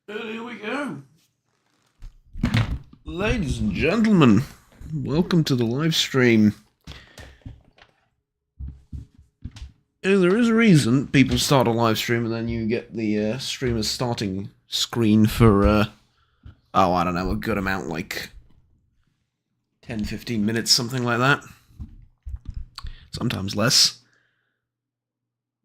Here we go. Ladies and gentlemen, welcome to the live stream. There is a reason people start a live stream and then you get the streamer's starting screen for, I don't know, a good amount, like 10, 15 minutes, something like that. Sometimes less.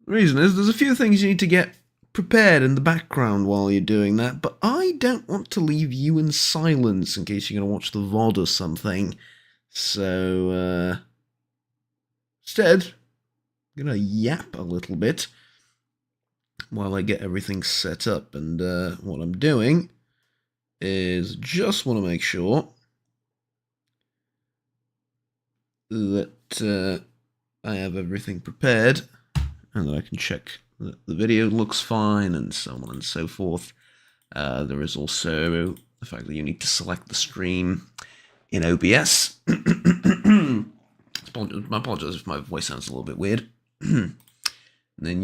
The reason is there's a few things you need to get prepared in the background while you're doing that, but I don't want to leave you in silence in case you're going to watch the VOD or something. So, instead, I'm going to yap a little bit while I get everything set up. And what I'm doing is just want to make sure that I have everything prepared and that I can check that the video looks fine and so on and so forth. There is also the fact that you need to select the stream in OBS. I apologize if my voice sounds a little bit weird. Then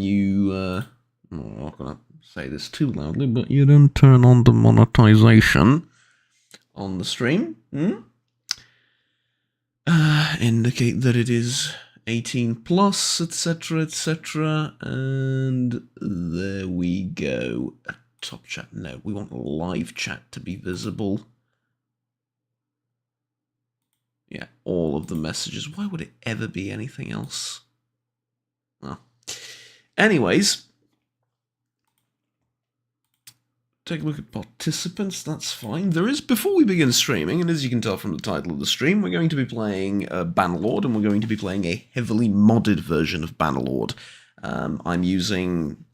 you, I'm not going to say this too loudly, but you then turn on the monetization on the stream. Indicate that it is 18 plus, etc., etc., and there we go. Top chat, no, we want live chat to be visible. Yeah, all of the messages. Why would it ever be anything else? Well, anyways, take a look at participants, that's fine. There is, before we begin streaming, and as you can tell from the title of the stream, we're going to be playing Bannerlord, and we're going to be playing a heavily modded version of Bannerlord. I'm using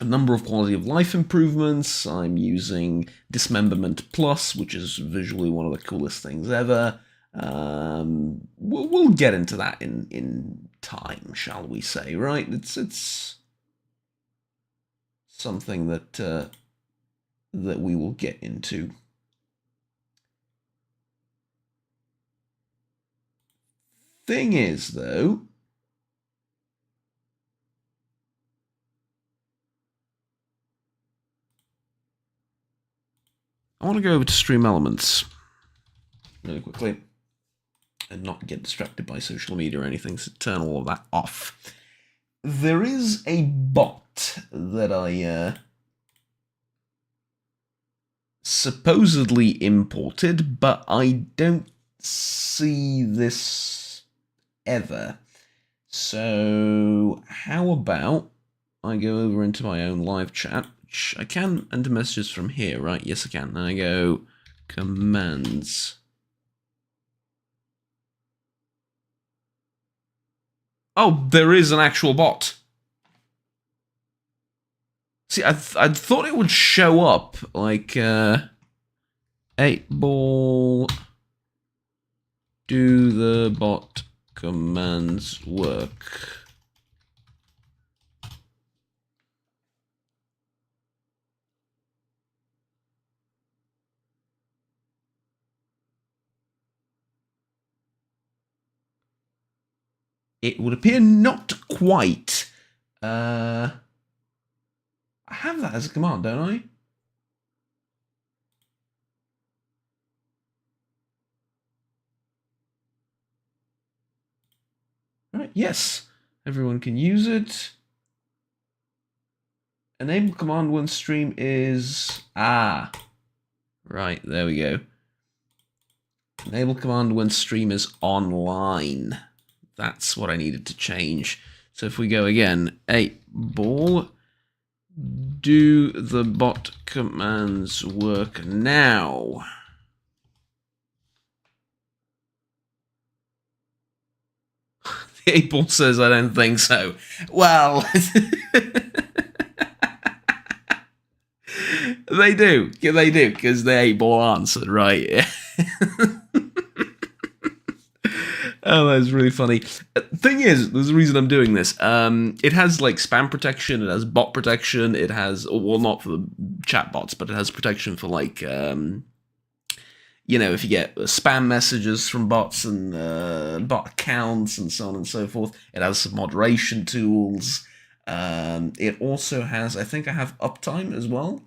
a number of quality of life improvements. I'm using Dismemberment Plus, which is visually one of the coolest things ever. We'll get into that in time, shall we say, right? It's something that we will get into. Thing is, though, I want to go over to Stream Elements really quickly and not get distracted by social media or anything, so turn all of that off. There is a bot that I supposedly imported, but I don't see this ever. So how about I go over into my own live chat, which I can enter messages from here, right? Yes, I can. Then I go commands. Oh, there is an actual bot. See, I thought it would show up like 8-ball. Do the bot commands work? It would appear not quite. I have that as a command, don't I? Right, yes. Everyone can use it. Enable command when stream is... right, there we go. Enable command when stream is online. That's what I needed to change. So if we go again, 8-ball, do the bot commands work now? The 8-ball says I don't think so. Well, they do, because the 8-ball answered, right? Oh, that's really funny. Thing is, there's a reason I'm doing this. It has like spam protection, it has bot protection, it has, well, not for the chat bots, but it has protection for like, you know, if you get spam messages from bots and bot accounts and so on and so forth. It has some moderation tools. It also has, I think I have uptime as well.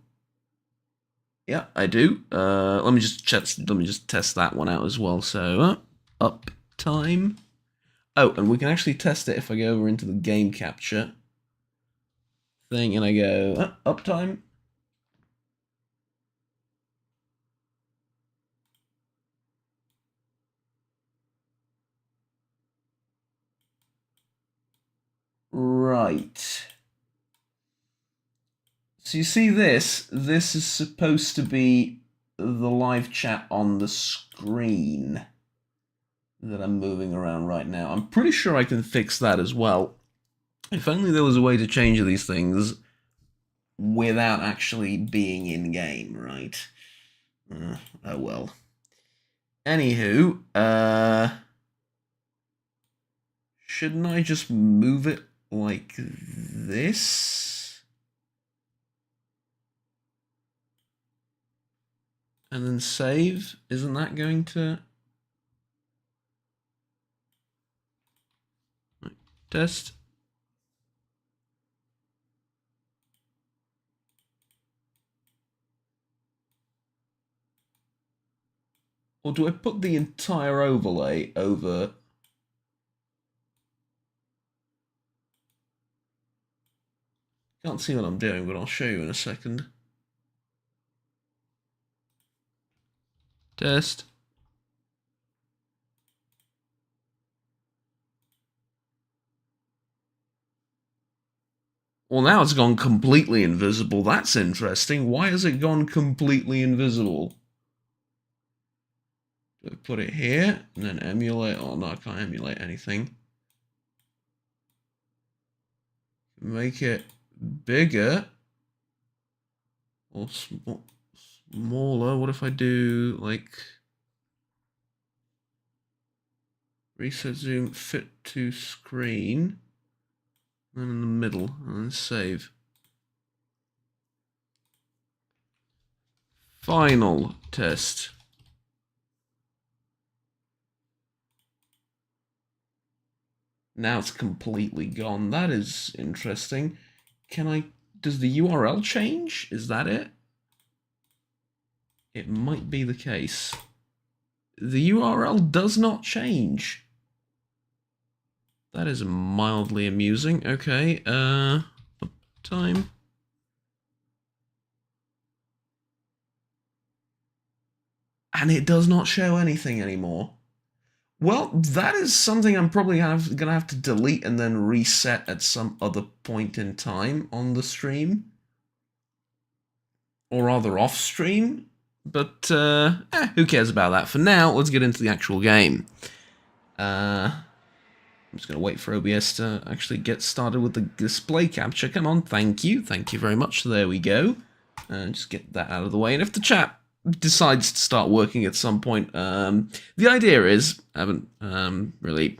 Yeah, I do. Let me just test that one out as well. So, up time. Oh, and we can actually test it if I go over into the game capture thing and I go uptime. Right. So you see this? This is supposed to be the live chat on the screen that I'm moving around right now. I'm pretty sure I can fix that as well. If only there was a way to change these things without actually being in-game, right? Oh well. Anywho, shouldn't I just move it like this? And then save? Isn't that going to... Test. Or do I put the entire overlay over... Can't see what I'm doing, but I'll show you in a second. Test. Well, now it's gone completely invisible. That's interesting. Why has it gone completely invisible? Do I put it here and then emulate? Oh, no, I can't emulate anything. Make it bigger or smaller. What if I do like reset zoom, fit to screen, and then in the middle, and then save. Final test. Now it's completely gone. That is interesting. Does the URL change? Is that it? It might be the case. The URL does not change. That is mildly amusing. Okay, time. And it does not show anything anymore. Well, that is something I'm probably gonna have to delete and then reset at some other point in time on the stream. Or rather off stream. But, who cares about that? For now, let's get into the actual game. I'm just going to wait for OBS to actually get started with the display capture. Come on, thank you. Thank you very much. There we go. Just get that out of the way. And if the chat decides to start working at some point, the idea is, I haven't really,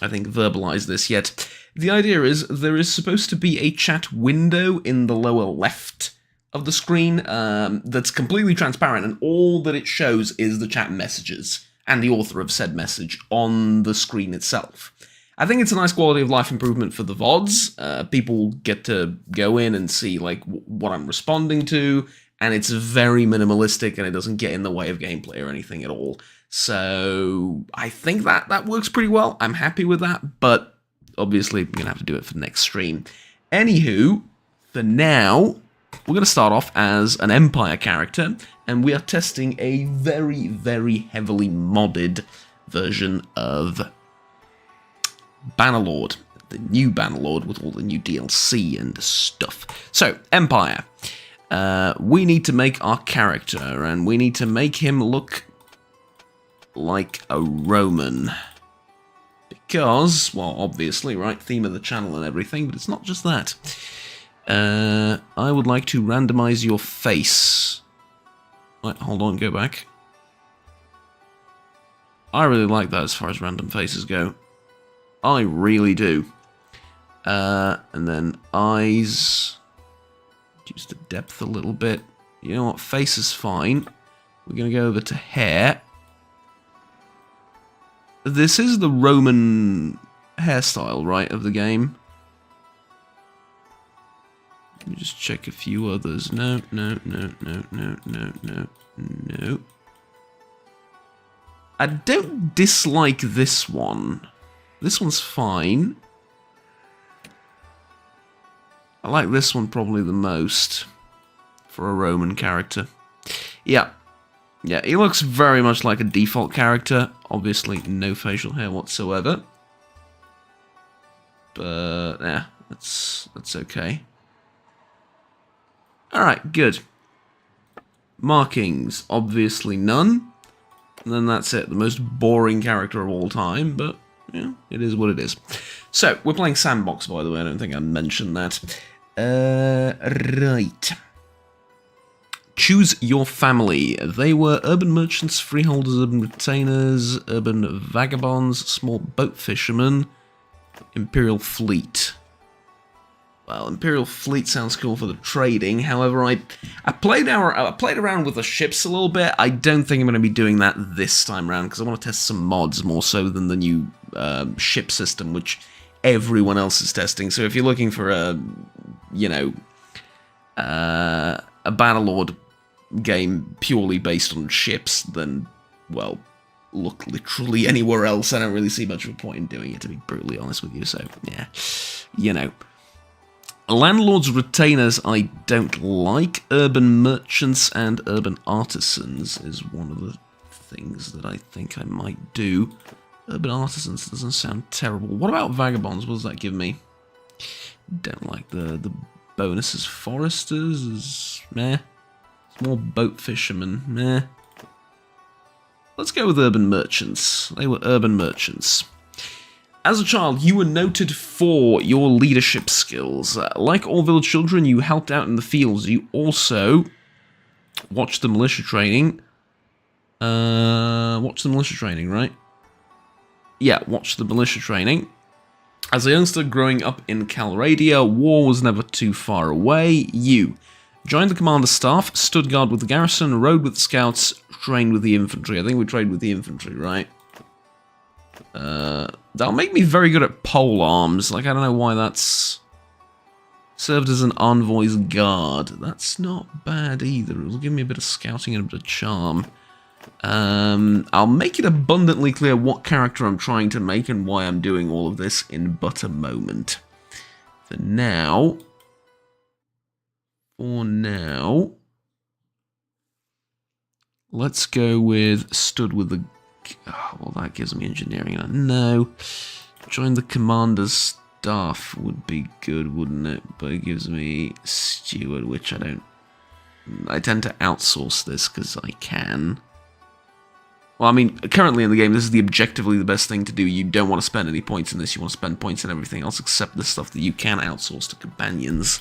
I think, verbalized this yet. The idea is there is supposed to be a chat window in the lower left of the screen that's completely transparent, and all that it shows is the chat messages and the author of said message on the screen itself. I think it's a nice quality of life improvement for the VODs. People get to go in and see like what I'm responding to, and it's very minimalistic and it doesn't get in the way of gameplay or anything at all. So I think that works pretty well. I'm happy with that, but obviously we're gonna have to do it for the next stream. Anywho, for now, we're going to start off as an Empire character, and we are testing a very, very heavily modded version of Bannerlord, the new Bannerlord with all the new DLC and stuff. So, Empire. We need to make our character, and we need to make him look like a Roman. Because, well, obviously, right, theme of the channel and everything, but it's not just that. I would like to randomize your face. Wait, hold on, go back. I really like that as far as random faces go. I really do. And then eyes. Reduce the depth a little bit. You know what, face is fine. We're going to go over to hair. This is the Roman hairstyle, right, of the game? Let me just check a few others. No. I don't dislike this one. This one's fine. I like this one probably the most for a Roman character. Yeah, he looks very much like a default character. Obviously, no facial hair whatsoever. But yeah, that's okay. Alright, good. Markings, obviously none. And then that's it, the most boring character of all time, but yeah, it is what it is. So, we're playing Sandbox, by the way, I don't think I mentioned that. Right. Choose your family. They were urban merchants, freeholders, urban retainers, urban vagabonds, small boat fishermen, Imperial fleet. Well, Imperial fleet sounds cool for the trading. However, I played around with the ships a little bit. I don't think I'm going to be doing that this time around because I want to test some mods more so than the new ship system, which everyone else is testing. So if you're looking for a Bannerlord game purely based on ships, then, well, look literally anywhere else. I don't really see much of a point in doing it, to be brutally honest with you. So, yeah, Landlords, retainers, I don't like. Urban merchants and urban artisans is one of the things that I think I might do. Urban artisans doesn't sound terrible. What about vagabonds? What does that give me? Don't like the bonuses. Foresters is meh. Small boat fishermen, meh. Let's go with urban merchants. They were urban merchants. As a child, you were noted for your leadership skills. Like all village children, you helped out in the fields. You also watched the militia training. Watched the militia training, right? Yeah, watched the militia training. As a youngster growing up in Calradia, war was never too far away. You joined the commander's staff, stood guard with the garrison, rode with the scouts, trained with the infantry. I think we trained with the infantry, right? That'll make me very good at pole arms. Like, I don't know why that's... Served as an envoy's guard. That's not bad either. It'll give me a bit of scouting and a bit of charm. I'll make it abundantly clear what character I'm trying to make and why I'm doing all of this in but a moment. For now... let's go with stood with the... Oh, well, that gives me engineering. No. Join the commander's staff would be good, wouldn't it? But it gives me steward, which I don't... I tend to outsource this because I can. Well, I mean, currently in the game, this is objectively the best thing to do. You don't want to spend any points in this. You want to spend points in everything else except the stuff that you can outsource to companions.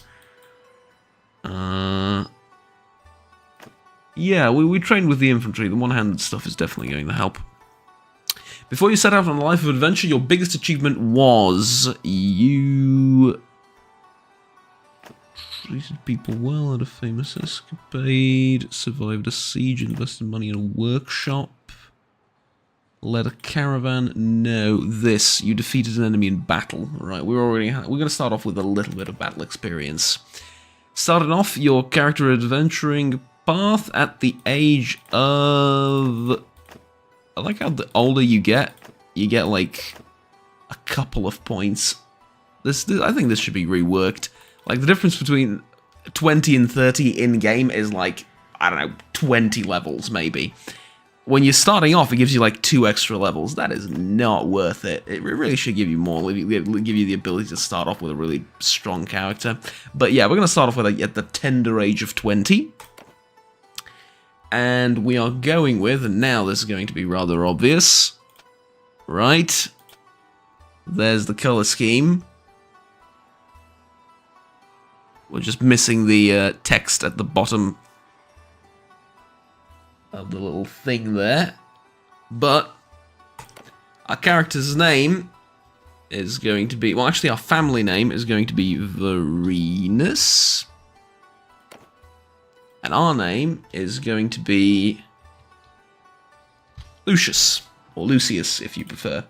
Yeah, we trained with the infantry. The one-handed stuff is definitely going to help. Before you set out on a life of adventure, your biggest achievement was you treated people well at a famous escapade, survived a siege, invested money in a workshop, led a caravan. No, this, you defeated an enemy in battle. Right, we're going to start off with a little bit of battle experience. Started off your character adventuring path at the age of... I like how the older you get like a couple of points. This I think this should be reworked. Like the difference between 20 and 30 in-game is like, I don't know, 20 levels maybe. When you're starting off, it gives you like 2 extra levels. That is not worth it. It really should give you more, give you the ability to start off with a really strong character. But yeah, we're going to start off with at the tender age of 20. And we are going with, and now this is going to be rather obvious, right? There's the color scheme. We're just missing the text at the bottom of the little thing there. But our character's name is going to be, well, actually our family name is going to be Varenus. And our name is going to be Lucius, or Lucius if you prefer.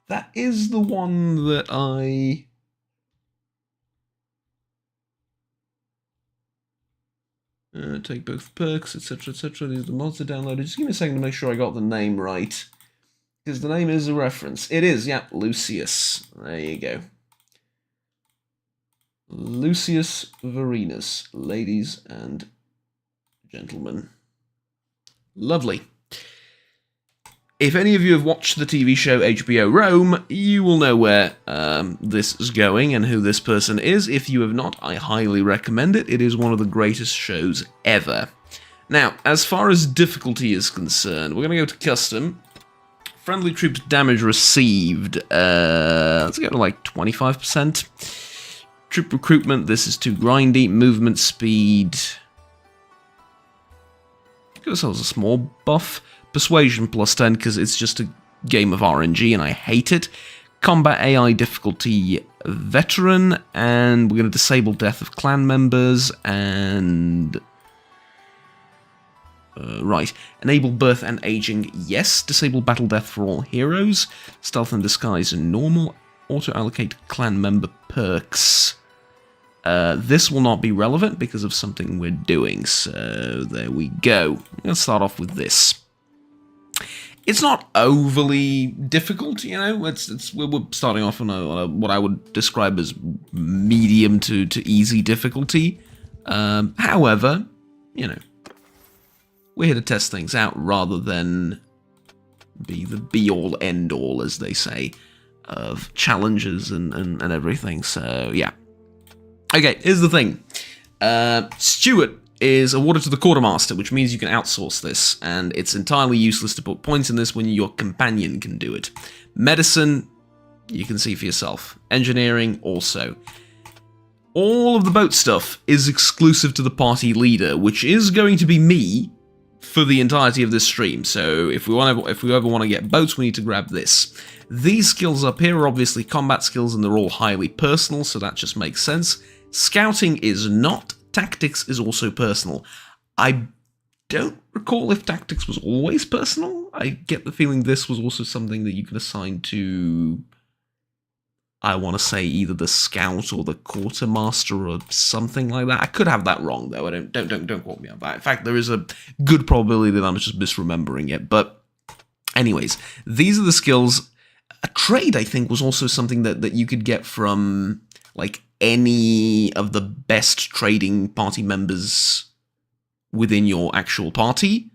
That is the one that I Take both perks, etc, etc. These are the mods I downloaded. Just give me a second to make sure I got the name right. Because the name is a reference. It is, yeah, Lucius. There you go. Lucius Varenus, ladies and gentlemen. Lovely. If any of you have watched the TV show HBO Rome, you will know where this is going and who this person is. If you have not, I highly recommend it. It is one of the greatest shows ever. Now, as far as difficulty is concerned, we're going to go to custom. Friendly troops damage received. Let's go to like 25%. Troop recruitment, this is too grindy. Movement speed. Give ourselves a small buff. Persuasion plus 10 because it's just a game of RNG and I hate it. Combat AI difficulty veteran, and we're going to disable death of clan members and... right. Enable birth and aging, yes. Disable battle death for all heroes. Stealth and disguise normal. Auto-allocate clan member perks. This will not be relevant because of something we're doing, so there we go. Let's start off with this. It's not overly difficult, you know. We're starting off on a what I would describe as medium to easy difficulty. However, you know, we're here to test things out rather than be the be-all, end-all, as they say, of challenges and everything. So yeah. Okay, here's the thing. Steward is awarded to the quartermaster, which means you can outsource this, and it's entirely useless to put points in this when your companion can do it. Medicine, you can see for yourself. Engineering, also. All of the boat stuff is exclusive to the party leader, which is going to be me for the entirety of this stream. So if we ever want to get boats, we need to grab this. These skills up here are obviously combat skills, and they're all highly personal, so that just makes sense. Scouting is not. Tactics is also personal. I don't recall if tactics was always personal. I get the feeling this was also something that you can assign to, I want to say, either the scout or the quartermaster or something like that. I could have that wrong though. Don't quote me on that. In fact, there is a good probability that I'm just misremembering it. But anyways, these are the skills. A trade, I think, was also something that you could get from like any of the best trading party members within your actual party.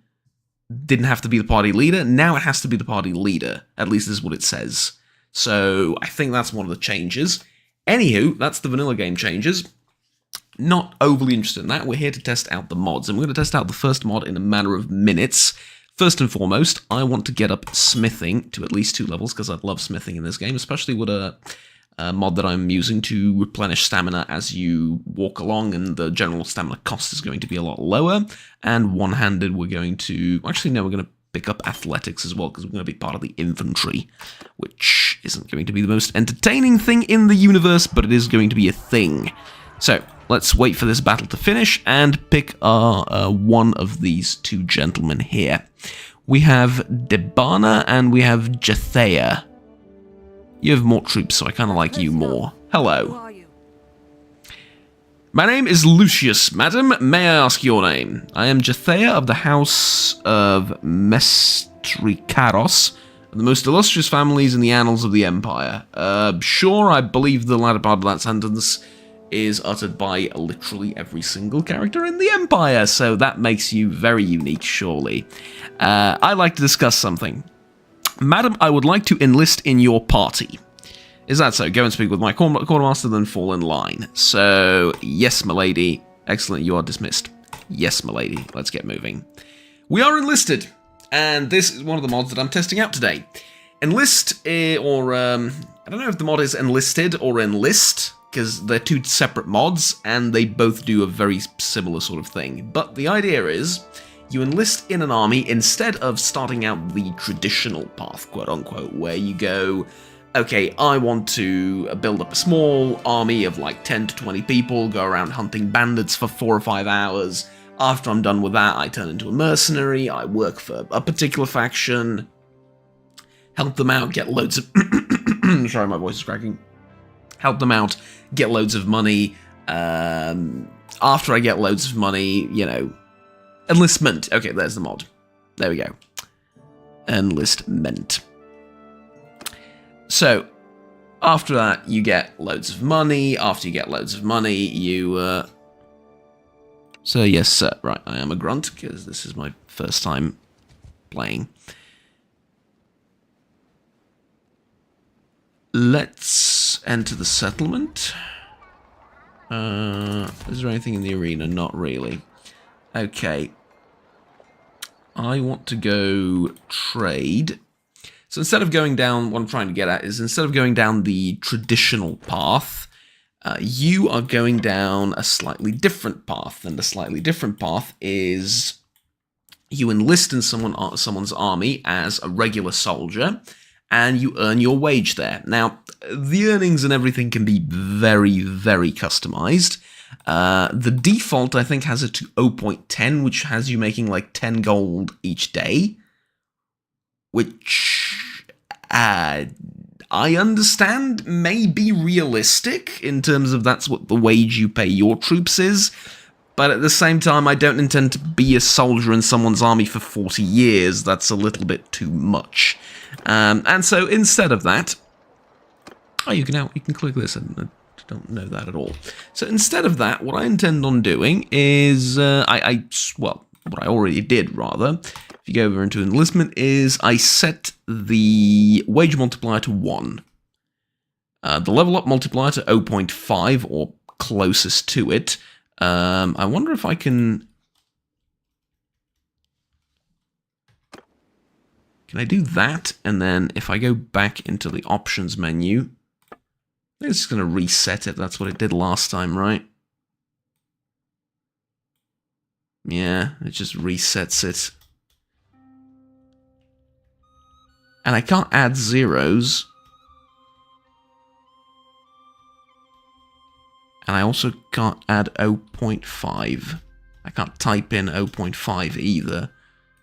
Didn't have to be the party leader. Now it has to be the party leader. At least this is what it says. So I think that's one of the changes. Anywho, that's the vanilla game changes. Not overly interested in that. We're here to test out the mods, and we're going to test out the first mod in a matter of minutes. First and foremost, I want to get up smithing to at least 2 levels, because I love smithing in this game, especially with a mod that I'm using to replenish stamina as you walk along, and the general stamina cost is going to be a lot lower. And one-handed, we're going to... Actually, no, we're going to pick up athletics as well, because we're going to be part of the infantry, which isn't going to be the most entertaining thing in the universe, but it is going to be a thing. So, let's wait for this battle to finish and pick our one of these 2 gentlemen here. We have Debana and we have Jathea. You have more troops, so I kind of like you more. Hello. Who are you? My name is Lucius, madam. May I ask your name? I am Jathea of the House of Mestrikaros, the most illustrious families in the annals of the Empire. Sure, I believe the latter part of that sentence is uttered by literally every single character in the Empire, so that makes you very unique, surely. I'd like to discuss something. Madam, I would like to enlist in your party. Is that so? Go and speak with my quartermaster, then fall in line. So, yes, milady. Excellent, you are dismissed. Yes, milady. Let's get moving. We are enlisted, and this is one of the mods that I'm testing out today. Enlist, I don't know if the mod is enlisted or enlist, because they're 2 separate mods, and they both do a very similar sort of thing. But the idea is, you enlist in an army instead of starting out the traditional path, quote-unquote, where you go, okay, I want to build up a small army of like 10 to 20 people, go around hunting bandits for 4 or 5 hours. After I'm done with that, I turn into a mercenary, I work for a particular faction, help them out, get loads of... Sorry, my voice is cracking. Help them out, get loads of money, after I get loads of money, you know, enlistment. Okay, there's the mod. There we go. Enlistment. So, after that, you get loads of money. After you get loads of money, you, So, yes, sir. Right, I am a grunt, because this is my first time playing. Let's enter the settlement. Is there anything in the arena? Not really. Okay. I want to go trade. So instead of going down, what I'm trying to get at is instead of going down the traditional path, you are going down a slightly different path. And the slightly different path is you enlist in someone's army as a regular soldier, and you earn your wage there. Now, the earnings and everything can be very, very customized. The default, I think, has it to 0.10, which has you making like 10 gold each day. Which, I understand may be realistic in terms of that's what the wage you pay your troops is. But at the same time, I don't intend to be a soldier in someone's army for 40 years. That's a little bit too much. And so instead of that... Oh, you can click this. I don't know that at all. So instead of that, what I intend on doing is... well, what I already did, rather, if you go over into enlistment, is I set the wage multiplier to 1. The level up multiplier to 0.5, or closest to it. I wonder if I can... Can I do that? And then if I go back into the options menu, I think it's just going to reset it. That's what it did last time, right? Yeah, it just resets it. And I can't add zeros. And I also can't add 0.5. I can't type in 0.5 either,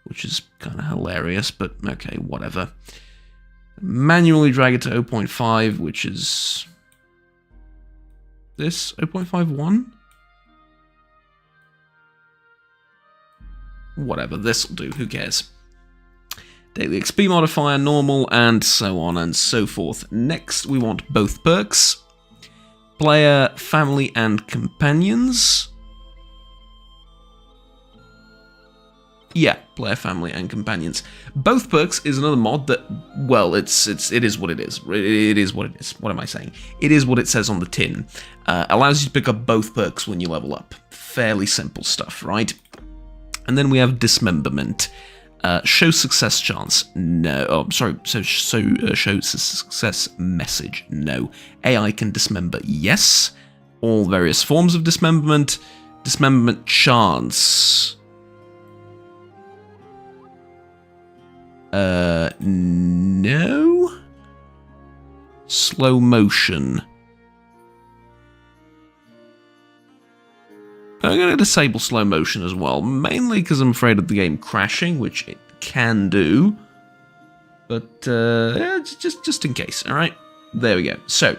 which is kind of hilarious, but okay, whatever. Manually drag it to 0.5, which is... this? 0.51? Whatever, this'll do, who cares? Daily XP modifier, normal, and so on and so forth. Next, we want both perks. Player, family, and companions. Yeah, player, family, and companions. Both perks is another mod that, well, it is what it is. It is what it is. What am I saying? It is what it says on the tin. Allows you to pick up both perks when you level up. Fairly simple stuff, right? And then we have dismemberment. Show success chance. No. Oh, sorry. So show success message. No. AI can dismember. Yes. All various forms of dismemberment. Dismemberment chance. No. Slow motion. I'm going to disable slow motion as well, mainly because I'm afraid of the game crashing, which it can do. But, yeah, just in case, alright? There we go. So,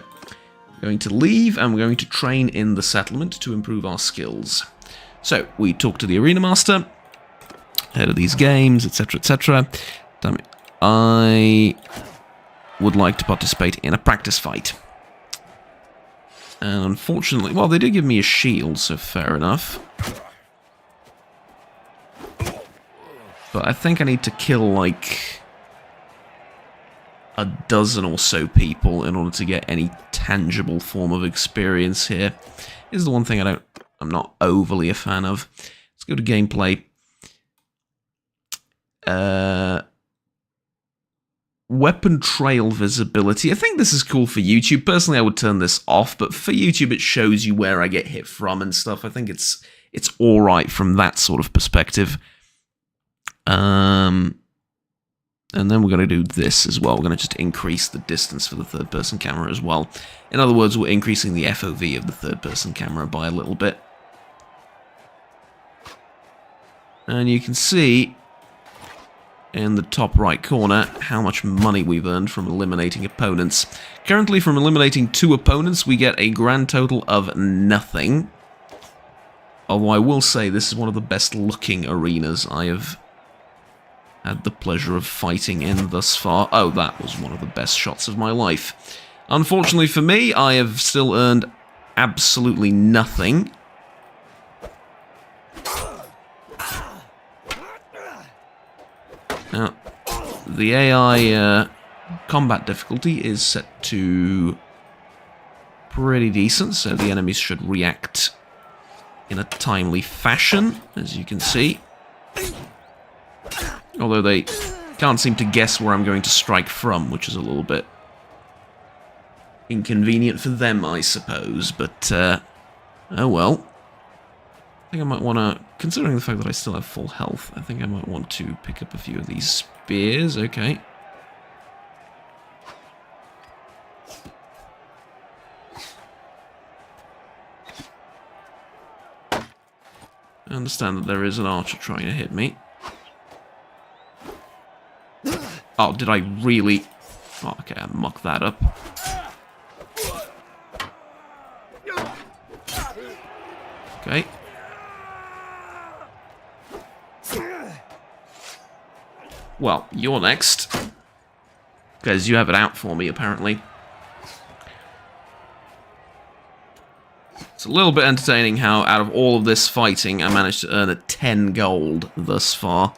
we're going to leave, and we're going to train in the settlement to improve our skills. So, we talk to the Arena Master, head of these games, etc., etc. Damn it. I would like to participate in a practice fight. And unfortunately, well, they did give me a shield, so fair enough. But I think I need to kill, like, a dozen or so people in order to get any tangible form of experience here. This is the one thing I'm not overly a fan of. Let's go to gameplay. Weapon trail visibility. I think this is cool for YouTube. Personally, I would turn this off, but for YouTube, it shows you where I get hit from and stuff. I think it's all right from that sort of perspective. And then we're going to do this as well. We're going to just increase the distance for the third-person camera as well. In other words, we're increasing the FOV of the third-person camera by a little bit. And you can see in the top right corner how much money we've earned from eliminating opponents. Currently, from eliminating 2 opponents, we get a grand total of nothing. Although I will say this is one of the best looking arenas I have had the pleasure of fighting in thus far. Oh, that was one of the best shots of my life. Unfortunately for me, I have still earned absolutely nothing. Now, the AI combat difficulty is set to pretty decent, so the enemies should react in a timely fashion, as you can see. Although they can't seem to guess where I'm going to strike from, which is a little bit inconvenient for them, I suppose. But, oh well. I think I might want to, considering the fact that I still have full health, I think I might want to pick up a few of these spears. Okay. I understand that there is an archer trying to hit me. Oh, did I really? Oh, okay, I mucked that up. Okay. Well, you're next. Because you have it out for me, apparently. It's a little bit entertaining how, out of all of this fighting, I managed to earn a 10 gold thus far.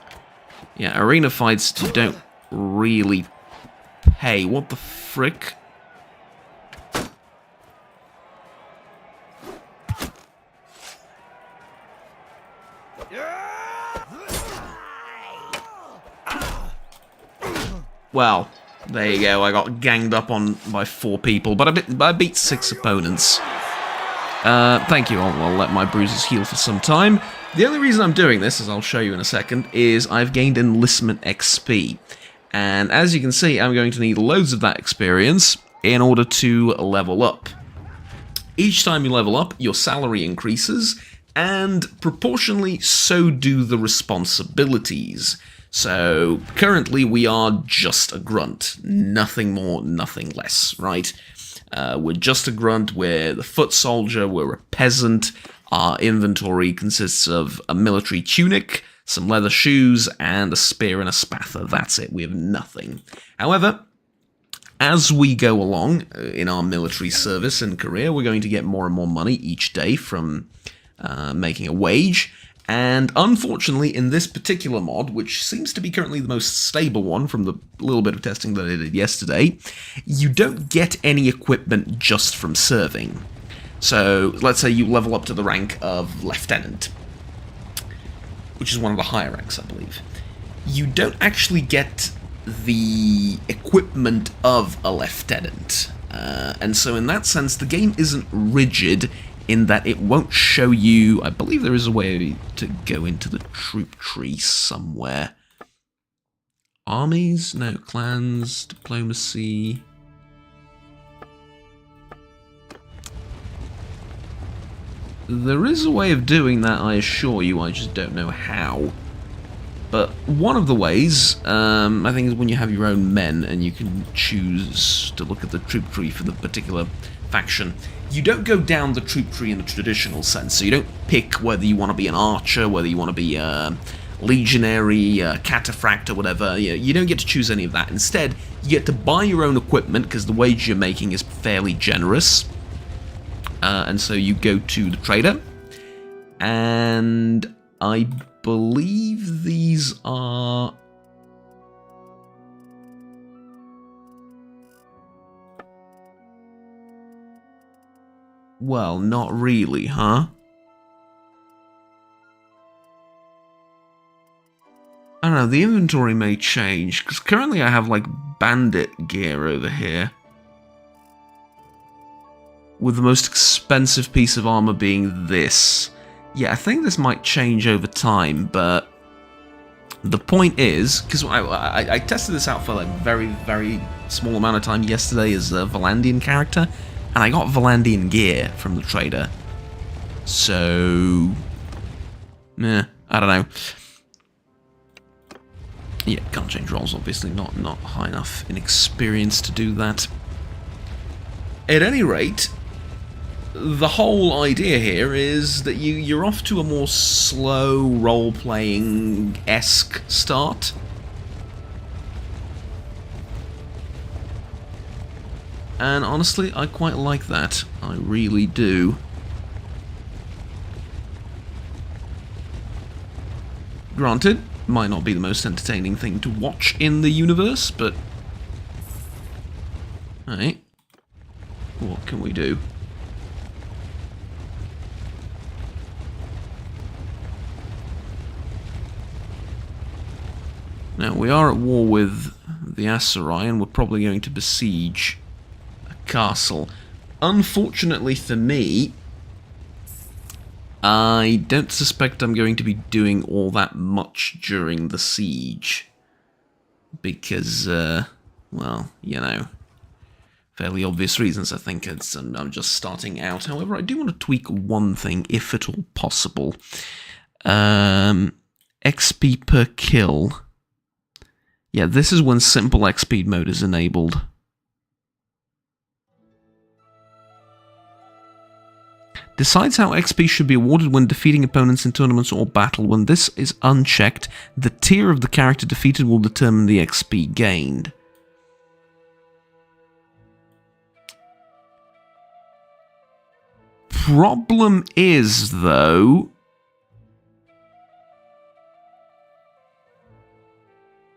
Yeah, arena fights don't really pay. What the frick? Well, there you go. I got ganged up on by 4 people, but I beat 6 opponents. Thank you. I'll let my bruises heal for some time. The only reason I'm doing this, as I'll show you in a second, is I've gained enlistment XP. And as you can see, I'm going to need loads of that experience in order to level up. Each time you level up, your salary increases, and proportionally so do the responsibilities. So, currently we are just a grunt. Nothing more, nothing less, right? We're just a grunt, we're the foot soldier, we're a peasant. Our inventory consists of a military tunic, some leather shoes, and a spear and a spather. That's it, we have nothing. However, as we go along in our military service and career, we're going to get more and more money each day from making a wage. And unfortunately, in this particular mod, which seems to be currently the most stable one from the little bit of testing that I did yesterday, you don't get any equipment just from serving. So, let's say you level up to the rank of Lieutenant, which is one of the higher ranks, I believe. You don't actually get the equipment of a Lieutenant. And so in that sense, the game isn't rigid in that it won't show you. I believe there is a way to go into the troop tree somewhere. Armies? No. Clans? Diplomacy? There is a way of doing that, I assure you, I just don't know how. But one of the ways, I think, is when you have your own men and you can choose to look at the troop tree for the particular faction. You don't go down the troop tree in the traditional sense, so you don't pick whether you want to be an archer, whether you want to be a legionary, cataphract, or whatever. You don't get to choose any of that. Instead, you get to buy your own equipment, because the wage you're making is fairly generous. And so you go to the trader, and I believe these are... Well, not really, huh? I don't know, the inventory may change, because currently I have, like, bandit gear over here. With the most expensive piece of armor being this. Yeah, I think this might change over time, but the point is, because I tested this out for like very, very small amount of time yesterday as a Valandian character, and I got Valandian gear from the trader. So, I don't know. Yeah, can't change roles, obviously, not high enough in experience to do that. At any rate, the whole idea here is that you're off to a more slow role-playing-esque start. And honestly, I quite like that. I really do. Granted, might not be the most entertaining thing to watch in the universe, but... Alright. What can we do? Now, we are at war with the Aserai, and we're probably going to besiege a castle. Unfortunately for me, I don't suspect I'm going to be doing all that much during the siege. Because, well, you know, fairly obvious reasons, I think. I'm just starting out. However, I do want to tweak one thing, if at all possible. XP per kill. Yeah, this is when simple XP mode is enabled. Decides how XP should be awarded when defeating opponents in tournaments or battle. When this is unchecked, the tier of the character defeated will determine the XP gained. Problem is, though...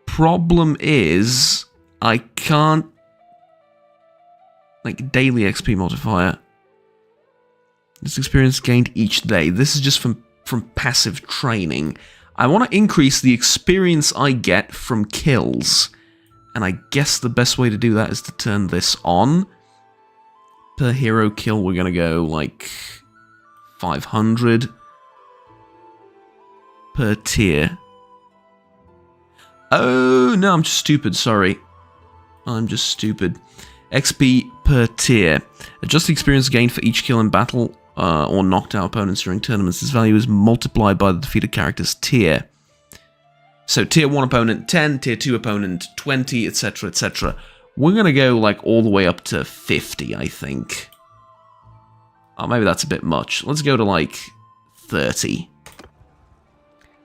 Problem is, I can't... Like, daily XP modifier. This experience gained each day. This is just from passive training. I want to increase the experience I get from kills. And I guess the best way to do that is to turn this on. Per hero kill, we're going to go, like, 500. Per tier. Oh, no, I'm just stupid, sorry. I'm just stupid. XP per tier. Adjust the experience gained for each kill in battle or knocked out opponents during tournaments. This value is multiplied by the defeated character's tier. So tier 1 opponent 10, tier 2 opponent 20, etc, etc. We're going to go like all the way up to 50, I think. Oh, maybe that's a bit much. Let's go to like 30.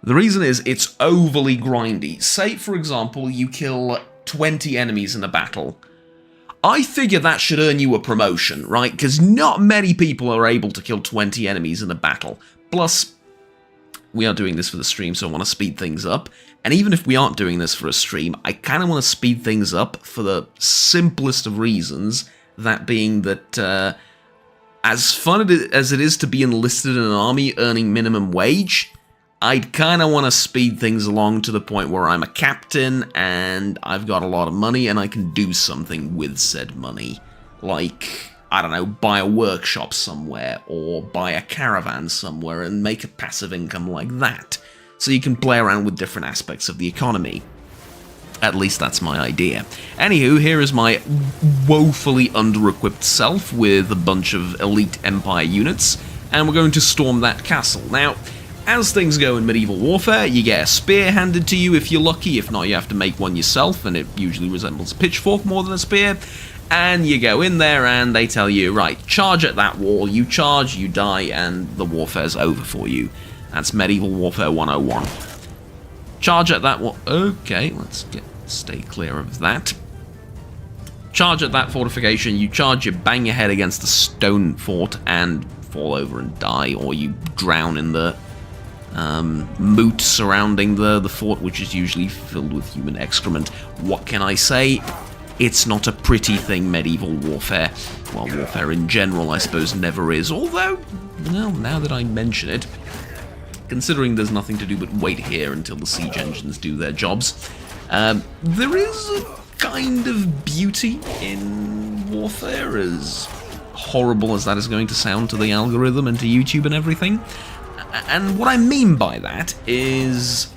The reason is it's overly grindy. Say, for example, you kill 20 enemies in a battle. I figure that should earn you a promotion, right? Because not many people are able to kill 20 enemies in a battle. Plus, we are doing this for the stream, so I want to speed things up. And even if we aren't doing this for a stream, I kind of want to speed things up for the simplest of reasons, that being that as fun as it is to be enlisted in an army earning minimum wage, I'd kind of want to speed things along to the point where I'm a captain and I've got a lot of money and I can do something with said money. Like, I don't know, buy a workshop somewhere or buy a caravan somewhere and make a passive income like that. So you can play around with different aspects of the economy. At least that's my idea. Anywho, here is my woefully under-equipped self with a bunch of elite Empire units, and we're going to storm that castle. Now, as things go in medieval warfare, you get a spear handed to you if you're lucky. If not, you have to make one yourself, and it usually resembles a pitchfork more than a spear. And you go in there and they tell you, right, charge at that wall. You charge, you die, and the warfare's over for you. That's Medieval Warfare 101. Charge at that wall. Okay, let's stay clear of that. Charge at that fortification. You charge, you bang your head against the stone fort and fall over and die, or you drown in the moat surrounding the fort, which is usually filled with human excrement. What can I say? It's not a pretty thing, medieval warfare. Well, warfare in general, I suppose, never is. Although, well, now that I mention it, considering there's nothing to do but wait here until the siege engines do their jobs, there is a kind of beauty in warfare, as horrible as that is going to sound to the algorithm and to YouTube and everything. And what I mean by that is,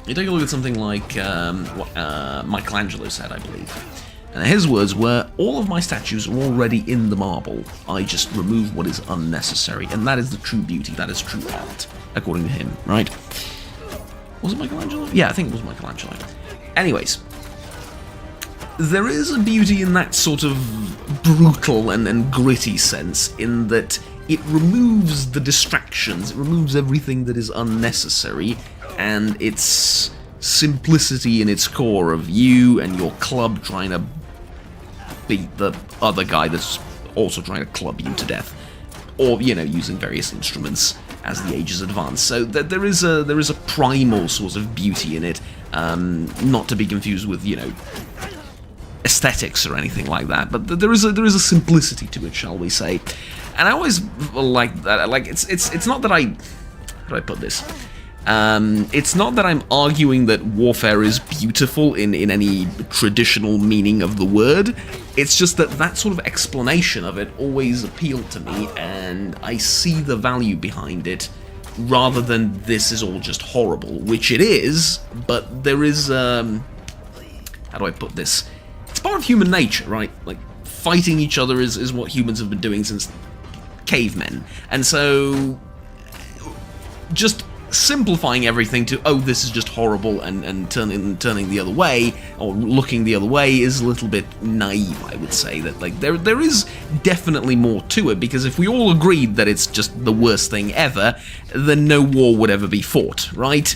you take a look at something like what Michelangelo said, I believe. And his words were, all of my statues are already in the marble. I just remove what is unnecessary. And that is the true beauty. That is true art, according to him, right? Was it Michelangelo? Yeah, I think it was Michelangelo. Anyways, there is a beauty in that sort of brutal and gritty sense, in that it removes the distractions, it removes everything that is unnecessary, and its simplicity in its core of you and your club trying to beat the other guy that's also trying to club you to death, or, you know, using various instruments as the ages advance. So there is a primal sort of beauty in it, not to be confused with, you know, aesthetics or anything like that, but there is a simplicity to it, shall we say. And I always like that. Like, it's not that how do I put this? It's not that I'm arguing that warfare is beautiful in any traditional meaning of the word. It's just that sort of explanation of it always appealed to me, and I see the value behind it, rather than this is all just horrible, which it is, but there is, how do I put this? It's part of human nature, right? Like, fighting each other is what humans have been doing since cavemen, and so just simplifying everything to, oh, this is just horrible, and turning the other way, or looking the other way, is a little bit naive, I would say. That, like, there is definitely more to it, because if we all agreed that it's just the worst thing ever, then no war would ever be fought, right?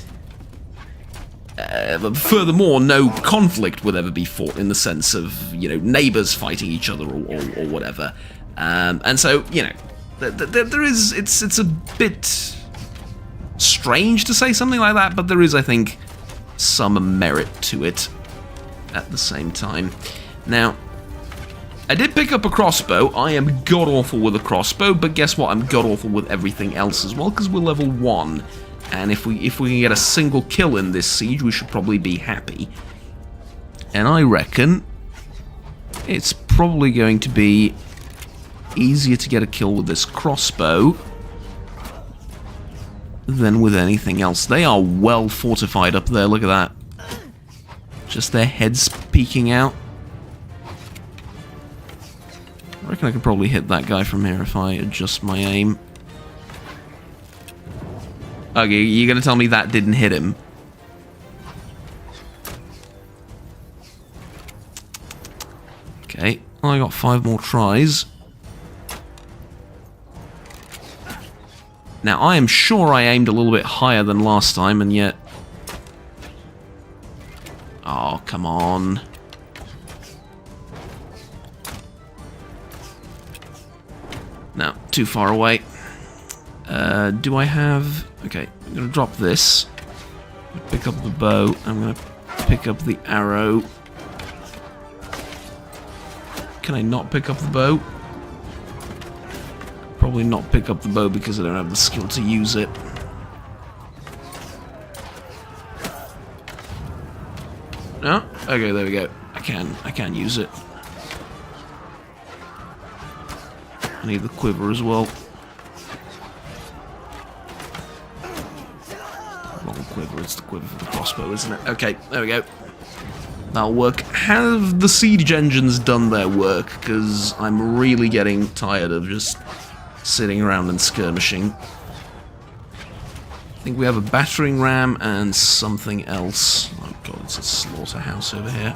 Furthermore, no conflict would ever be fought, in the sense of, you know, neighbors fighting each other or whatever. And so, you know, there is, it's a bit strange to say something like that, but there is, I think, some merit to it at the same time. Now, I did pick up a crossbow. I am god-awful with a crossbow, but guess what? I'm god-awful with everything else as well, because we're level 1. And if we can get a single kill in this siege, we should probably be happy. And I reckon it's probably going to be easier to get a kill with this crossbow than with anything else. They are well fortified up there, look at that. Just their heads peeking out. I reckon I could probably hit that guy from here if I adjust my aim. Okay, you're gonna tell me that didn't hit him? Okay, well, I got 5 more tries. Now, I am sure I aimed a little bit higher than last time, and yet... Oh, come on. No, too far away. Do I have... Okay, I'm going to drop this. Pick up the bow. I'm going to pick up the arrow. Can I not pick up the bow? Probably not pick up the bow because I don't have the skill to use it. No? Okay, there we go. I can use it. I need the quiver as well. Wrong quiver, it's the quiver for the crossbow, isn't it? Okay, there we go. That'll work. Have the siege engines done their work? Because I'm really getting tired of just sitting around and skirmishing. I think we have a battering ram and something else. Oh god, it's a slaughterhouse over here.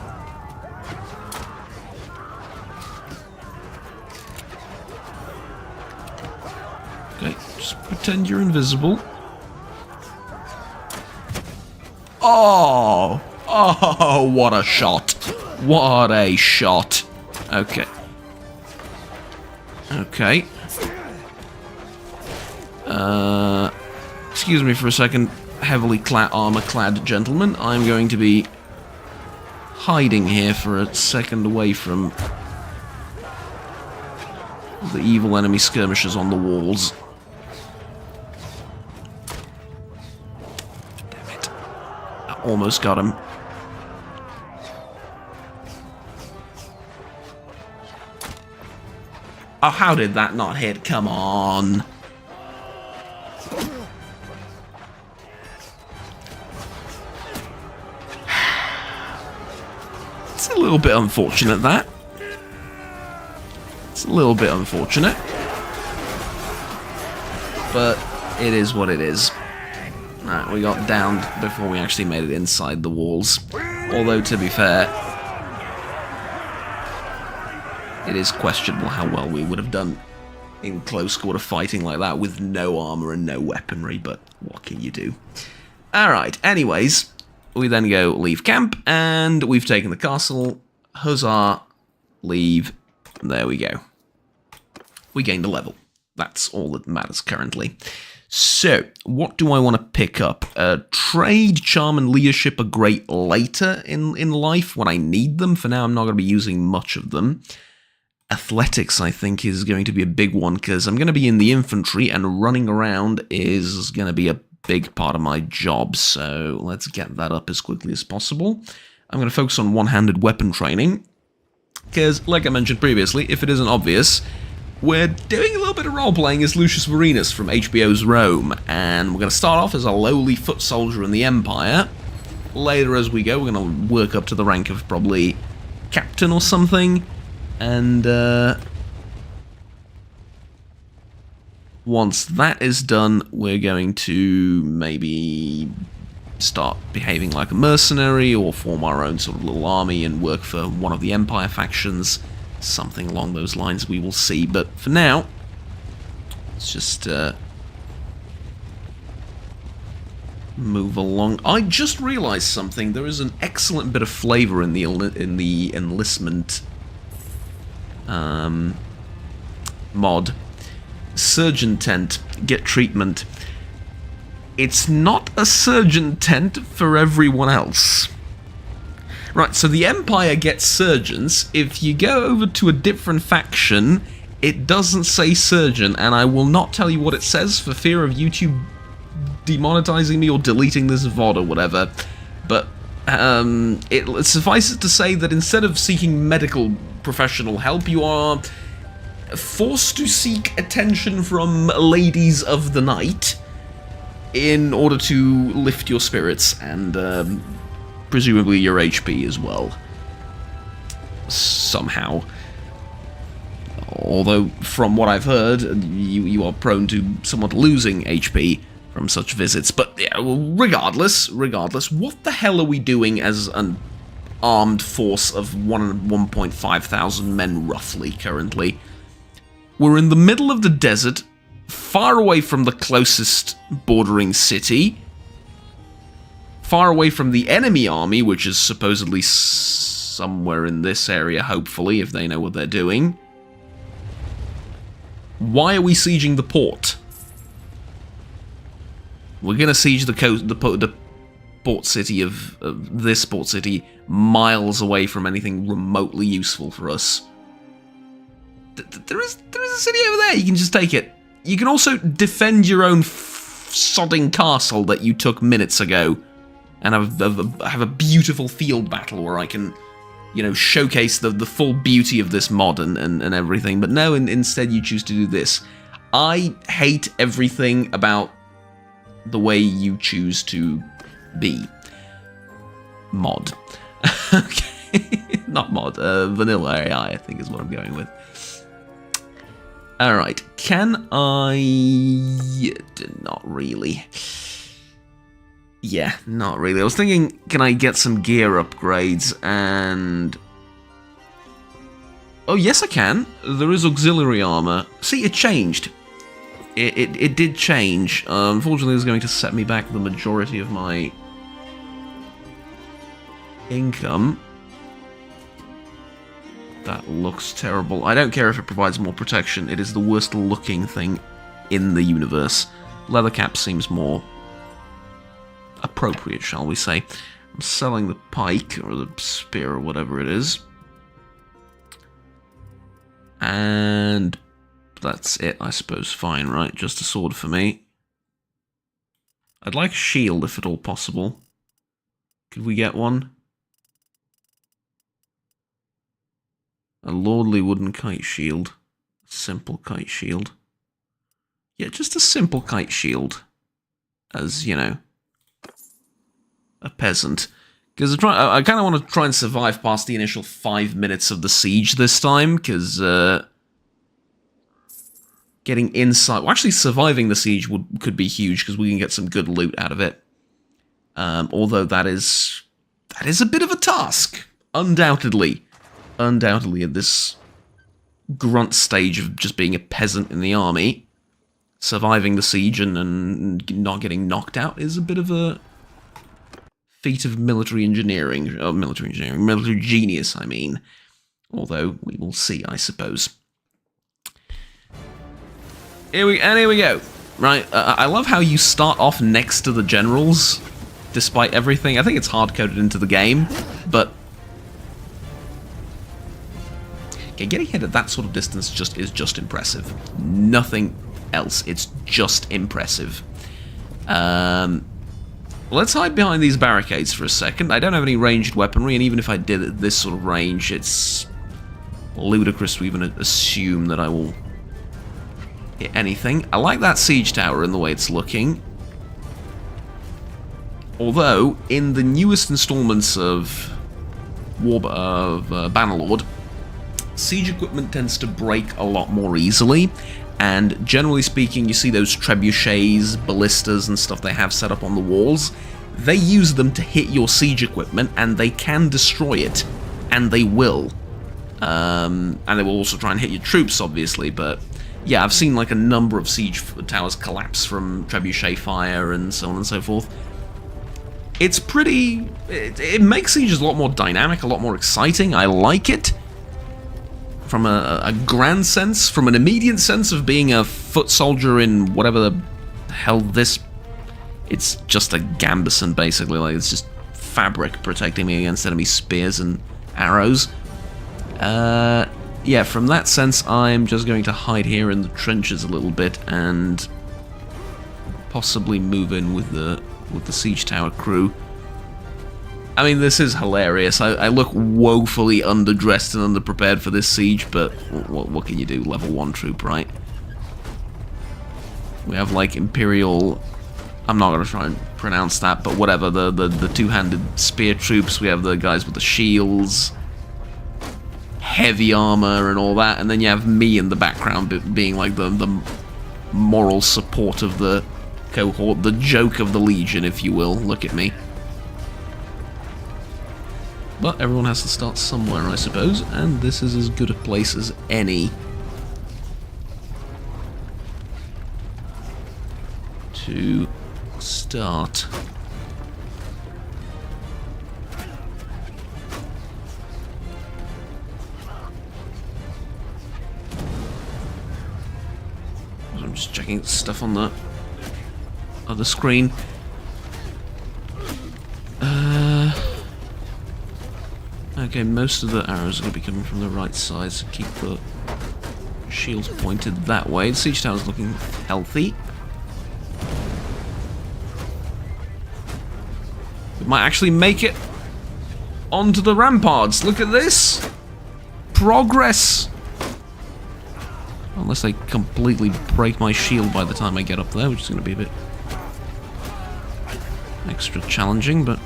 Okay, just pretend you're invisible. Oh! Oh, what a shot. What a shot. Okay. Okay. Excuse me for a second, heavily armor-clad gentlemen. I'm going to be hiding here for a second away from the evil enemy skirmishers on the walls. Damn it. I almost got him. Oh, how did that not hit? Come on. It's a little bit unfortunate, that. It's a little bit unfortunate. But it is what it is. Alright, we got downed before we actually made it inside the walls. Although, to be fair, it is questionable how well we would have done in close quarter fighting like that with no armor and no weaponry, but what can you do? Alright, anyways, we then go leave camp, and we've taken the castle. Huzzah, leave, there we go. We gained a level. That's all that matters currently. So, what do I want to pick up? Trade, charm, and leadership are great later in life when I need them. For now, I'm not going to be using much of them. Athletics, I think, is going to be a big one, because I'm going to be in the infantry, and running around is going to be a big part of my job, so let's get that up as quickly as possible. I'm going to focus on one-handed weapon training, because, like I mentioned previously, if it isn't obvious, we're doing a little bit of role-playing as Lucius Marinus from HBO's Rome, and we're going to start off as a lowly foot soldier in the Empire. Later as we go, we're going to work up to the rank of probably captain or something, and once that is done, we're going to maybe start behaving like a mercenary or form our own sort of little army and work for one of the Empire factions. Something along those lines we will see, but for now, let's just move along. I just realized something. There is an excellent bit of flavor in the enlistment mod. Surgeon tent, get treatment. It's not a surgeon tent for everyone else. Right, so the Empire gets surgeons. If you go over to a different faction, it doesn't say surgeon, and I will not tell you what it says for fear of YouTube demonetizing me or deleting this VOD or whatever. But it suffices to say that instead of seeking medical professional help, you are forced to seek attention from ladies of the night in order to lift your spirits and presumably your HP as well. Somehow. Although, from what I've heard, you are prone to somewhat losing HP from such visits. But yeah, regardless, what the hell are we doing as an armed force of 1.5 thousand men roughly currently? We're in the middle of the desert, far away from the closest bordering city, far away from the enemy army, which is supposedly somewhere in this area, hopefully, if they know what they're doing. Why are we sieging the port? We're gonna siege the port city of this port city miles away from anything remotely useful for us. There is a city over there. You can just take it. You can also defend your own sodding castle that you took minutes ago, and have a beautiful field battle where I can, you know, showcase the full beauty of this mod and everything. But no, instead you choose to do this. I hate everything about the way you choose to be. Mod. Okay, not mod. Vanilla AI, I think is what I'm going with. Alright, can I... Not really. Yeah, not really. I was thinking, can I get some gear upgrades and... Oh, yes I can. There is auxiliary armor. See, it changed. It did change. Unfortunately, it's going to set me back the majority of my income. That looks terrible. I don't care if it provides more protection. It is the worst looking thing in the universe. Leather cap seems more appropriate, shall we say. I'm selling the pike, or the spear, or whatever it is. And that's it, I suppose. Fine, right? Just a sword for me. I'd like a shield, if at all possible. Could we get one? A lordly wooden kite shield. Simple kite shield. Yeah, just a simple kite shield. As, you know, a peasant. Because I kind of want to try and survive past the initial 5 minutes of the siege this time, because getting inside... Well, actually, surviving the siege could be huge, because we can get some good loot out of it. Although that is a bit of a task, undoubtedly. Undoubtedly, at this grunt stage of just being a peasant in the army, surviving the siege and not getting knocked out is a bit of a feat of military genius, I mean. Although, we will see, I suppose. Here we go. Right, I love how you start off next to the generals, despite everything. I think it's hard-coded into the game, but... okay, getting hit at that sort of distance is just impressive. Nothing else. It's just impressive. Let's hide behind these barricades for a second. I don't have any ranged weaponry, and even if I did at this sort of range, it's ludicrous to even assume that I will hit anything. I like that siege tower in the way it's looking. Although, in the newest installments of Bannerlord, siege equipment tends to break a lot more easily, and generally speaking, you see those trebuchets, ballistas, and stuff they have set up on the walls. They use them to hit your siege equipment, and they can destroy it, and they will. And they will also try and hit your troops, obviously, but yeah, I've seen like a number of siege towers collapse from trebuchet fire and so on and so forth. It's pretty... it makes sieges a lot more dynamic, a lot more exciting. I like it. From a grand sense, from an immediate sense of being a foot soldier in whatever the hell this... it's just a gambeson, basically. Like, it's just fabric protecting me against enemy spears and arrows. Yeah, from that sense, I'm just going to hide here in the trenches a little bit and possibly move in with the siege tower crew. I mean, this is hilarious. I look woefully underdressed and underprepared for this siege, but what can you do? Level 1 troop, right? We have, like, Imperial... I'm not going to try and pronounce that, but whatever. The two-handed spear troops. We have the guys with the shields, heavy armor and all that, and then you have me in the background being, like, the moral support of the cohort, the joke of the Legion, if you will. Look at me. But everyone has to start somewhere, I suppose, and this is as good a place as any to start. I'm just checking stuff on the other screen. Okay, most of the arrows are going to be coming from the right side, so keep the shields pointed that way. The siege tower's looking healthy. We might actually make it onto the ramparts. Look at this! Progress! Unless they completely break my shield by the time I get up there, which is going to be a bit extra challenging, but...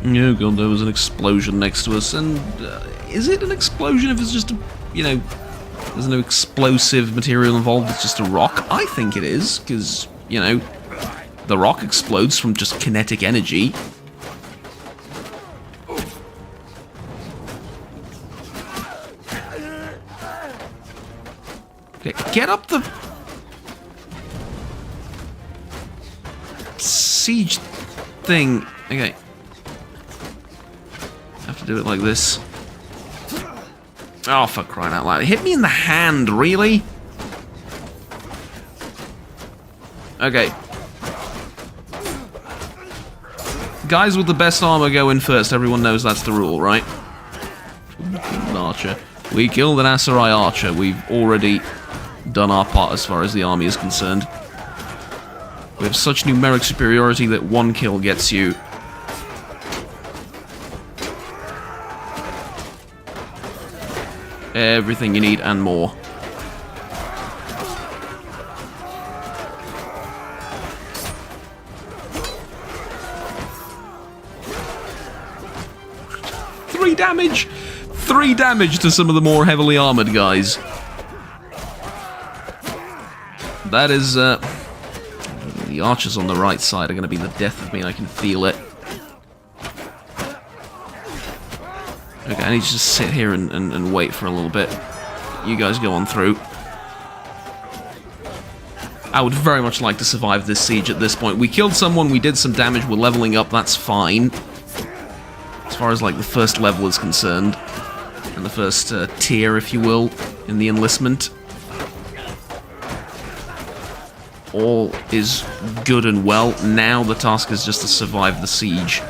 Oh god, there was an explosion next to us, and is it an explosion if it's just a, you know, there's no explosive material involved, it's just a rock? I think it is, because, you know, the rock explodes from just kinetic energy. Okay, get up the siege thing. Okay. Have to do it like this. Oh, for crying out loud. It hit me in the hand, really? Okay. Guys with the best armor go in first. Everyone knows that's the rule, right? An archer. We killed an Aserai archer. We've already done our part as far as the army is concerned. We have such numeric superiority that one kill gets you everything you need and more. Three damage! 3 damage to some of the more heavily armored guys. That is, the archers on the right side are going to be the death of me, I can feel it. Okay, I need to just sit here and wait for a little bit. You guys go on through. I would very much like to survive this siege at this point. We killed someone, we did some damage, we're leveling up, that's fine. As far as, like, the first level is concerned. And the first tier, if you will, in the enlistment. All is good and well. Now the task is just to survive the siege.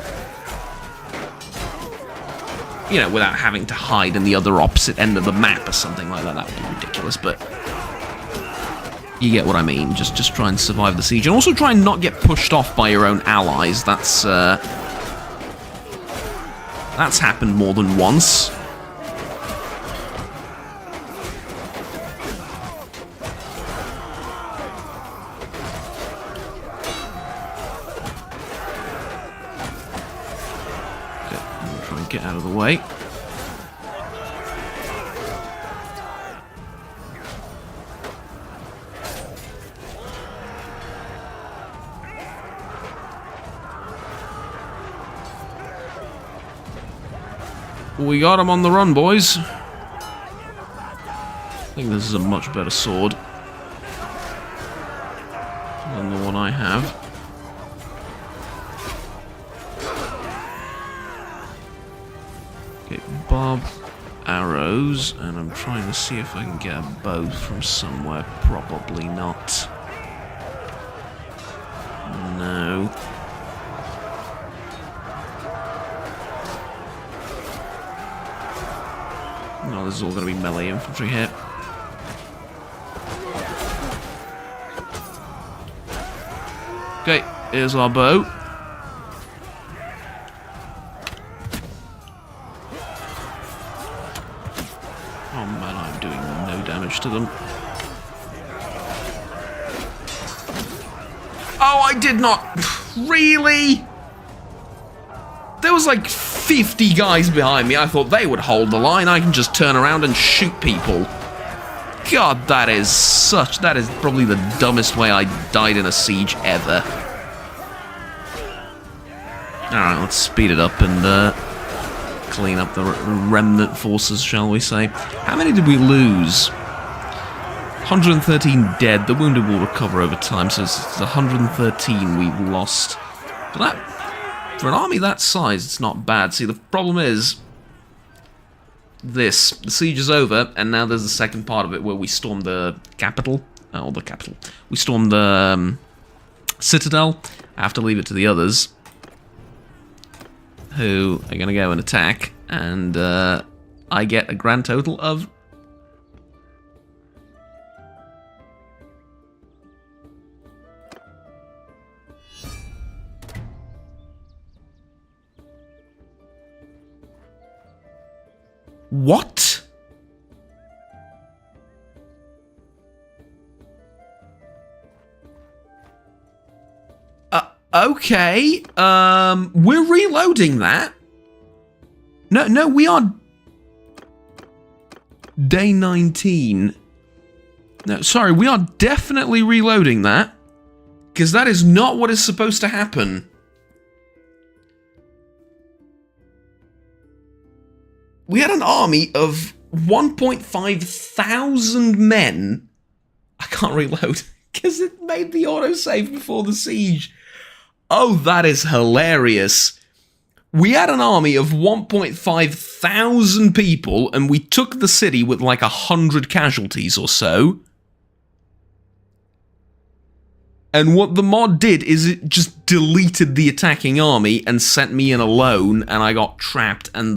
You know, without having to hide in the other opposite end of the map or something like that. That would be ridiculous, but you get what I mean. Just try and survive the siege. And also try and not get pushed off by your own allies. That's happened more than once. Get out of the way. We got him on the run, boys. I think this is a much better sword than the one I have. Okay, bob, arrows, and I'm trying to see if I can get a bow from somewhere. Probably not. No. No, this is all going to be melee infantry here. Okay, here's our bow. Oh man, I'm doing no damage to them. Oh, I did not... Really? There was like 50 guys behind me. I thought they would hold the line. I can just turn around and shoot people. God, that is probably the dumbest way I died in a siege ever. Alright, let's speed it up and clean up the remnant forces, shall we say. How many did we lose? 113 dead. The wounded will recover over time, so it's 113 we lost. For an army that size, it's not bad. See, the problem is the siege is over, and now there's the second part of it where we storm the capital. Oh, the capital. We storm the citadel. I have to leave it to the others, who are going to go and attack, and I get a grand total of... What? Okay. We're reloading that. No, we are... Day 19. No, sorry, we are definitely reloading that. Because that is not what is supposed to happen. We had an army of 1.5 thousand men. I can't reload because it made the autosave before the siege. Oh, that is hilarious. We had an army of 1.5 thousand people and we took the city with like 100 casualties or so. And what the mod did is it just deleted the attacking army and sent me in alone, and I got trapped, and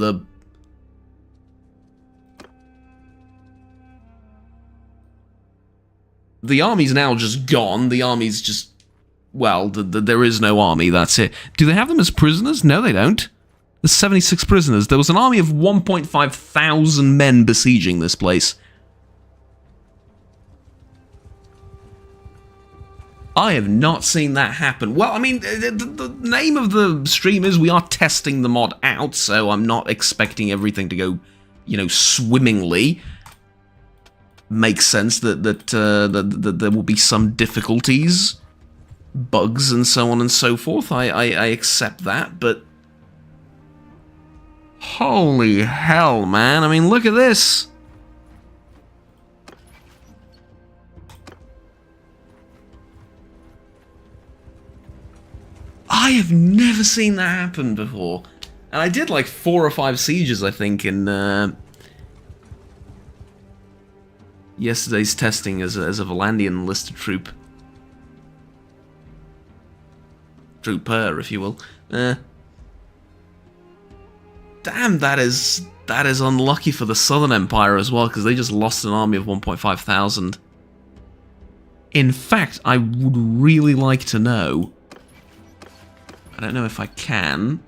the army's now just gone. The army's just... Well, there is no army, that's it. Do they have them as prisoners? No, they don't. There's 76 prisoners. There was an army of 1.5 thousand men besieging this place. I have not seen that happen. Well, I mean, the name of the stream is we are testing the mod out, so I'm not expecting everything to go, you know, swimmingly. Makes sense that there will be some difficulties, bugs, and so on and so forth. I accept that, but Holy hell, man. I mean, look at this. I have never seen that happen before. And I did like 4 or 5 sieges, I think, in yesterday's testing as a Volandian listed troop. Trooper, if you will. Damn, that is unlucky for the Southern Empire as well, because they just lost an army of 1,500. In fact, I would really like to know. I don't know if I can.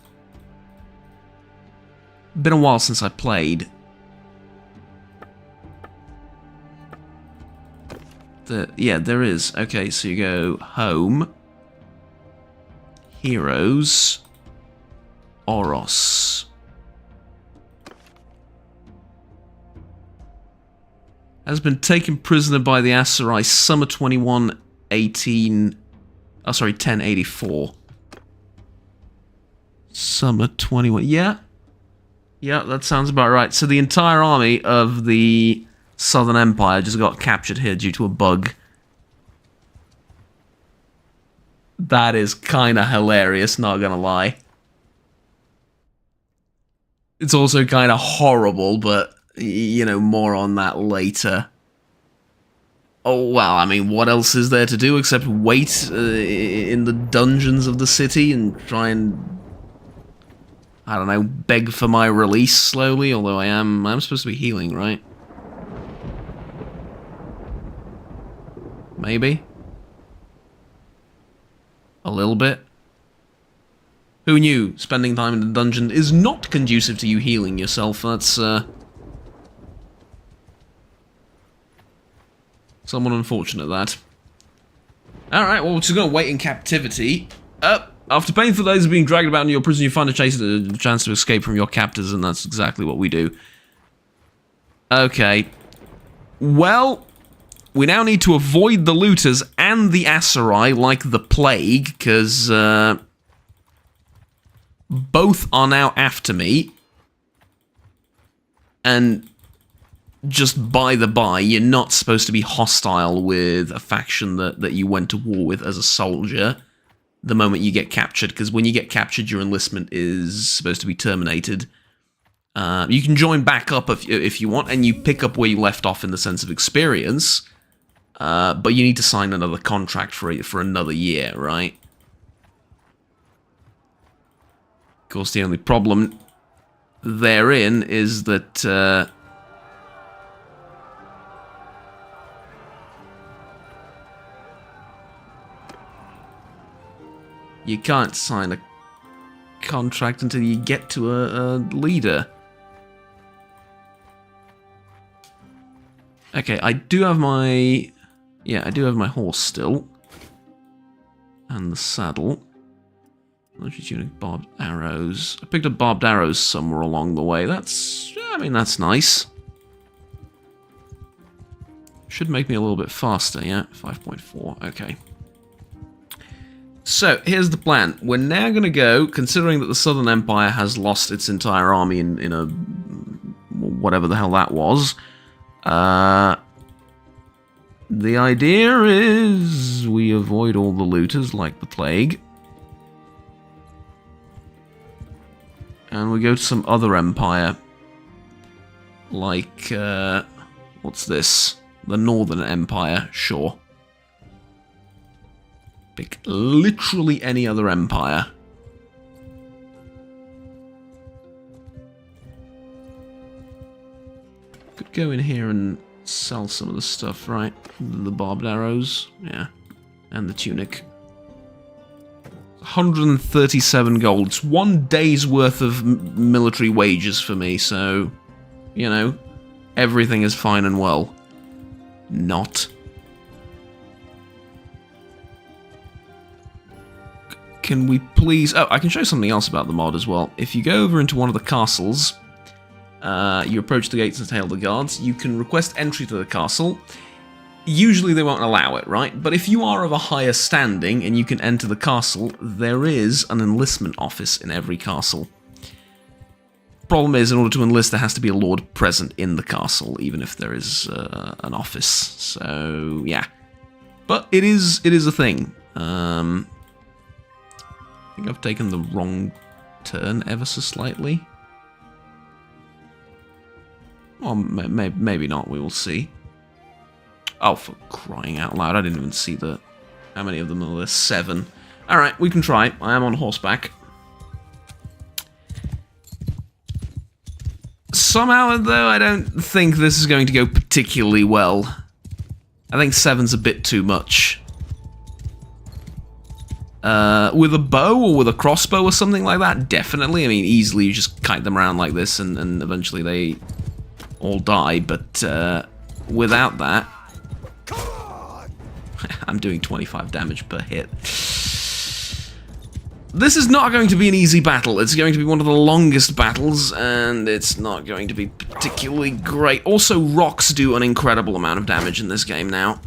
Been a while since I played. Yeah, there is. Okay, so you go home. Heroes. Oros. Has been taken prisoner by the Aserai summer 1084. Summer 21. Yeah, that sounds about right. So the entire army of the Southern Empire just got captured here due to a bug. That is kind of hilarious, not gonna lie. It's also kind of horrible, but, you know, more on that later. Oh, well, I mean, what else is there to do except wait in the dungeons of the city and try and, I don't know, beg for my release slowly, although I'm supposed to be healing, right? Maybe? A little bit? Who knew spending time in the dungeon is not conducive to you healing yourself? That's, somewhat unfortunate, that. Alright, well, we're just gonna wait in captivity. After painful days of being dragged about in your prison, you find a chance to escape from your captors, and that's exactly what we do. Okay. Well, we now need to avoid the looters and the Aserai like the plague, because, both are now after me. And just by the by, you're not supposed to be hostile with a faction that you went to war with as a soldier the moment you get captured, because when you get captured, your enlistment is supposed to be terminated. You can join back up if you want, and you pick up where you left off in the sense of experience, but you need to sign another contract for another year, right? Of course, the only problem therein is that you can't sign a contract until you get to a leader. Okay, I do have my... Yeah, I do have my horse still. And the saddle. Military tunic, barbed arrows. I picked up barbed arrows somewhere along the way. That's... yeah, I mean, that's nice. Should make me a little bit faster, yeah? 5.4, okay. So, here's the plan. We're now going to go, considering that the Southern Empire has lost its entire army in a... whatever the hell that was. The idea is we avoid all the looters like the plague. And we go to some other empire. Like, what's this? The Northern Empire, sure. Pick literally any other empire. Could go in here and sell some of the stuff, right? The barbed arrows, yeah. And the tunic. 137 gold. It's 1 day's worth of military wages for me, so, you know, everything is fine and well. Not. Can we please... oh, I can show you something else about the mod as well. If you go over into one of the castles, you approach the gates and hail the guards, you can request entry to the castle. Usually they won't allow it, right? But if you are of a higher standing and you can enter the castle, there is an enlistment office in every castle. problem is, in order to enlist, there has to be a lord present in the castle, even if there is an office. So, yeah. But it is a thing. I think I've taken the wrong turn ever so slightly. Or maybe not, we will see. Oh, for crying out loud, I didn't even see how many of them are there? 7. Alright, we can try. I am on horseback. Somehow, though, I don't think this is going to go particularly well. I think 7's a bit too much. With a bow or with a crossbow or something like that, definitely. I mean, easily you just kite them around like this and eventually they all die, but without that... I'm doing 25 damage per hit. This is not going to be an easy battle. It's going to be one of the longest battles, and it's not going to be particularly great. Also, rocks do an incredible amount of damage in this game now.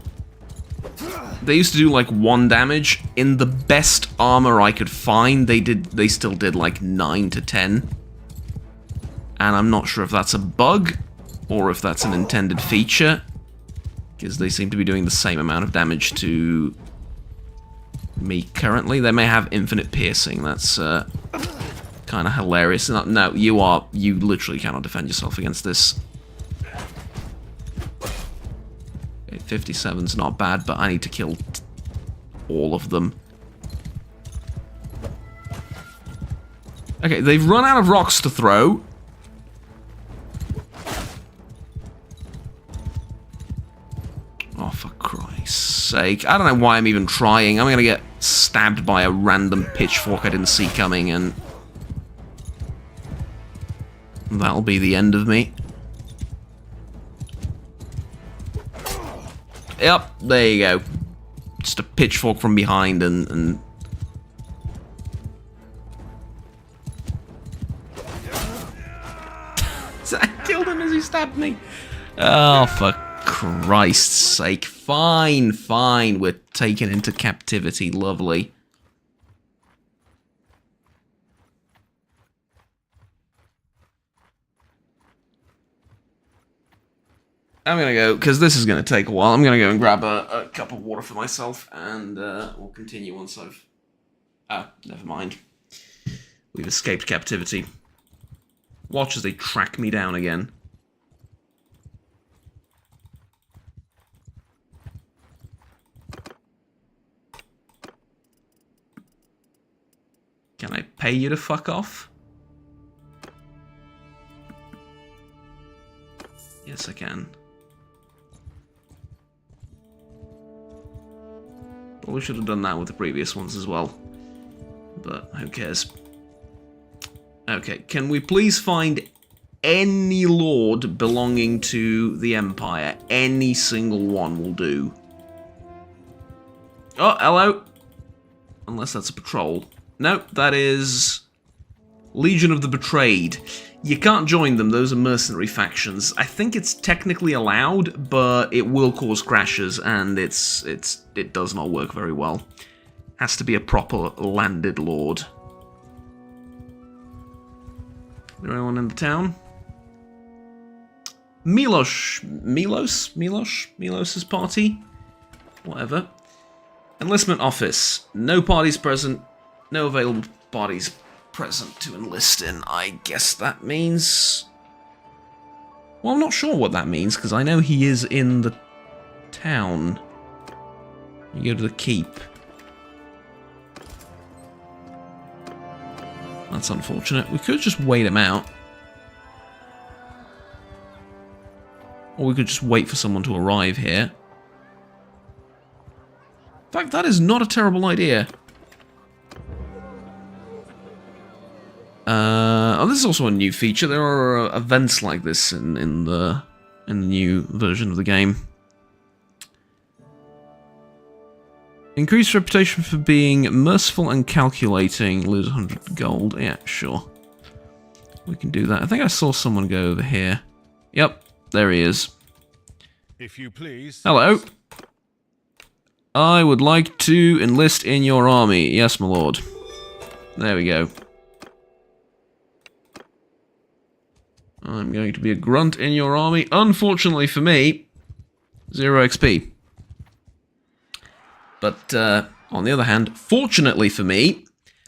They used to do like 1 damage. In the best armor I could find, they still did like 9 to 10. And I'm not sure if that's a bug, or if that's an intended feature, because they seem to be doing the same amount of damage to me currently. They may have infinite piercing. That's kind of hilarious. No, you literally cannot defend yourself against this. Okay, 57's not bad, but I need to kill all of them. Okay, they've run out of rocks to throw. Oh, for Christ's sake. I don't know why I'm even trying. I'm gonna get stabbed by a random pitchfork I didn't see coming, and that'll be the end of me. Yep, there you go. Just a pitchfork from behind and... I killed him as he stabbed me. Oh, for Christ's sake. Fine, fine. We're taken into captivity. Lovely. I'm gonna go, because this is gonna take a while, I'm gonna go and grab a cup of water for myself, and we'll continue once I've... Oh, never mind. We've escaped captivity. Watch as they track me down again. Can I pay you to fuck off? Yes, I can. Probably should have done that with the previous ones as well. But who cares? Okay, can we please find any lord belonging to the Empire? Any single one will do. Oh, hello. Unless that's a patrol. No, that is Legion of the Betrayed. You can't join them, those are mercenary factions. I think it's technically allowed, but it will cause crashes, and it does not work very well. Has to be a proper landed lord. Is there anyone in the town? Milos's party? Whatever. Enlistment office. No parties present. No available parties present to enlist in. I guess that means... Well, I'm not sure what that means, because I know he is in the town. You go to the keep. That's unfortunate. We could just wait him out. Or we could just wait for someone to arrive here. In fact, that is not a terrible idea. Oh, this is also a new feature. There are events like this in the new version of the game. Increased reputation for being merciful and calculating. Lose 100 gold. Yeah, sure. We can do that. I think I saw someone go over here. Yep, there he is. If you please. Hello. I would like to enlist in your army. Yes, my lord. There we go. I'm going to be a grunt in your army. Unfortunately for me, 0 XP. But on the other hand, fortunately for me,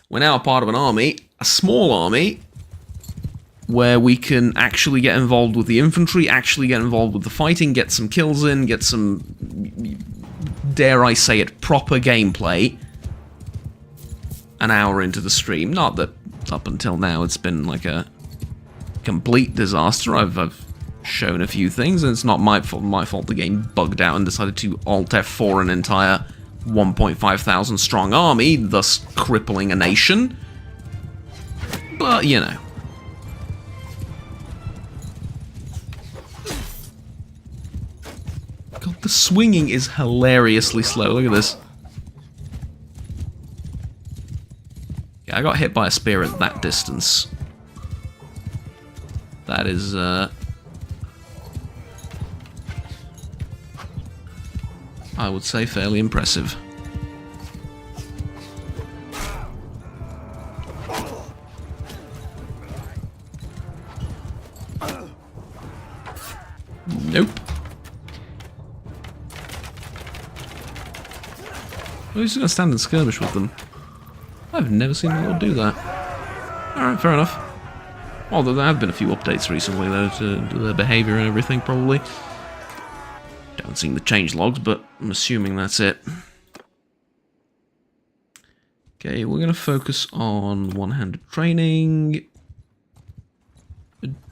we're now a part of an army, a small army, where we can actually get involved with the infantry, actually get involved with the fighting, get some kills in, get some, dare I say it, proper gameplay an hour into the stream. Not that up until now it's been like a complete disaster. I've shown a few things, and it's not my fault the game bugged out and decided to Alt F4 an entire 1.5 thousand strong army, thus crippling a nation. But, you know. God, the swinging is hilariously slow. Look at this. Yeah, I got hit by a spear at that distance. That is, I would say fairly impressive. Nope. Well, he's gonna stand and skirmish with them. I've never seen the Lord do that. Alright, fair enough. Although there have been a few updates recently, though, to their behaviour and everything, probably. Haven't seen the change logs, but I'm assuming that's it. Okay, we're going to focus on one-handed training.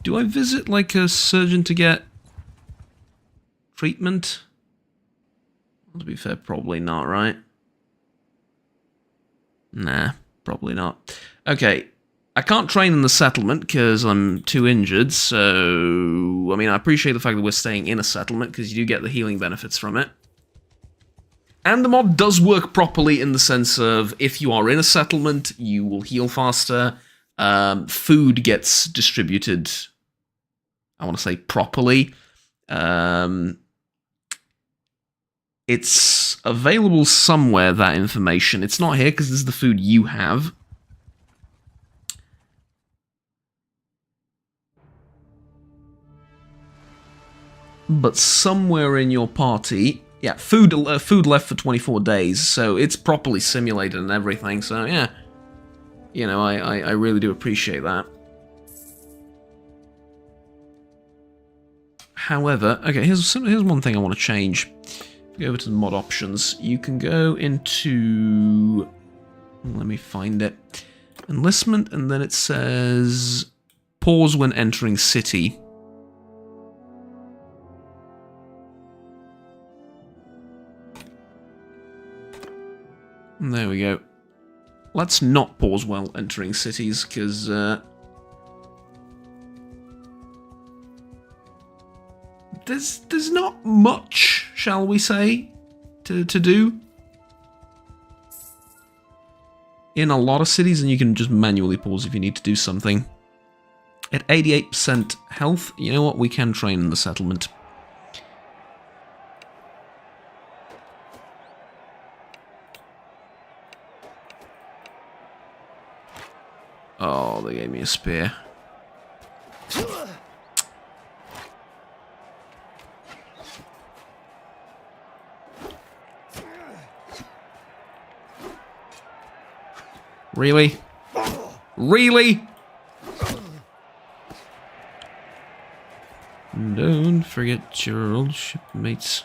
Do I visit, like, a surgeon to get treatment? Well, to be fair, probably not, right? Nah, probably not. Okay, I can't train in the settlement because I'm too injured, so... I mean, I appreciate the fact that we're staying in a settlement because you do get the healing benefits from it. And the mod does work properly in the sense of if you are in a settlement, you will heal faster. Food gets distributed, I want to say, properly. It's available somewhere, that information. It's not here because this is the food you have. But somewhere in your party, yeah, food left for 24 days, so it's properly simulated and everything, so yeah. You know, I really do appreciate that. However, okay, here's one thing I want to change. Go over to the mod options. You can go into... let me find it. Enlistment, and then it says... pause when entering city. There we go. Let's not pause while entering cities, because there's not much, shall we say, to do in a lot of cities, and you can just manually pause if you need to do something. At 88% health, you know what? We can train in the settlement. Oh, they gave me a spear. Really? Really? Don't forget your old shipmates.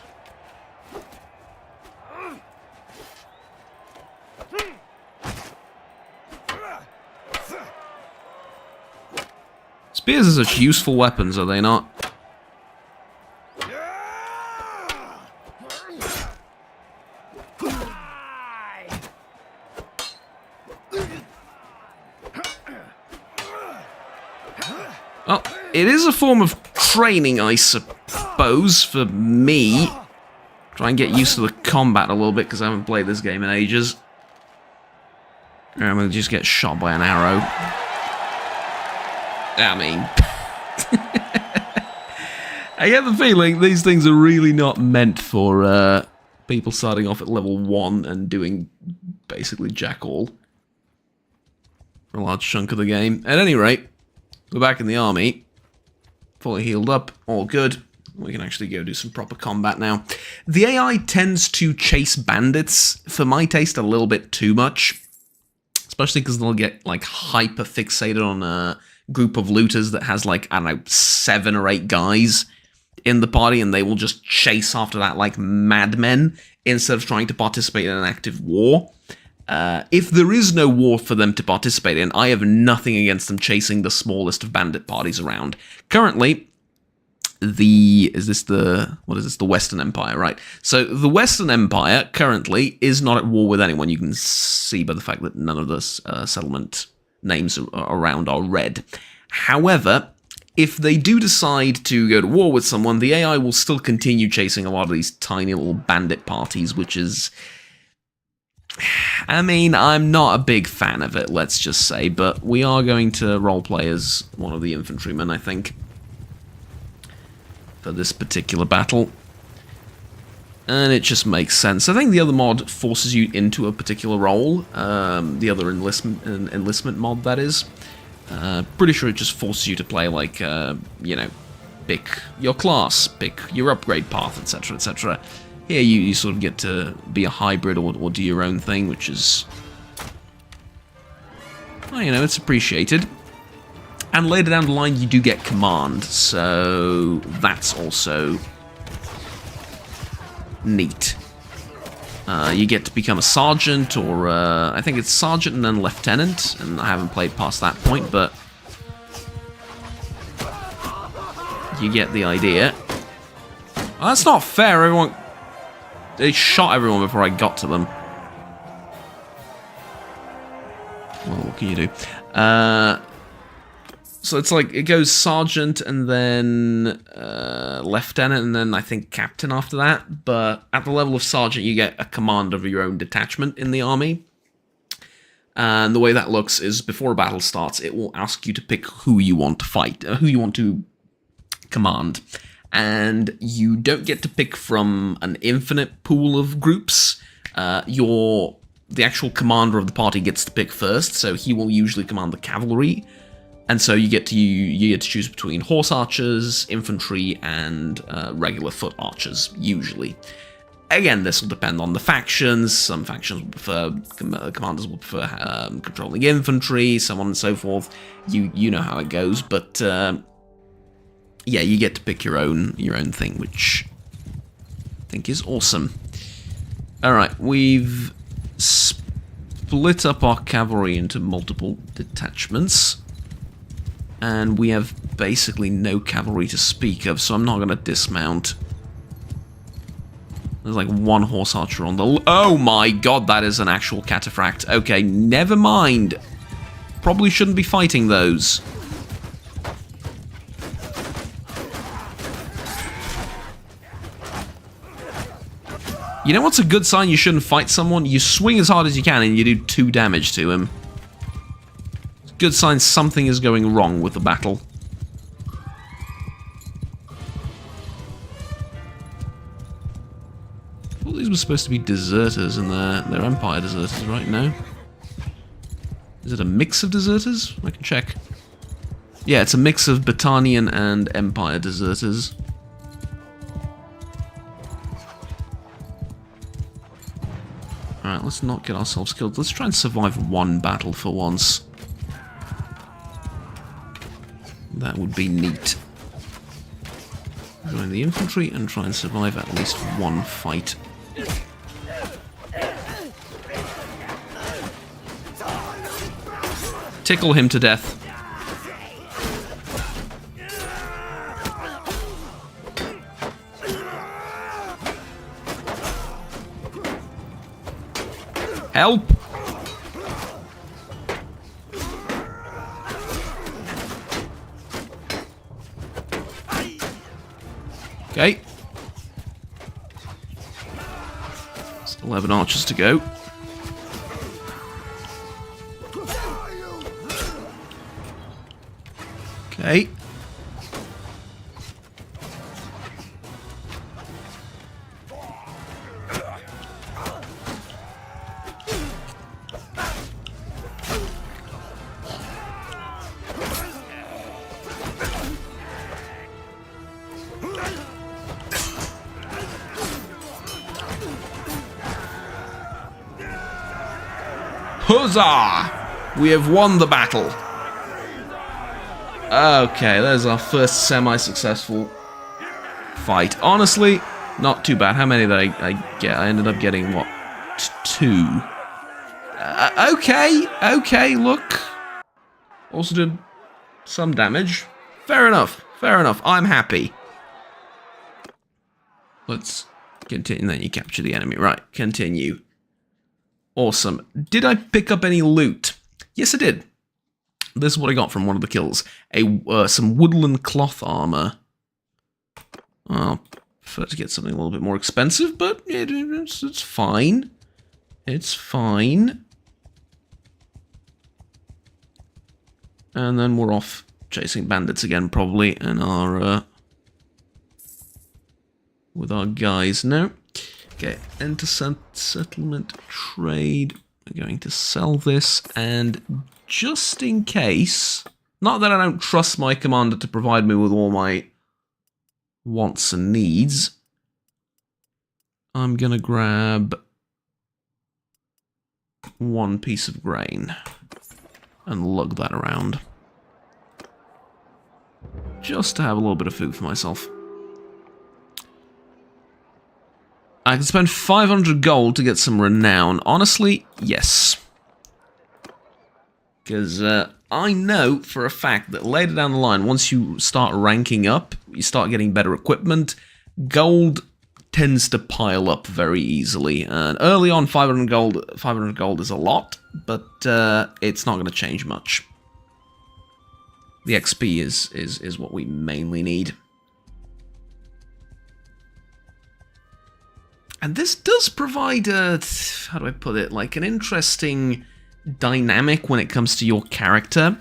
Spears are such useful weapons, are they not? Well, it is a form of training, I suppose, for me. Try and get used to the combat a little bit, because I haven't played this game in ages. I'm going to just get shot by an arrow. I mean... I get the feeling these things are really not meant for people starting off at level 1 and doing basically jack all for a large chunk of the game. At any rate, we're back in the army. Fully healed up, all good. We can actually go do some proper combat now. The AI tends to chase bandits, for my taste, a little bit too much. Especially because they'll get, like, hyper-fixated on a group of looters that has, like, I don't know, 7 or 8 guys in the party, and they will just chase after that like madmen instead of trying to participate in an active war. If there is no war for them to participate in, I have nothing against them chasing the smallest of bandit parties around. Currently, the Western Empire, right? So the Western Empire currently is not at war with anyone. You can see by the fact that none of the settlement names around are red. However, if they do decide to go to war with someone, the AI will still continue chasing a lot of these tiny little bandit parties, which is... I mean, I'm not a big fan of it, let's just say, but we are going to roleplay as one of the infantrymen, I think, for this particular battle. And it just makes sense. I think the other mod forces you into a particular role, the other enlistment mod, that is. Pretty sure it just forces you to play, like, you know, pick your class, pick your upgrade path, etc., etc. Here you sort of get to be a hybrid or do your own thing, which is, well, you know, it's appreciated. And later down the line, you do get command, so that's also neat. You get to become a sergeant, or I think it's sergeant and then lieutenant, and I haven't played past that point, but you get the idea. Well, that's not fair, everyone... They shot everyone before I got to them. Well, what can you do? So it's like, it goes sergeant and then lieutenant and then I think captain after that. But at the level of sergeant, you get a command of your own detachment in the army. And the way that looks is before a battle starts, it will ask you to pick who you want to fight, who you want to command. And you don't get to pick from an infinite pool of groups. The actual commander of the party gets to pick first, so he will usually command the cavalry. And so you get to choose between horse archers, infantry, and regular foot archers, usually. Again, this will depend on the factions. Some factions will prefer, commanders will prefer controlling infantry, so on and so forth. You know how it goes, but yeah, you get to pick your own thing, which I think is awesome. All right, we've split up our cavalry into multiple detachments. And we have basically no cavalry to speak of, so I'm not going to dismount. There's like one horse archer on the... Oh my god, that is an actual cataphract. Okay, never mind. Probably shouldn't be fighting those. You know what's a good sign you shouldn't fight someone? You swing as hard as you can and you do 2 damage to him. Good sign something is going wrong with the battle. I thought these were supposed to be deserters and they're Empire deserters right now. Is it a mix of deserters? I can check. Yeah, it's a mix of Battanian and Empire deserters. Alright, let's not get ourselves killed. Let's try and survive one battle for once. That would be neat. Join the infantry and try and survive at least one fight. Tickle him to death. Help! Okay. Still 11 archers to go. Okay. Huzzah! We have won the battle. Okay, there's our first semi-successful fight. Honestly, not too bad. How many did I get? I ended up getting, what, 2? Okay, look. Also did some damage. Fair enough, I'm happy. Let's continue, then you capture the enemy. Right, continue. Awesome. Did I pick up any loot? Yes, I did. This is what I got from one of the kills. Some woodland cloth armor. I'll prefer to get something a little bit more expensive, but it's fine. It's fine. And then we're off chasing bandits again, probably, and with our guys now. Okay, enter settlement trade. We're going to sell this, and just in case, not that I don't trust my commander to provide me with all my wants and needs, I'm gonna grab 1 piece of grain and lug that around. Just to have a little bit of food for myself. I can spend 500 gold to get some renown. Honestly, yes. Because I know for a fact that later down the line, once you start ranking up, you start getting better equipment, gold tends to pile up very easily. And early on, 500 gold is a lot, but it's not going to change much. The XP is what we mainly need. And this does provide how do I put it, like an interesting dynamic when it comes to your character.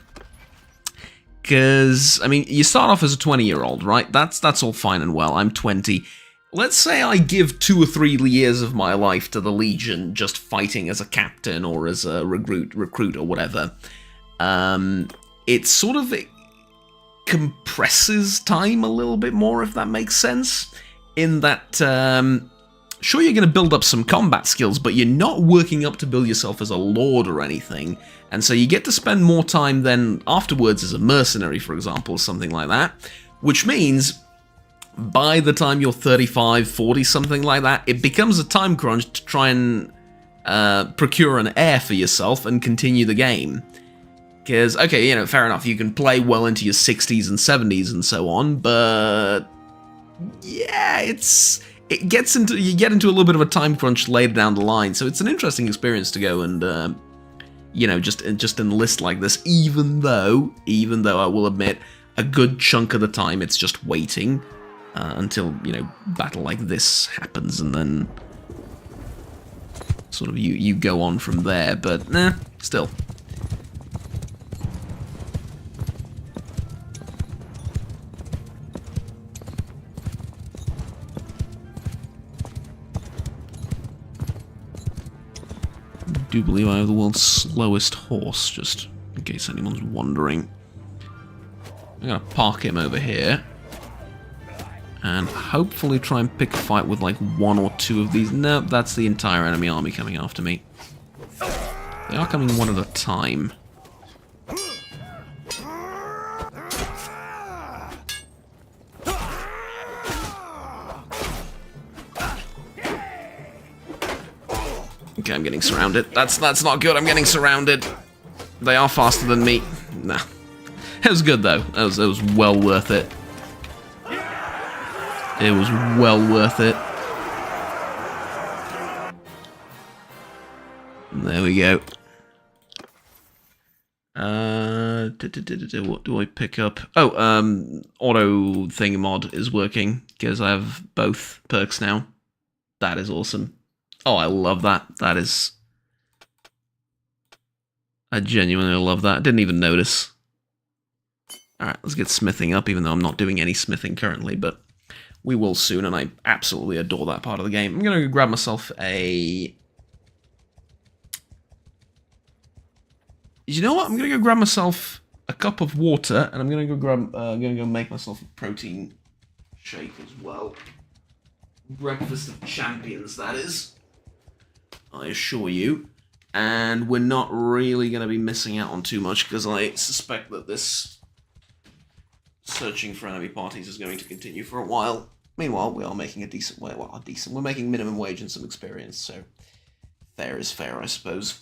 Because, I mean, you start off as a 20-year-old, right? That's all fine and well. I'm 20. Let's say I give 2 or 3 years of my life to the Legion just fighting as a captain or as a recruit or whatever. It sort of compresses time a little bit more, if that makes sense. In that, sure, you're going to build up some combat skills, but you're not working up to build yourself as a lord or anything. And so you get to spend more time then afterwards as a mercenary, for example, or something like that. Which means, by the time you're 35, 40, something like that, it becomes a time crunch to try and procure an heir for yourself and continue the game. Because, okay, you know, fair enough, you can play well into your 60s and 70s and so on, but yeah, you get into a little bit of a time crunch later down the line, so it's an interesting experience to go and you know, just enlist like this, even though I will admit a good chunk of the time it's just waiting until, you know, battle like this happens, and then sort of you go on from there, but nah, still. I do believe I have the world's slowest horse, just in case anyone's wondering. I'm gonna park him over here. And hopefully try and pick a fight with like 1 or 2 of these. Nope, that's the entire enemy army coming after me. They are coming one at a time. Okay, I'm getting surrounded. That's not good. I'm getting surrounded. They are faster than me. Nah. It was good, though. It was well worth it. It was well worth it. There we go. What do I pick up? Oh, auto thingamod is working, because I have both perks now. That is awesome. Oh, I love that. That is... I genuinely love that. I didn't even notice. Alright, let's get smithing up, even though I'm not doing any smithing currently, but we will soon, and I absolutely adore that part of the game. I'm going to grab myself a... You know what? I'm going to go grab myself a cup of water, and I'm going to go make myself a protein shake as well. Breakfast of champions, that is. I assure you. And we're not really going to be missing out on too much, because I suspect that this searching for enemy parties is going to continue for a while. Meanwhile, we are making a decent way. Well, we're making minimum wage and some experience, so fair is fair, I suppose.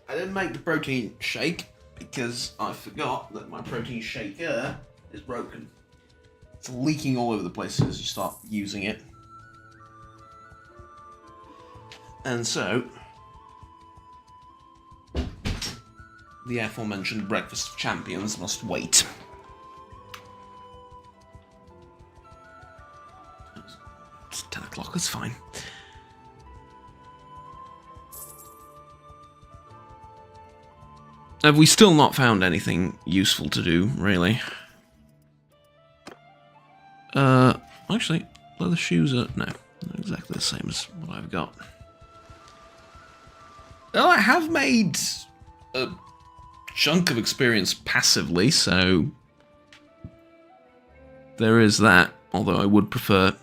I didn't make the protein shake because I forgot that my protein shaker is broken. It's leaking all over the place as you start using it. And so, the aforementioned breakfast of champions must wait. It's 10 o'clock, that's fine. Have we still not found anything useful to do, really? Actually, leather shoes are... no, not exactly the same as what I've got. Well, I have made a chunk of experience passively, so... there is that, although I would prefer at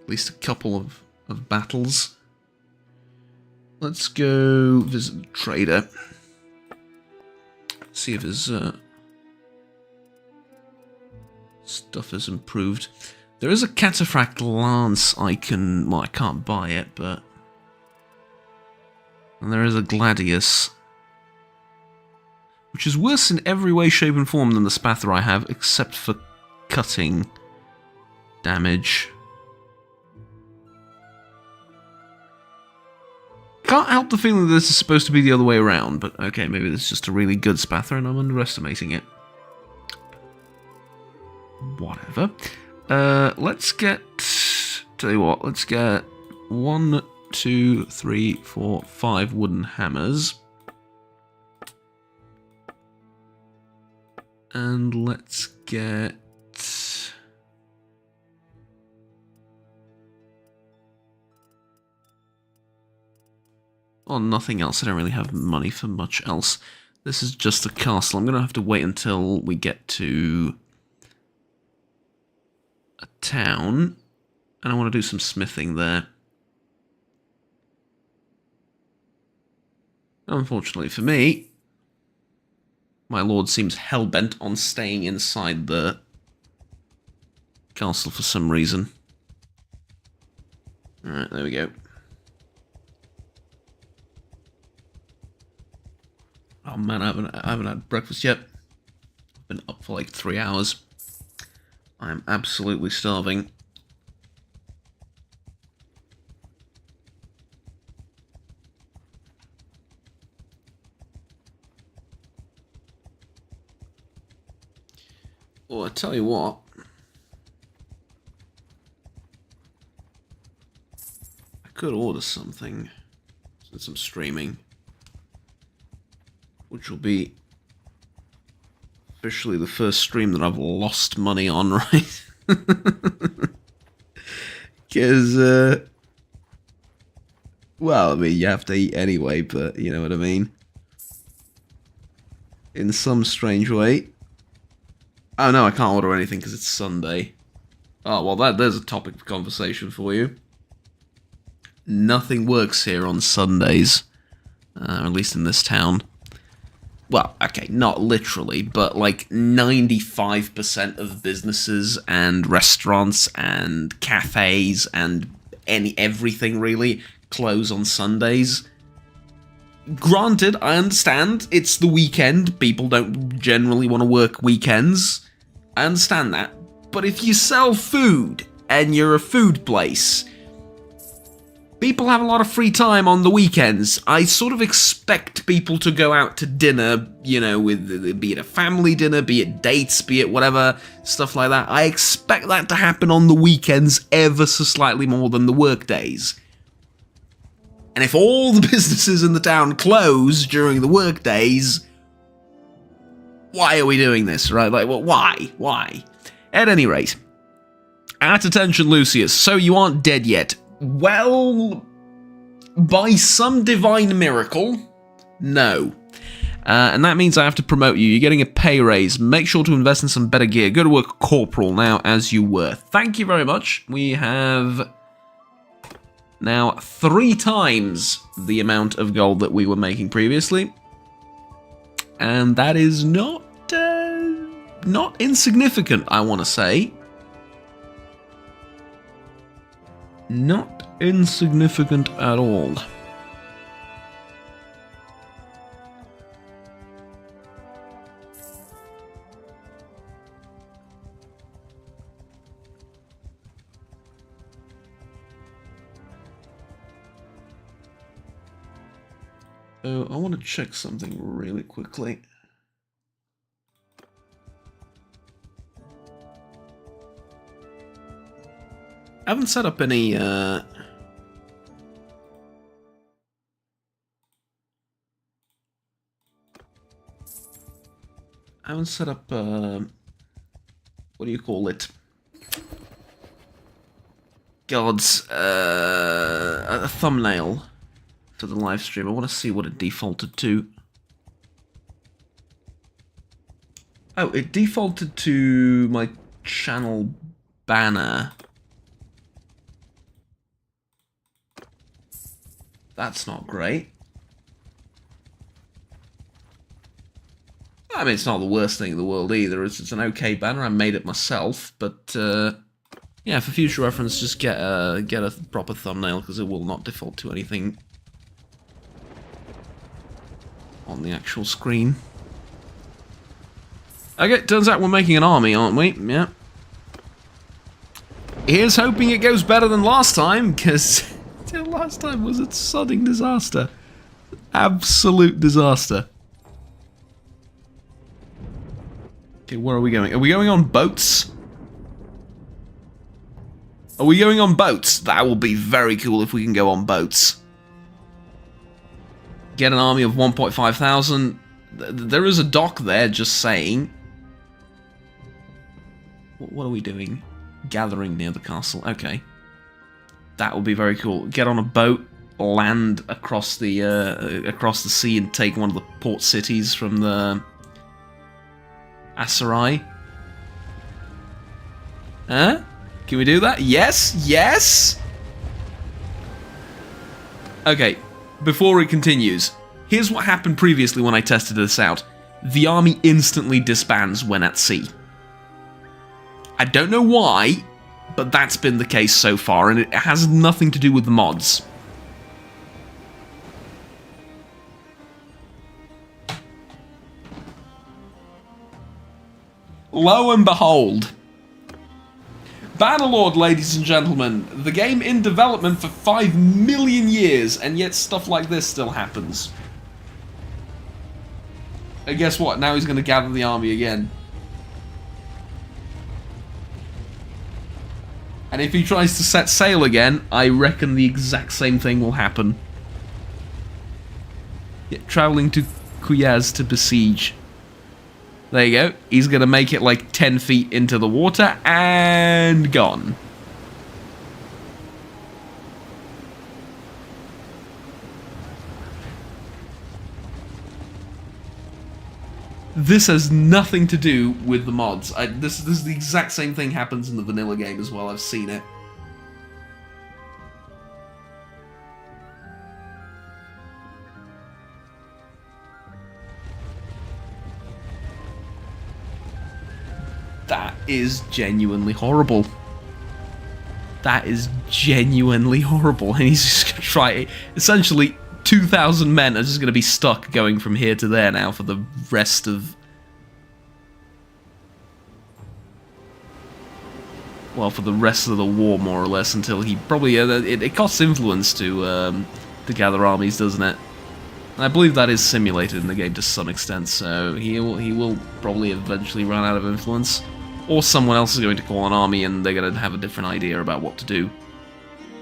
least a couple of battles. Let's go visit the trader. See if his stuff has improved. There is a cataphract lance I can... well, I can't buy it, but... and there is a gladius, which is worse in every way, shape and form than the spather I have, except for cutting damage. Can't help the feeling that this is supposed to be the other way around, but okay, maybe this is just a really good spather and I'm underestimating it. Whatever. Let's get... tell you what, let's get 1, 2, 3, 4, 5 wooden hammers. And let's get... oh, nothing else. I don't really have money for much else. This is just a castle. I'm going to have to wait until we get to a town. And I want to do some smithing there. Unfortunately for me, my lord seems hell-bent on staying inside the castle for some reason. Alright, there we go. Oh man, I haven't had breakfast yet. I've been up for like 3 hours. I am absolutely starving. Well, I tell you what. I could order something since I'm streaming. Which will be officially the first stream that I've lost money on, right? Because, well, I mean, you have to eat anyway, but you know what I mean? In some strange way. Oh no, I can't order anything because it's Sunday. Oh, well, there's a topic of conversation for you. Nothing works here on Sundays. Or at least in this town. Well, okay, not literally, but like 95% of businesses and restaurants and cafes and everything really close on Sundays. Granted, I understand, it's the weekend, people don't generally want to work weekends. I understand that. But if you sell food and you're a food place, people have a lot of free time on the weekends. I sort of expect people to go out to dinner, you know, with be it a family dinner, be it dates, be it whatever, stuff like that. I expect that to happen on the weekends ever so slightly more than the work days. And if all the businesses in the town close during the work days, why are we doing this, right? Like, well, why? Why? At any rate, at attention, Lucius, so you aren't dead yet. Well, by some divine miracle, no. And that means I have to promote you. You're getting a pay raise. Make sure to invest in some better gear. Go to work corporal now, as you were. Thank you very much. We have now 3 times the amount of gold that we were making previously. And that is not insignificant, I want to say. Not insignificant at all. I want to check something really quickly. I haven't set up any, I haven't set up, what do you call it? God's, a thumbnail for the live stream. I want to see what it defaulted to. Oh, it defaulted to my channel banner. That's not great. I mean, it's not the worst thing in the world either. It's an okay banner. I made it myself, but yeah, for future reference, just get a proper thumbnail because it will not default to anything on the actual screen. Okay, turns out we're making an army, aren't we? Yeah. Here's hoping it goes better than last time, because last time was a sodding disaster. Absolute disaster. Okay, where are we going? Are we going on boats? Are we going on boats? That will be very cool if we can go on boats. Get an army of 1.5 thousand. There is a dock there, just saying. What are we doing? Gathering near the castle. Okay. That will be very cool. Get on a boat, land across the sea, and take one of the port cities from the Asarai. Huh? Can we do that? Yes? Yes? Okay, before it continues, here's what happened previously when I tested this out. The army instantly disbands when at sea. I don't know why, but that's been the case so far, and it has nothing to do with the mods. Lo and behold. Bannerlord, ladies and gentlemen. The game in development for 5 million years, and yet stuff like this still happens. And guess what? Now he's going to gather the army again. And if he tries to set sail again, I reckon the exact same thing will happen. Yeah, traveling to Kuyaz to besiege. There you go. He's going to make it like 10 feet into the water and gone. This has nothing to do with the mods. This is the exact same thing happens in the vanilla game as well. I've seen it. That is genuinely horrible. That is genuinely horrible. And he's just going to try it. Essentially, 2,000 men are just going to be stuck going from here to there now for the rest of... well, for the rest of the war, more or less, until he probably... it costs influence to gather armies, doesn't it? And I believe that is simulated in the game to some extent, so he will probably eventually run out of influence. Or someone else is going to call an army and they're going to have a different idea about what to do.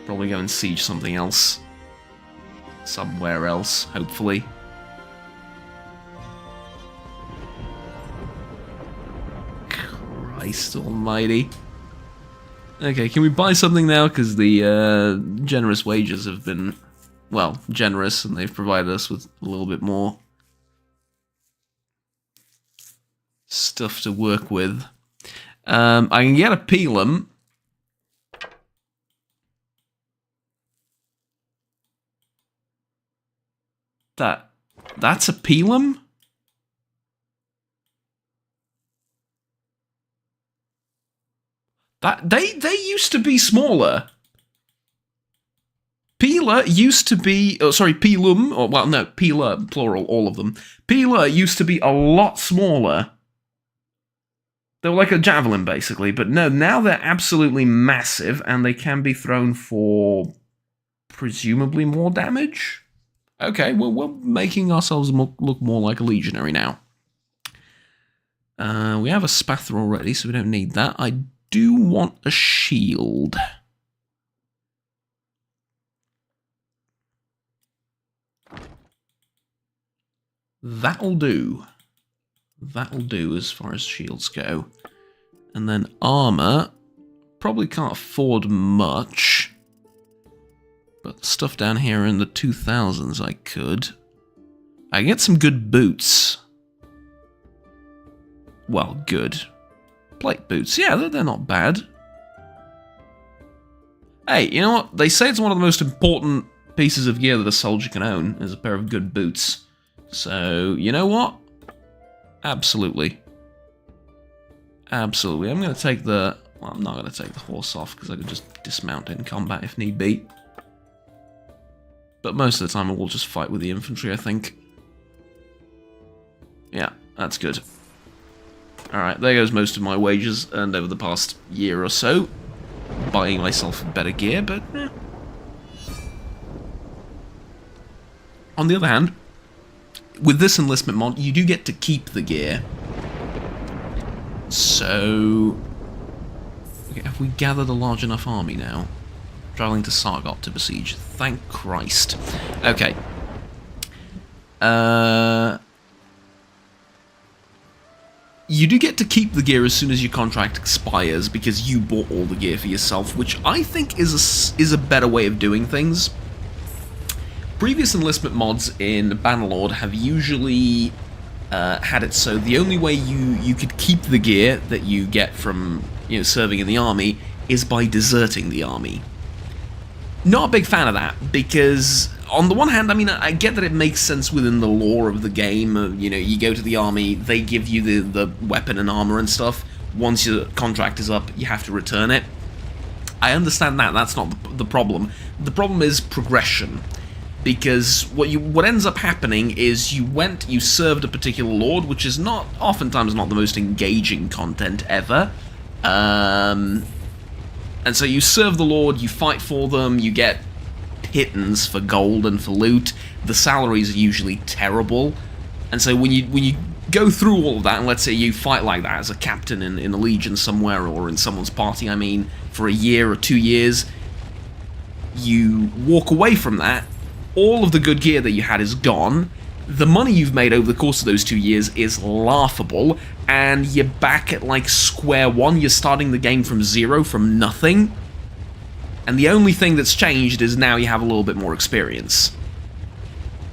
Probably go and siege something else. Somewhere else, hopefully. Christ almighty. Okay, can we buy something now? Because the generous wages have been, well, generous, and they've provided us with a little bit more stuff to work with. I can get a Pelum. That's a Pelum? They used to be smaller. Pila used to be, oh sorry, Pelum, or well no, Pila, plural, all of them. Pila used to be a lot smaller. They were like a javelin basically, but no, now they're absolutely massive and they can be thrown for presumably more damage? Okay, well, we're making ourselves look more like a legionary now. We have a Spather already, so we don't need that. I do want a shield. That'll do. That'll do as far as shields go. And then armor, probably can't afford much. But stuff down here in the 2000s I could. I can get some good boots. Well, good. Plate boots, yeah, they're not bad. Hey, you know what? They say it's one of the most important pieces of gear that a soldier can own, is a pair of good boots. So, you know what? Absolutely. Absolutely. I'm going to take the... Well, I'm not going to take the horse off, because I could just dismount in combat if need be. But most of the time I will just fight with the infantry, I think. Yeah, that's good. Alright, there goes most of my wages earned over the past year or so. Buying myself better gear, but... Eh. On the other hand, with this enlistment mod, you do get to keep the gear. So... Okay, have we gathered a large enough army now? Traveling to Sargot to besiege. Thank Christ. Okay. You do get to keep the gear as soon as your contract expires, because you bought all the gear for yourself, which I think is a better way of doing things. Previous enlistment mods in Bannerlord have usually had it so the only way you could keep the gear that you get from serving in the army is by deserting the army. Not a big fan of that, because on the one hand, I mean, I get that it makes sense within the lore of the game. You go to the army, they give you the weapon and armor and stuff. Once your contract is up, you have to return it. I understand that, that's not the problem. The problem is progression. Because what ends up happening is you served a particular lord, which is oftentimes not the most engaging content ever. And so you serve the Lord, you fight for them, you get pittance for gold and for loot. The salaries are usually terrible. And so when you go through all of that, and let's say you fight like that as a captain in a legion somewhere, or in someone's party, I mean, for a year or 2 years, you walk away from that, all of the good gear that you had is gone, the money you've made over the course of those 2 years is laughable, and you're back at, like, square one. You're starting the game from zero, from nothing. And the only thing that's changed is now you have a little bit more experience.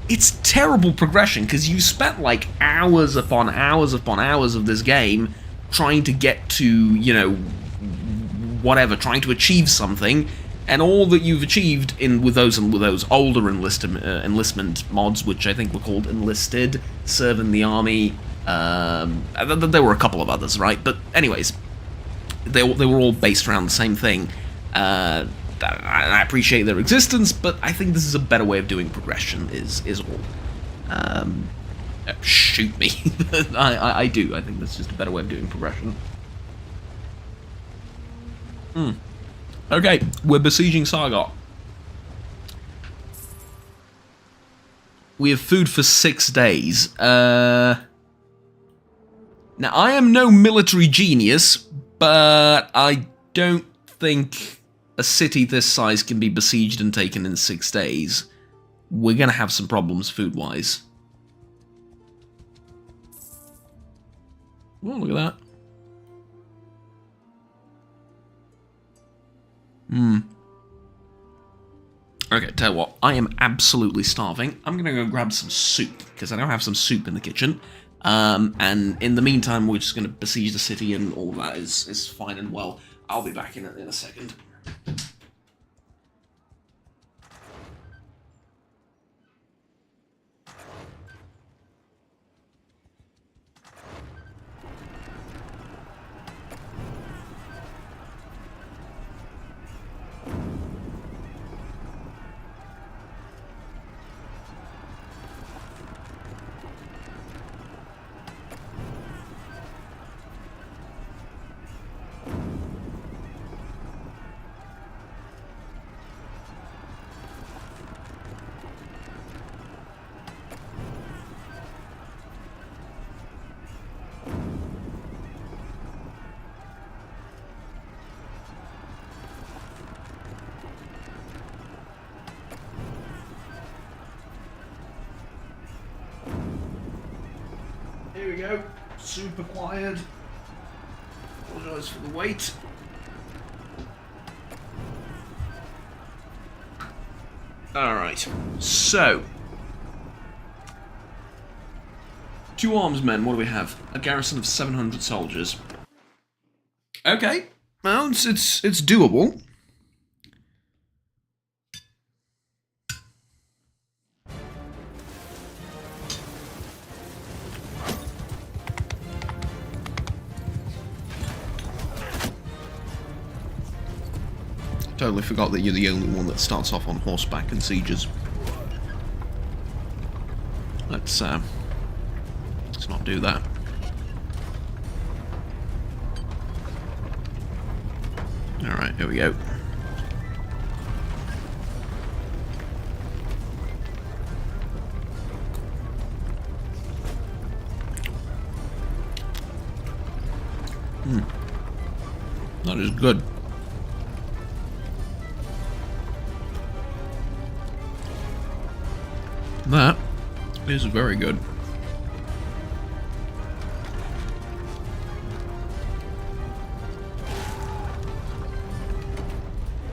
It's terrible progression, because you spent, like, hours upon hours upon hours of this game trying to get to, whatever, trying to achieve something, and all that you've achieved with those older enlistment mods, which I think were called Enlisted, Serve in the Army, there were a couple of others, right? But anyways, they were all based around the same thing. I appreciate their existence, but I think this is a better way of doing progression, is all. Shoot me. I do. I think that's just a better way of doing progression. Okay, we're besieging Sargot. We have food for 6 days. Now, I am no military genius, but I don't think a city this size can be besieged and taken in 6 days. We're gonna have some problems food-wise. Oh, look at that. Okay, tell you what, I am absolutely starving. I'm gonna go grab some soup, because I now have some soup in the kitchen. And in the meantime, we're just gonna besiege the city, and all of that is fine and well. I'll be back in a second. Here we go. Soup acquired. Apologise for the wait. Alright, so. 2 arms men, what do we have? A garrison of 700 soldiers. Okay, well, it's doable. Totally forgot that you're the only one that starts off on horseback in sieges. Let's not do that. Alright, here we go. That is good. That is very good.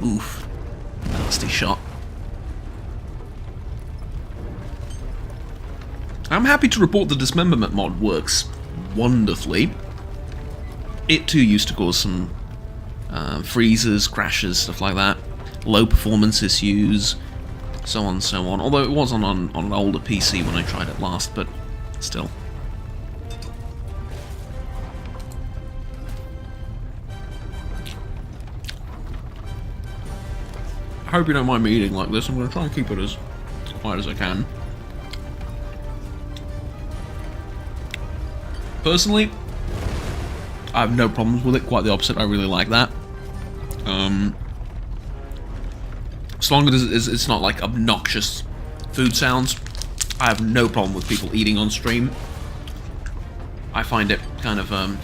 Oof. Nasty shot. I'm happy to report the dismemberment mod works wonderfully. It too used to cause some freezes, crashes, stuff like that. Low performance issues. So on and so on. Although it wasn't on an older PC when I tried it last, but still. I hope you don't mind me eating like this. I'm going to try and keep it as quiet as I can. Personally, I have no problems with it. Quite the opposite. I really like that. As long as it's not like obnoxious food sounds, I have no problem with people eating on stream. I find it kind of oh,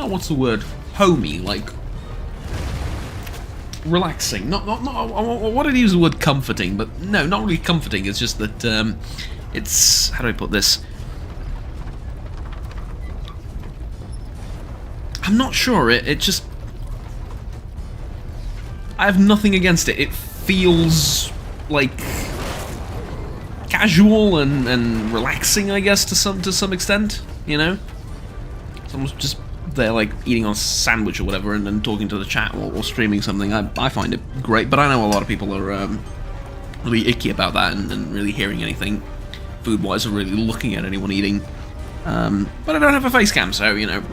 what's the word? Homey, like relaxing. Not I wanted to use the word comforting, but no, not really comforting. It's just that it's, how do I put this? I'm not sure. It just, I have nothing against it. It feels like casual and relaxing, I guess, to some extent. You know, someone's just there, like eating on a sandwich or whatever, and then talking to the chat or streaming something. I find it great, but I know a lot of people are really icky about that and really hearing anything food-wise or really looking at anyone eating. But I don't have a face cam, so you know.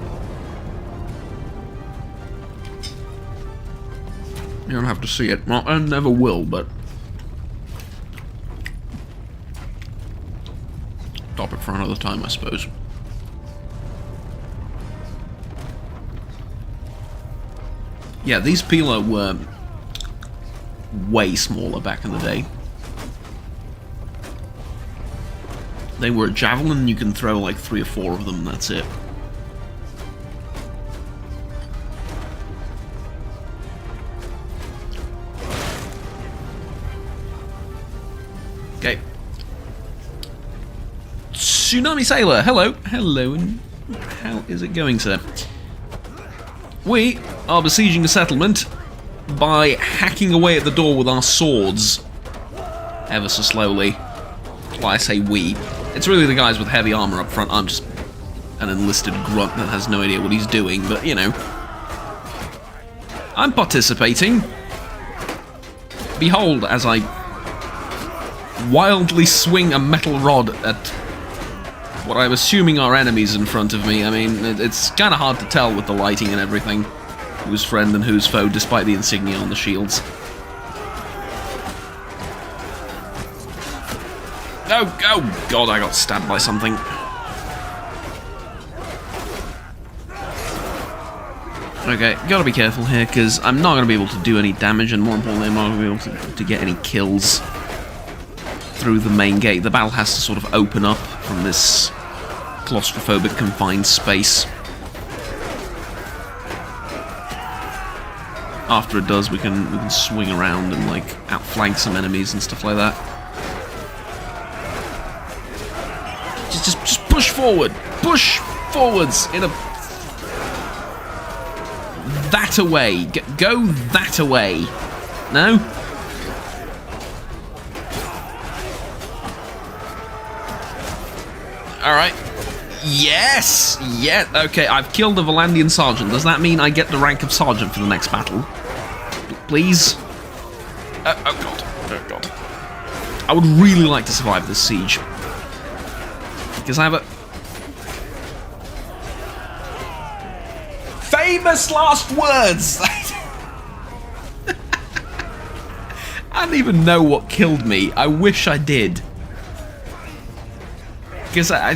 You don't have to see it. Well, I never will, but topic for another time, I suppose. Yeah, these Pila were way smaller back in the day. They were a javelin, you can throw like 3 or 4 of them, that's it. Okay. Tsunami Sailor, hello. Hello, and how is it going, sir? We are besieging a settlement by hacking away at the door with our swords. Ever so slowly. Well, I say we. It's really the guys with heavy armor up front. I'm just an enlisted grunt that has no idea what he's doing, but, you know. I'm participating. Behold, as I wildly swing a metal rod at what I'm assuming are enemies in front of me. I mean, it's kind of hard to tell with the lighting and everything who's friend and who's foe, despite the insignia on the shields. Oh god, I got stabbed by something. Okay, gotta be careful here, because I'm not going to be able to do any damage, and more importantly, I'm not going to be able to get any kills through the main gate. The battle has to sort of open up from this claustrophobic, confined space. After it does, we can swing around and, like, outflank some enemies and stuff like that. Just push forward! Push forwards in a... That away! Go that away! No? Alright. Yes! Yeah, okay, I've killed a Valandian sergeant. Does that mean I get the rank of sergeant for the next battle? Please? Oh god. Oh god. I would really like to survive this siege. Because I have a... Famous last words! I don't even know what killed me. I wish I did. Because I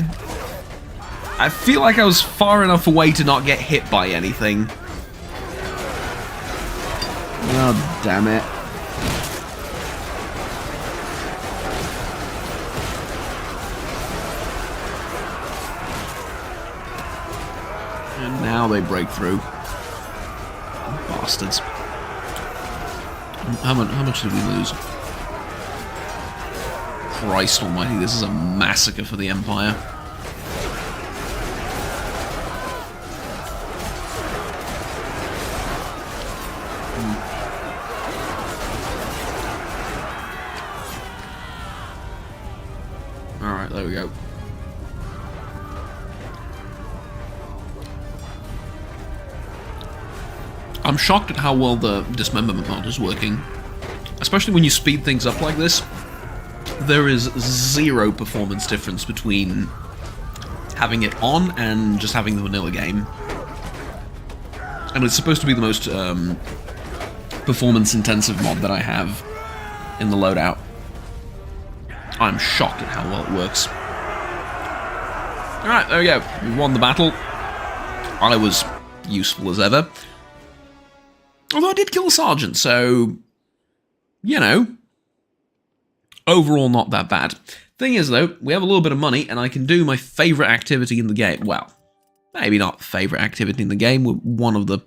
feel like I was far enough away to not get hit by anything. Oh, damn it. And now they break through. Bastards. How much did we lose? Christ almighty, this is a massacre for the Empire. Alright, there we go. I'm shocked at how well the dismemberment mod is working. Especially when you speed things up like this. There is zero performance difference between having it on and just having the vanilla game. And it's supposed to be the most performance-intensive mod that I have in the loadout. I'm shocked at how well it works. Alright, there we go. We won the battle. I was useful as ever. Although I did kill a sergeant, so... You know... Overall, not that bad. Thing is, though, we have a little bit of money, and I can do my favourite activity in the game. Well, maybe not favourite activity in the game, we're one of the...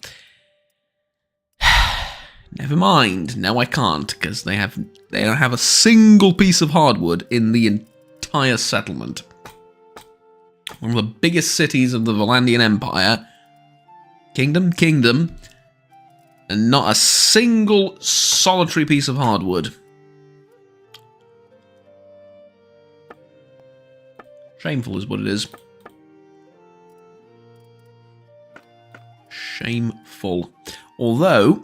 Never mind. No, I can't, because they don't have a single piece of hardwood in the entire settlement. One of the biggest cities of the Valandian Empire. Kingdom, and not a single solitary piece of hardwood. Shameful is what it is. Shameful. Although,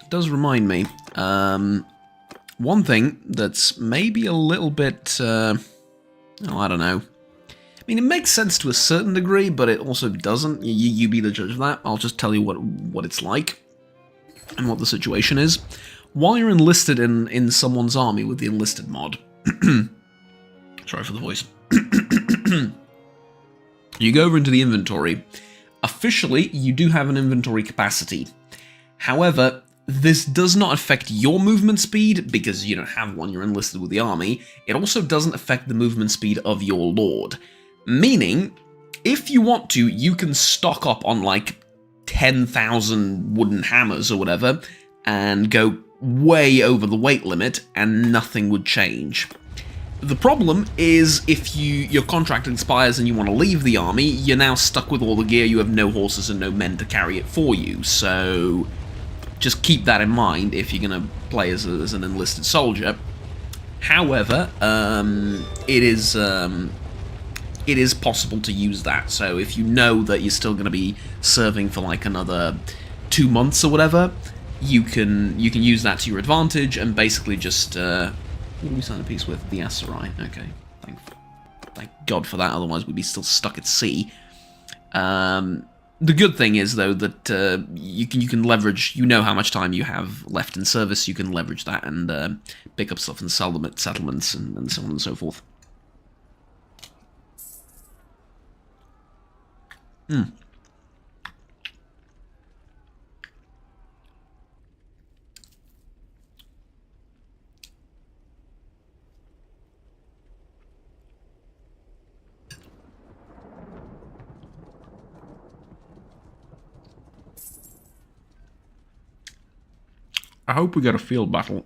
it does remind me, one thing that's maybe a little bit, oh, I don't know. I mean, it makes sense to a certain degree, but it also doesn't. You be the judge of that. I'll just tell you what it's like and what the situation is. While you're enlisted in someone's army with the enlisted mod, sorry for the voice. You go over into the inventory. Officially, you do have an inventory capacity. However, this does not affect your movement speed, because you don't have one, you're enlisted with the army. It also doesn't affect the movement speed of your lord. Meaning, if you want to, you can stock up on like 10,000 wooden hammers or whatever, and go way over the weight limit, and nothing would change. The problem is, if your contract expires and you want to leave the army, you're now stuck with all the gear, you have no horses and no men to carry it for you, so just keep that in mind if you're going to play as an enlisted soldier. However, it is possible to use that, so if you know that you're still going to be serving for like another 2 months or whatever, you can use that to your advantage and basically just... What do we sign a peace with? The Aserai. Okay, thank God for that, otherwise we'd be still stuck at sea. The good thing is, though, that you can leverage, you know how much time you have left in service, you can leverage that and pick up stuff and sell them at settlements and so on and so forth. I hope we get a field battle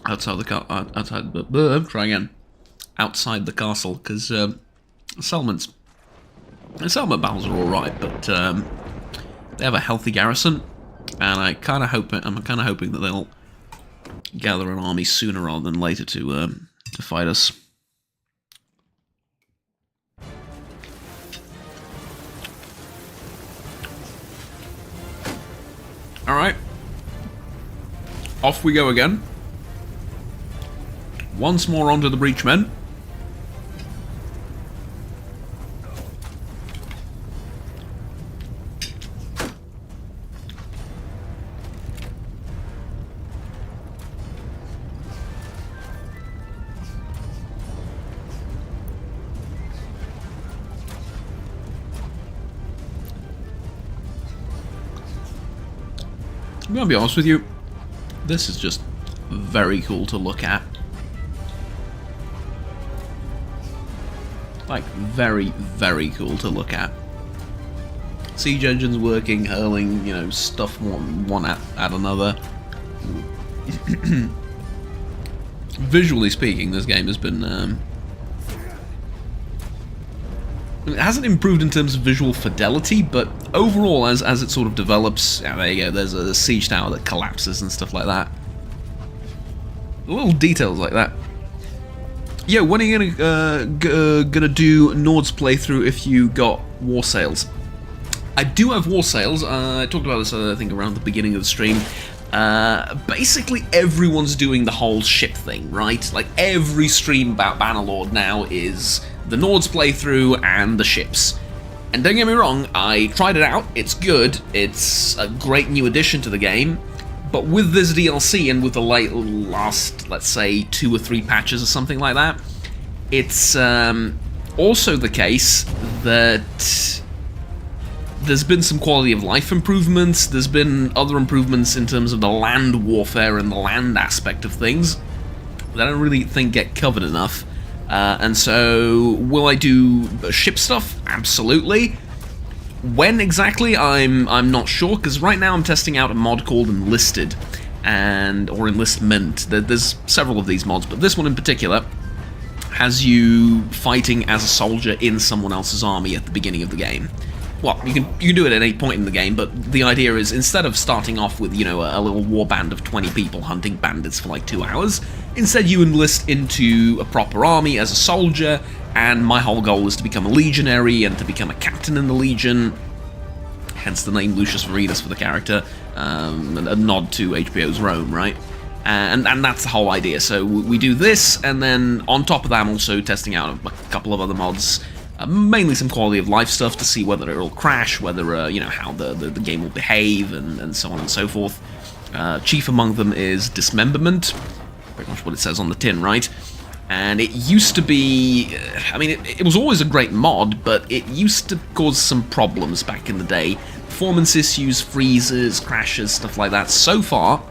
outside the try again. Outside the castle, because settlement battles are all right, but they have a healthy garrison, and I'm kind of hoping that they'll gather an army sooner rather than later to fight us. Alright. Off we go again. Once more onto the breachmen. I'm gonna be honest with you, this is just very cool to look at. Like, very, very cool to look at. Siege engines working, hurling, you know, stuff one at another. Visually speaking, this game has been... it hasn't improved in terms of visual fidelity, but overall, as it sort of develops, yeah, there you go, there's a siege tower that collapses and stuff like that. Little details like that. Yeah, when are you gonna do Nord's playthrough if you got Warsails? I do have Warsails. I talked about this, I think, around the beginning of the stream. Basically, everyone's doing the whole ship thing, right? Like, every stream about Bannerlord now is the Nord's playthrough and the ships. And don't get me wrong, I tried it out, it's good, it's a great new addition to the game, but with this DLC and with the last, let's say, 2 or 3 patches or something like that, it's also the case that there's been some quality of life improvements, there's been other improvements in terms of the land warfare and the land aspect of things that I don't really think get covered enough. And so, will I do ship stuff? Absolutely. When exactly, I'm not sure, because right now I'm testing out a mod called Enlisted, or Enlistment. There's several of these mods, but this one in particular has you fighting as a soldier in someone else's army at the beginning of the game. Well, you can do it at any point in the game, but the idea is, instead of starting off with, you know, a little warband of 20 people hunting bandits for like 2 hours, instead you enlist into a proper army as a soldier, and my whole goal is to become a legionary and to become a captain in the legion, hence the name Lucius Veridus for the character, a nod to HBO's Rome, right? And that's the whole idea. So we do this, and then on top of that I'm also testing out a couple of other mods, mainly some quality of life stuff to see whether it'll crash, whether, you know, how the game will behave, and so on and so forth. Chief among them is dismemberment, pretty much what it says on the tin, right? And it used to be... I mean, it was always a great mod, but it used to cause some problems back in the day. Performance issues, freezes, crashes, stuff like that. So far,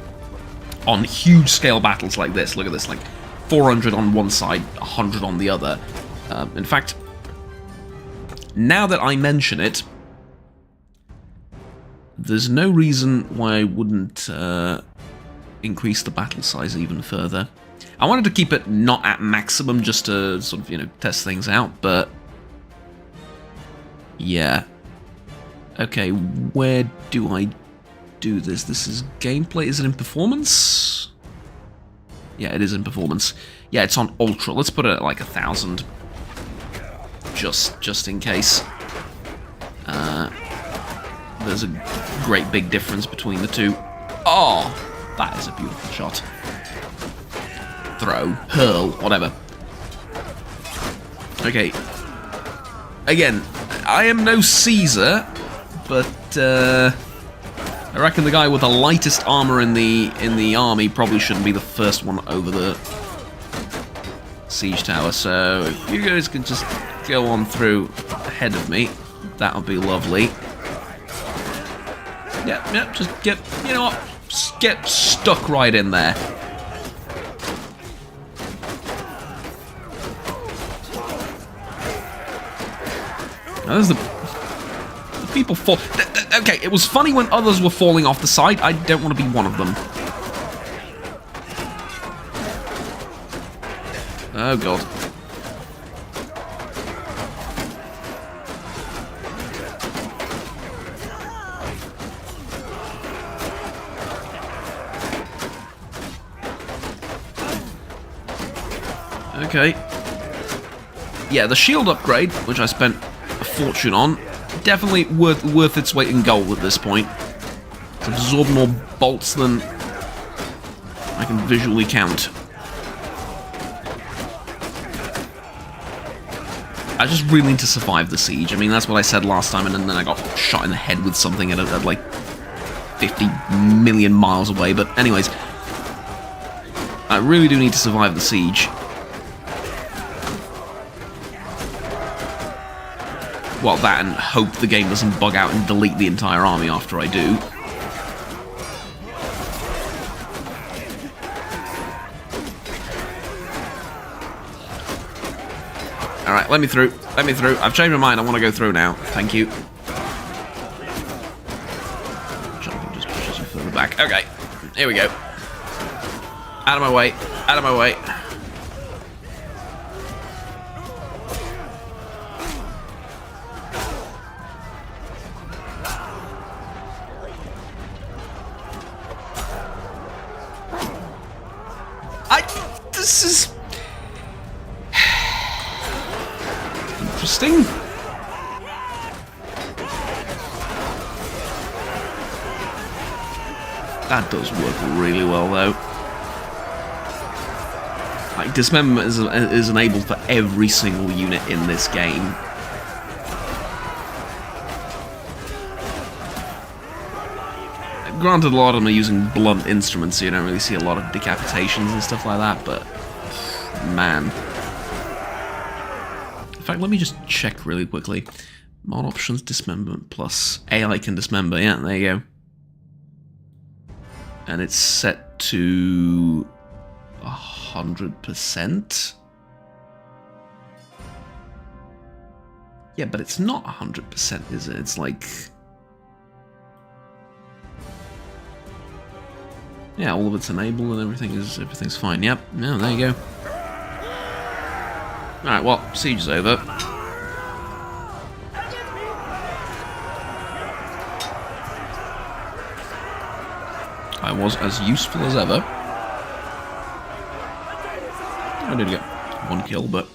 on huge scale battles like this, look at this, like 400 on one side, 100 on the other. In fact, now that I mention it, there's no reason why I wouldn't increase the battle size even further. I wanted to keep it not at maximum just to sort of, you know, test things out, but yeah. Okay, where do I do this? This is gameplay. Is it in performance? Yeah, it is in performance. Yeah, it's on ultra. Let's put it at like 1,000. Just in case. There's a great big difference between the two. Oh, that is a beautiful shot. Throw, hurl, whatever. Okay. Again, I am no Caesar, but I reckon the guy with the lightest armor in the army probably shouldn't be the first one over the siege tower. So if you guys can just go on through ahead of me, that would be lovely. Yep, just get, you know what, just get stuck right in there. Now, there's the people fall. Okay, it was funny when others were falling off the side. I don't want to be one of them. Oh god. Okay. Yeah, the shield upgrade, which I spent a fortune on, definitely worth its weight in gold at this point. To absorb more bolts than I can visually count. I just really need to survive the siege. I mean, that's what I said last time, and then I got shot in the head with something at like 50 million miles away. But anyways, I really do need to survive the siege. Well, that and hope the game doesn't bug out and delete the entire army after I do. Alright, let me through. Let me through. I've changed my mind. I want to go through now. Thank you. Jumping just pushes you further back. Okay, here we go. Out of my way. Out of my way. This is interesting. That does work really well, though. Like, dismemberment is enabled for every single unit in this game. Granted, a lot of them are using blunt instruments, so you don't really see a lot of decapitations and stuff like that, but man. In fact, let me just check really quickly. Mod options, dismemberment plus. AI can dismember, yeah, there you go. And it's set to 100%. Yeah, but it's not 100%, is it? It's like... yeah, all of it's enabled and everything's fine. Yep, yeah, there you go. Alright, well, siege is over. I was as useful as ever. I did get one kill, but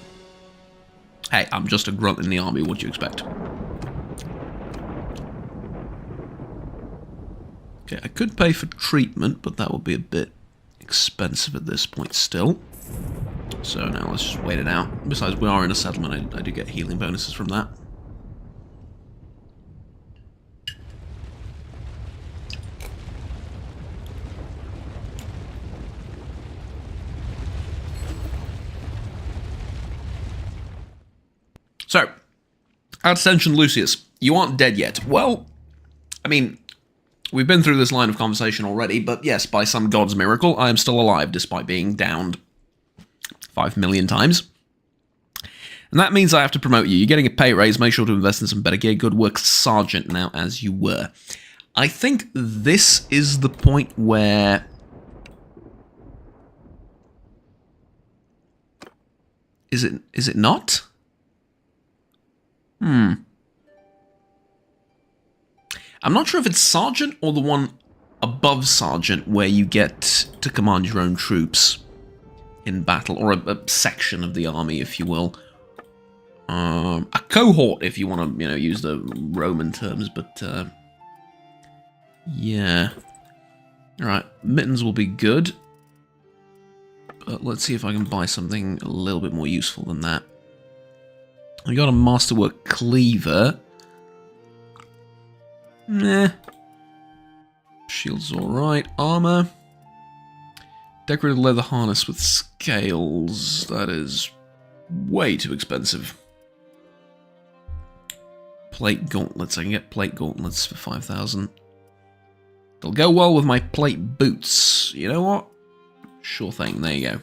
hey, I'm just a grunt in the army, what do you expect? Okay, I could pay for treatment, but that would be a bit expensive at this point still. So now let's just wait it out. Besides, we are in a settlement. I do get healing bonuses from that. So, attention, Lucius. You aren't dead yet. Well, I mean, we've been through this line of conversation already, but yes, by some god's miracle, I am still alive despite being downed 5 million times. And that means I have to promote you. You're getting a pay raise. Make sure to invest in some better gear. Good work, Sergeant, now as you were. I think this is the point where... Is it not? I'm not sure if it's Sergeant or the one above Sergeant where you get to command your own troops in battle, or a section of the army, if you will. A cohort, if you want to, use the Roman terms, but, yeah. Alright, mittens will be good. But let's see if I can buy something a little bit more useful than that. I got a masterwork cleaver. Nah. Shield's alright. Armor. Decorated leather harness with scales. That is way too expensive. Plate gauntlets. I can get plate gauntlets for 5,000. They'll go well with my plate boots. You know what? Sure thing. There you go.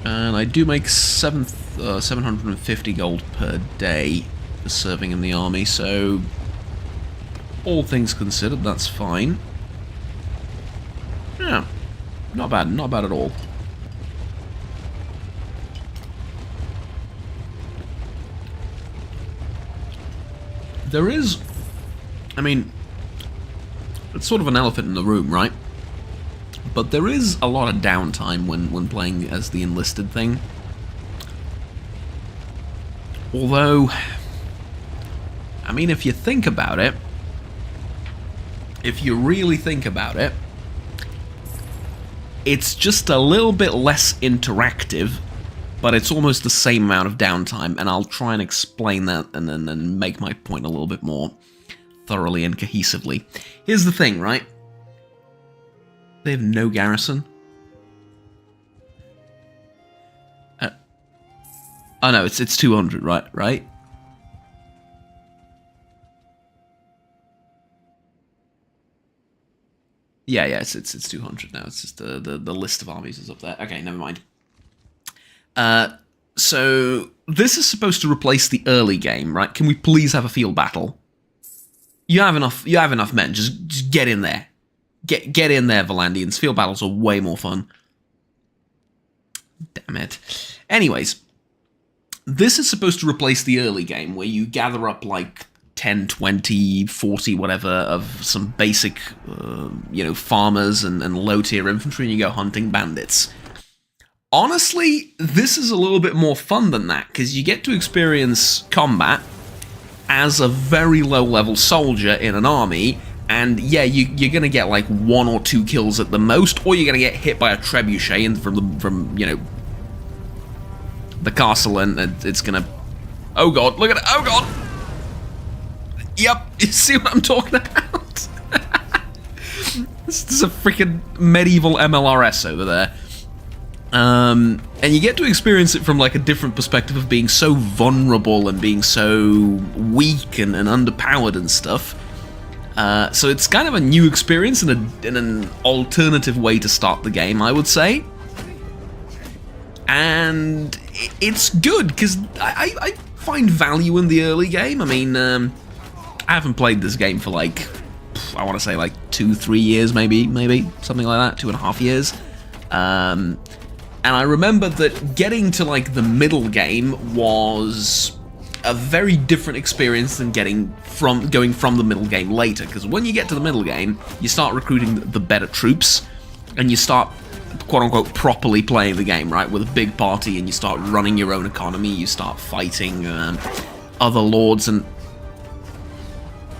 And I do make 750 gold per day for serving in the army, so all things considered, that's fine. Yeah, not bad at all. There is, I mean, it's sort of an elephant in the room, right? But there is a lot of downtime when playing as the enlisted thing. Although, I mean, if you think about it, if you really think about it, it's just a little bit less interactive, but it's almost the same amount of downtime, and I'll try and explain that and then make my point a little bit more thoroughly and cohesively. Here's the thing, right? They have no garrison. Oh no, it's 200, right? Yeah, it's 200 now. It's just the list of armies is up there. Okay, never mind. So this is supposed to replace the early game, right? Can we please have a field battle? You have enough men. Just get in there. Get in there, Valandians. Field battles are way more fun. Damn it. Anyways, this is supposed to replace the early game where you gather up like 10, 20, 40, whatever, of some basic, farmers and low-tier infantry, and you go hunting bandits. Honestly, this is a little bit more fun than that, because you get to experience combat as a very low-level soldier in an army, and yeah, you're gonna get like 1 or 2 kills at the most, or you're gonna get hit by a trebuchet from the castle, and it's gonna... Oh god, look at it! Oh god! Yep, you see what I'm talking about? This is a freaking medieval MLRS over there. And you get to experience it from like a different perspective of being so vulnerable and being so weak and underpowered and stuff. So it's kind of a new experience and an alternative way to start the game, I would say. And it's good, because I find value in the early game. I mean, I haven't played this game for like, I want to say like 2-3 years, maybe, something like that, 2.5 years. And I remember that getting to like the middle game was a very different experience than going from the middle game later, because when you get to the middle game, you start recruiting the better troops, and you start quote-unquote properly playing the game, right, with a big party, and you start running your own economy, you start fighting other lords, and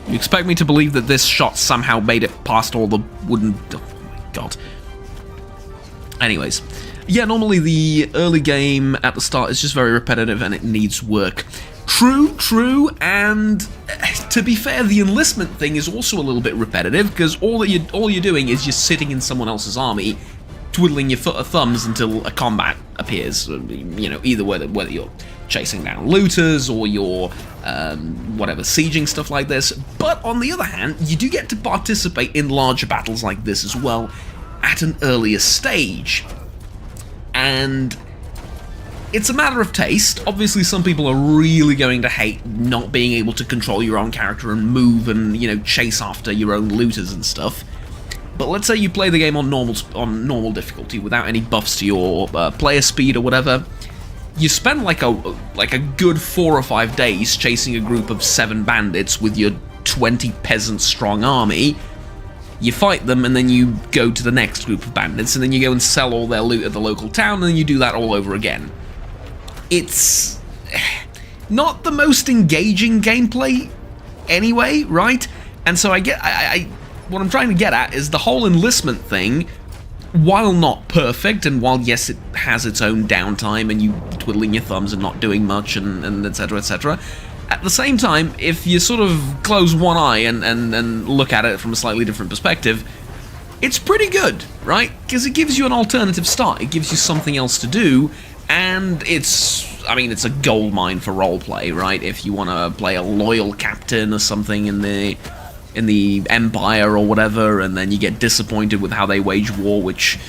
you expect me to believe that this shot somehow made it past all the wooden... Oh my god. Anyways, yeah, normally the early game at the start is just very repetitive and it needs work. True, and to be fair, the enlistment thing is also a little bit repetitive, because all you're doing is just sitting in someone else's army, twiddling your thumbs until a combat appears. Either whether you're chasing down looters or you're whatever, sieging, stuff like this. But on the other hand, you do get to participate in larger battles like this as well at an earlier stage. And it's a matter of taste. Obviously, some people are really going to hate not being able to control your own character and move and, chase after your own looters and stuff. But let's say you play the game on normal difficulty without any buffs to your player speed or whatever. You spend like a good 4 or 5 days chasing a group of 7 bandits with your 20 peasant strong army. You fight them, and then you go to the next group of bandits, and then you go and sell all their loot at the local town, and then you do that all over again. It's not the most engaging gameplay anyway, right? And so what I'm trying to get at is the whole enlistment thing, while not perfect, and while, yes, it has its own downtime, and you twiddling your thumbs and not doing much, and etc., etc., at the same time, if you sort of close one eye and look at it from a slightly different perspective, it's pretty good, right? Because it gives you an alternative start, it gives you something else to do, and it's a goldmine for roleplay, right? If you want to play a loyal captain or something in the Empire or whatever, and then you get disappointed with how they wage war, which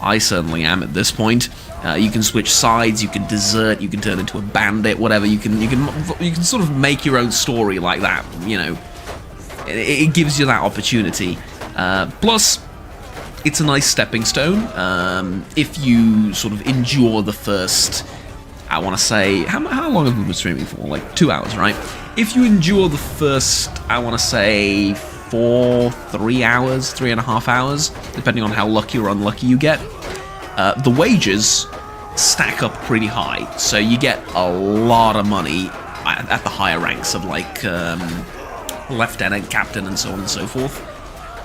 I certainly am at this point. You can switch sides, you can desert, you can turn into a bandit, whatever. You can sort of make your own story like that. It gives you that opportunity. Plus, it's a nice stepping stone. If you sort of endure the first, I want to say, how long have we been streaming for? Like 2 hours, right? If you endure the first, I want to say 3 hours, 3.5 hours, depending on how lucky or unlucky you get, the wages stack up pretty high. So you get a lot of money at the higher ranks of like lieutenant, captain, and so on and so forth.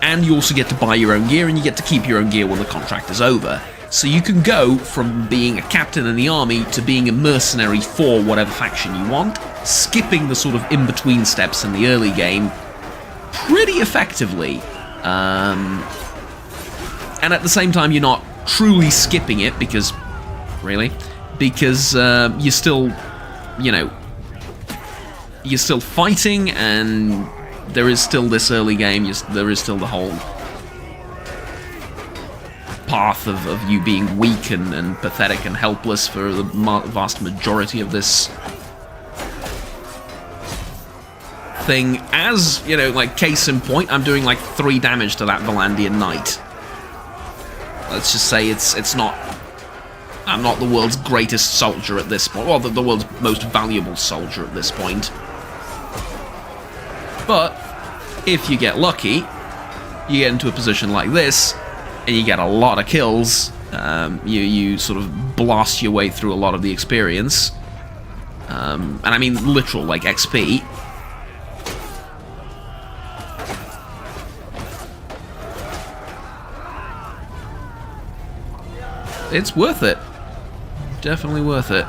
And you also get to buy your own gear, and you get to keep your own gear when the contract is over. So you can go from being a captain in the army to being a mercenary for whatever faction you want, skipping the sort of in-between steps in the early game pretty effectively. And at the same time, you're not truly skipping it, because you're still, you're still fighting, and there is still this early game, there is still the whole path of you being weak and pathetic and helpless for the vast majority of this thing. As, like, case in point, I'm doing like 3 damage to that Valandian knight. Let's just say I'm not the world's greatest soldier at this point, well, the world's most valuable soldier at this point. But if you get lucky, you get into a position like this, and you get a lot of kills. You sort of blast your way through a lot of the experience, and I mean literal, like, XP. It's worth it. Definitely worth it.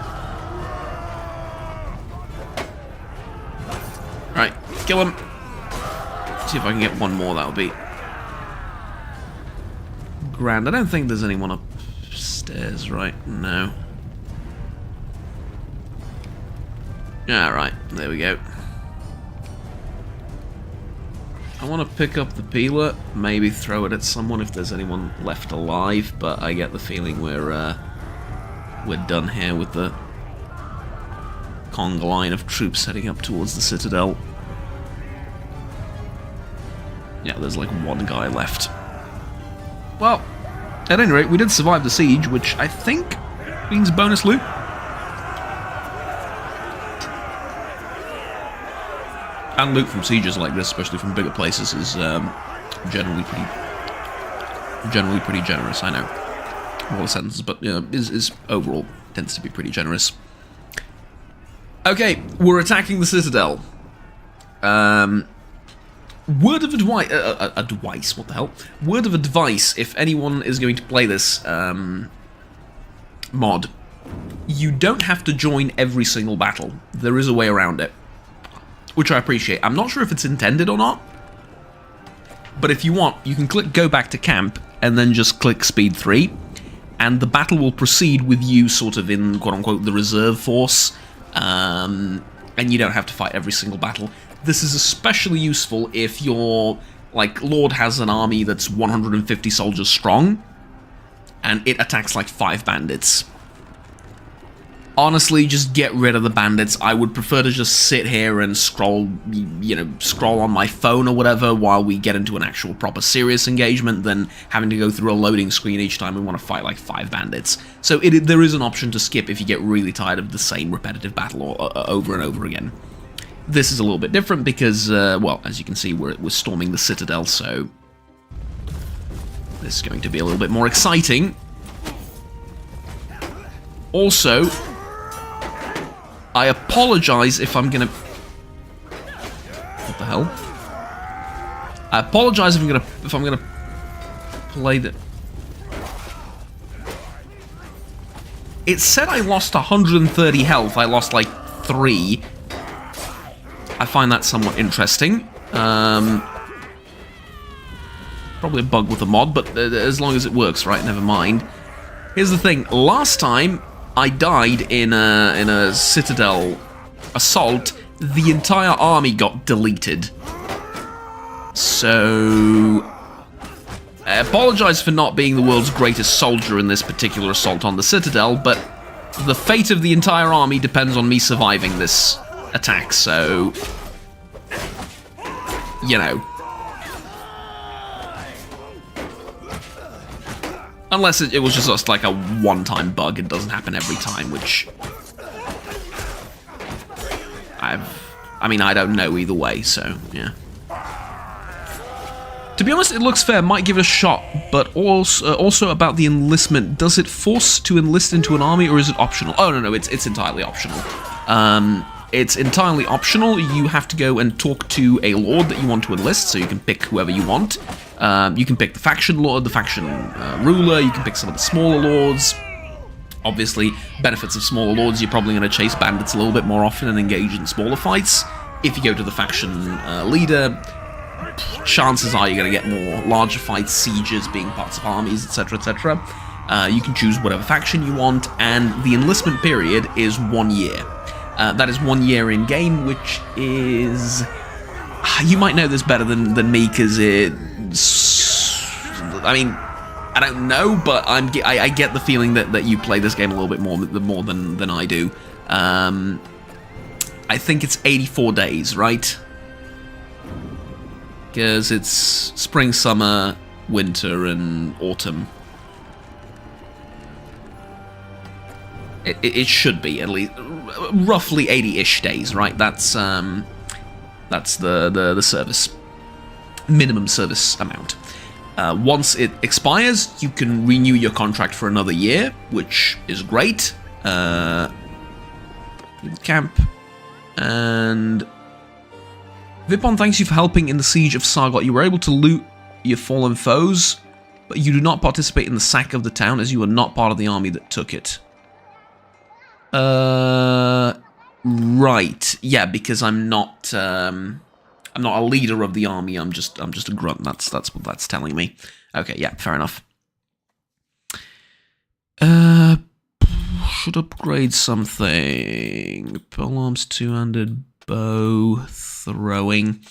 Right, kill him. See if I can get one more, that'll be grand. I don't think there's anyone upstairs, right? No. Alright, there we go. I want to pick up the peeler, maybe throw it at someone if there's anyone left alive, but I get the feeling we're done here with the conga line of troops heading up towards the Citadel. Yeah, there's like one guy left. Well, at any rate, we did survive the siege, which I think means bonus loot. And loot from sieges like this, especially from bigger places, is generally pretty generous. I know, all the sentences, but is overall tends to be pretty generous. Okay, we're attacking the Citadel. Word of advice, advice, what the hell? Word of advice, if anyone is going to play this mod, you don't have to join every single battle. There is a way around it, which I appreciate. I'm not sure if it's intended or not, but if you want, you can click go back to camp, and then just click speed 3, and the battle will proceed with you sort of in, quote-unquote, the reserve force, and you don't have to fight every single battle. This is especially useful if your, like, Lord has an army that's 150 soldiers strong, and it attacks like 5 bandits. Honestly, just get rid of the bandits. I would prefer to just sit here and scroll, you know, scroll on my phone or whatever while we get into an actual proper serious engagement than having to go through a loading screen each time we want to fight like 5 bandits. So there is an option to skip if you get really tired of the same repetitive battle over and over again. This is a little bit different because, well, as you can see, we're storming the Citadel, so this is going to be a little bit more exciting. Also, I apologize if I'm gonna... What the hell? I apologize if I'm gonna play the... It said I lost 130 health. I lost like 3. I find that somewhat interesting. Probably a bug with the mod, but as long as it works, right? Never mind. Here's the thing. Last time I died in a Citadel assault, the entire army got deleted. So I apologize for not being the world's greatest soldier in this particular assault on the Citadel, but the fate of the entire army depends on me surviving this attack, so, you know. Unless it was just like a one-time bug, it doesn't happen every time, which I mean, I don't know either way, so, yeah. To be honest, it looks fair, might give it a shot, but also about the enlistment. Does it force to enlist into an army, or is it optional? Oh, no, it's entirely optional. It's entirely optional. You have to go and talk to a lord that you want to enlist, so you can pick whoever you want. You can pick the faction lord, the faction ruler, you can pick some of the smaller lords. Obviously, benefits of smaller lords, you're probably going to chase bandits a little bit more often and engage in smaller fights. If you go to the faction leader, chances are you're going to get more larger fights, sieges, being parts of armies, etc., etc. You can choose whatever faction you want, and the enlistment period is 1 year. That is 1 year in game, which is... You might know this better than me, because I mean, I don't know, but I get the feeling that you play this game a little bit more than I do. I think it's 84 days, right? Because it's spring, summer, winter, and autumn. It should be at least roughly 80-ish days, right? That's the service minimum service amount. Once it expires, you can renew your contract for another year, which is great. Camp and Vipon thanks you for helping in the siege of Sargot. You were able to loot your fallen foes, but you do not participate in the sack of the town as you were not part of the army that took it. Right. Yeah, because I'm not a leader of the army. I'm just a grunt. That's what that's telling me. Okay, yeah, fair enough. Should upgrade something. Polearms, two-handed bow, throwing.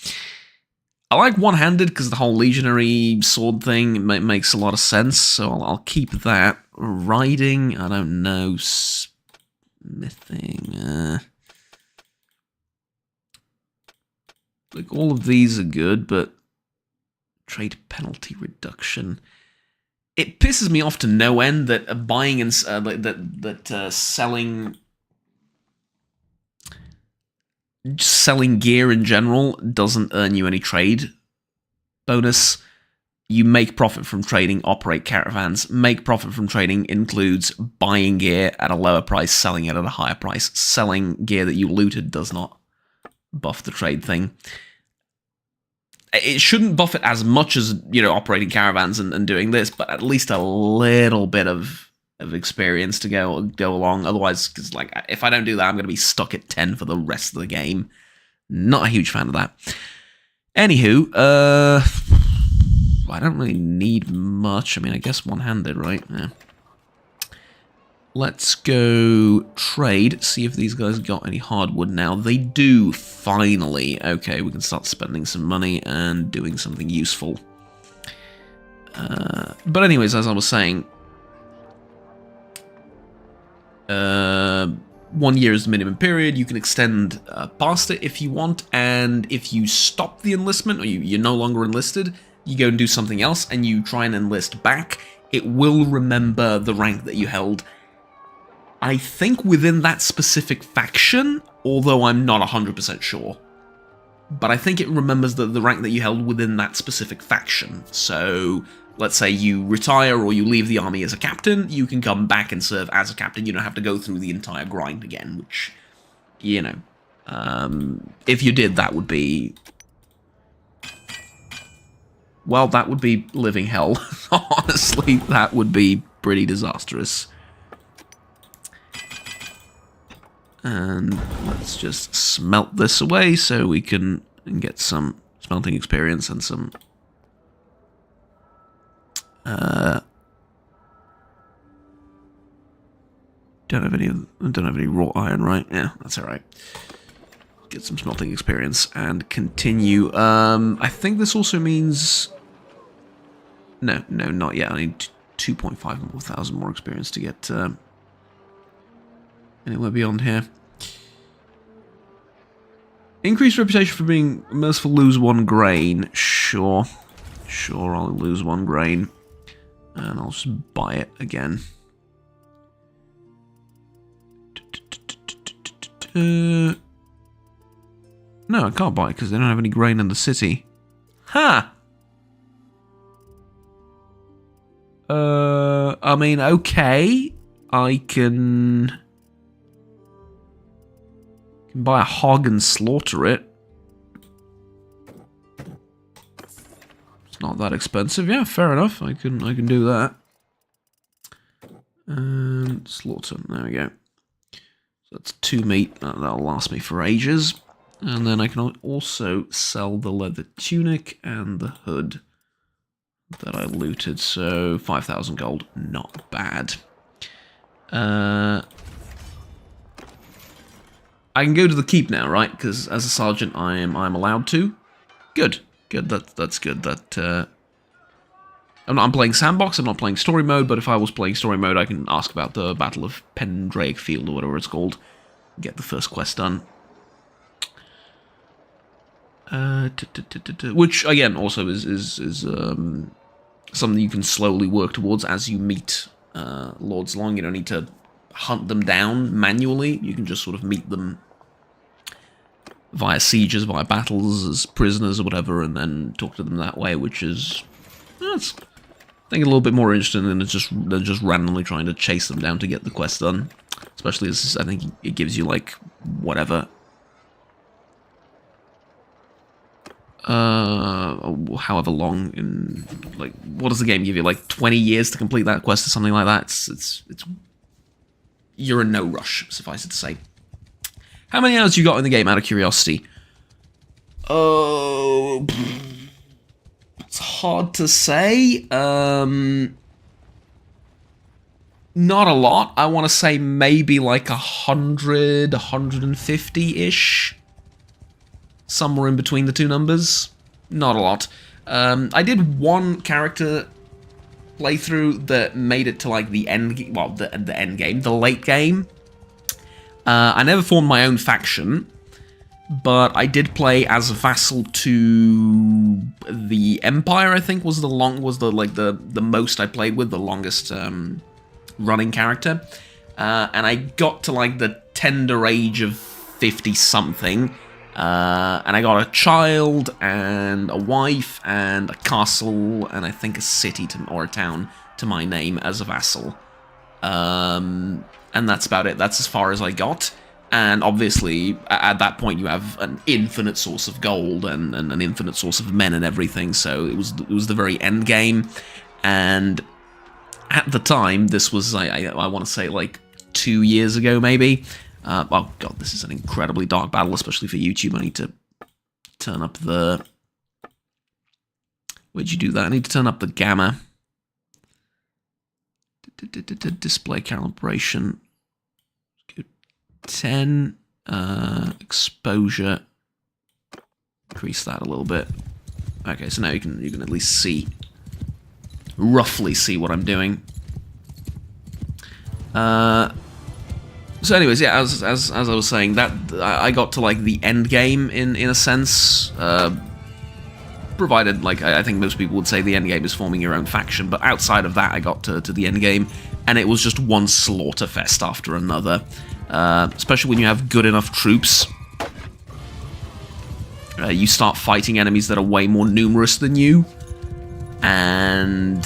I like one-handed because the whole legionary sword thing makes a lot of sense, so I'll keep that. Riding, I don't know. Smithing, like, all of these are good, but trade penalty reduction. It pisses me off to no end that buying and selling gear in general doesn't earn you any trade bonus. You make profit from trading, operate caravans. Make profit from trading includes buying gear at a lower price, selling it at a higher price. Selling gear that you looted does not buff the trade thing. It shouldn't buff it as much as, operating caravans and doing this, but at least a little bit of experience to go along. Otherwise, because like, if I don't do that, I'm going to be stuck at 10 for the rest of the game. Not a huge fan of that. Anywho, I don't really need much. I mean, I guess one-handed, right? Yeah. let's go trade, see if these guys got any hardwood now. They do, finally. Okay, we can start spending some money and doing something useful. But anyways, as I was saying, 1 year is the minimum period. You can extend past it if you want, and if you stop the enlistment, or you're no longer enlisted, you go and do something else, and you try and enlist back, it will remember the rank that you held, I think within that specific faction, although I'm not 100% sure. But I think it remembers the rank that you held within that specific faction. So, let's say you retire or you leave the army as a captain, you can come back and serve as a captain. You don't have to go through the entire grind again, which, you know, if you did, that would be... well, that would be living hell. Honestly, that would be pretty disastrous. And let's just smelt this away so we can get some smelting experience and some... don't have any raw iron, right? Yeah, that's all right. Get some smelting experience and continue. I think this also means... no, not yet. I need 2,500 more experience to get anywhere beyond here. Increased reputation for being merciful, lose 1 grain. Sure, I'll lose 1 grain. And I'll just buy it again. No, I can't buy it because they don't have any grain in the city. Ha! I mean, okay. I can buy a hog and slaughter it. It's not that expensive. Yeah, fair enough. I can do that. And slaughter. There we go. So that's 2 meat. That'll last me for ages. And then I can also sell the leather tunic and the hood that I looted. So 5,000 gold. Not bad. I can go to the keep now, right? Because as a sergeant, I'm allowed to. Good. That's good. That I'm playing sandbox. I'm not playing story mode. But if I was playing story mode, I can ask about the Battle of Pendrake Field or whatever it's called. Get the first quest done. Which again also is something you can slowly work towards as you meet Lords along. You don't need to hunt them down manually. You can just sort of meet them via sieges, via battles, as prisoners or whatever, and then talk to them that way, which is, that's, I think, a little bit more interesting than just randomly trying to chase them down to get the quest done. Especially as I think it gives you, like, whatever, however long in, like, what does the game give you, like 20 years to complete that quest or something like that? It's you're in no rush, suffice it to say. How many hours you got in the game, out of curiosity? Oh, it's hard to say. Not a lot. I want to say maybe like 100, 150-ish. Somewhere in between the two numbers. Not a lot. I did one character playthrough that made it to like the end, well, the end game, the late game. I never formed my own faction, but I did play as a vassal to the Empire. I think was the most I played with, the longest running character, and I got to like the tender age of 50-something. And I got a child, and a wife, and a castle, and I think a city or a town to my name as a vassal. And that's about it. That's as far as I got. And obviously, at that point, you have an infinite source of gold and an infinite source of men and everything. So it was the very end game. And at the time, this was, I want to say, like 2 years ago, maybe. Oh god, this is an incredibly dark battle, especially for YouTube. I need to turn up the... Where'd you do that? I need to turn up the gamma. Display calibration. 10. Exposure. Increase that a little bit. Okay, so now you can at least see, roughly see what I'm doing. So anyways, yeah, as I was saying, that I got to like the end game in a sense. Provided, like, I think most people would say the end game is forming your own faction, but outside of that, I got to the end game, and it was just one slaughter fest after another. Especially when you have good enough troops. You start fighting enemies that are way more numerous than you, and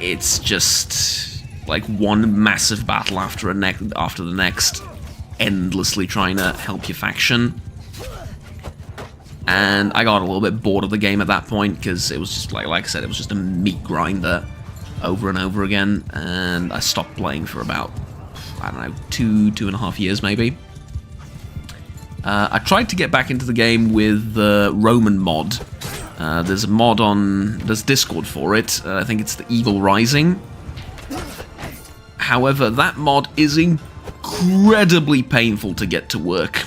it's just like one massive battle after the next, endlessly trying to help your faction. And I got a little bit bored of the game at that point, because it was just, like I said, it was just a meat grinder over and over again, and I stopped playing for about, I don't know, 2.5 years maybe. I tried to get back into the game with the Roman mod. There's a mod there's Discord for it. I think it's the Eagle Rising. However, that mod is incredibly painful to get to work.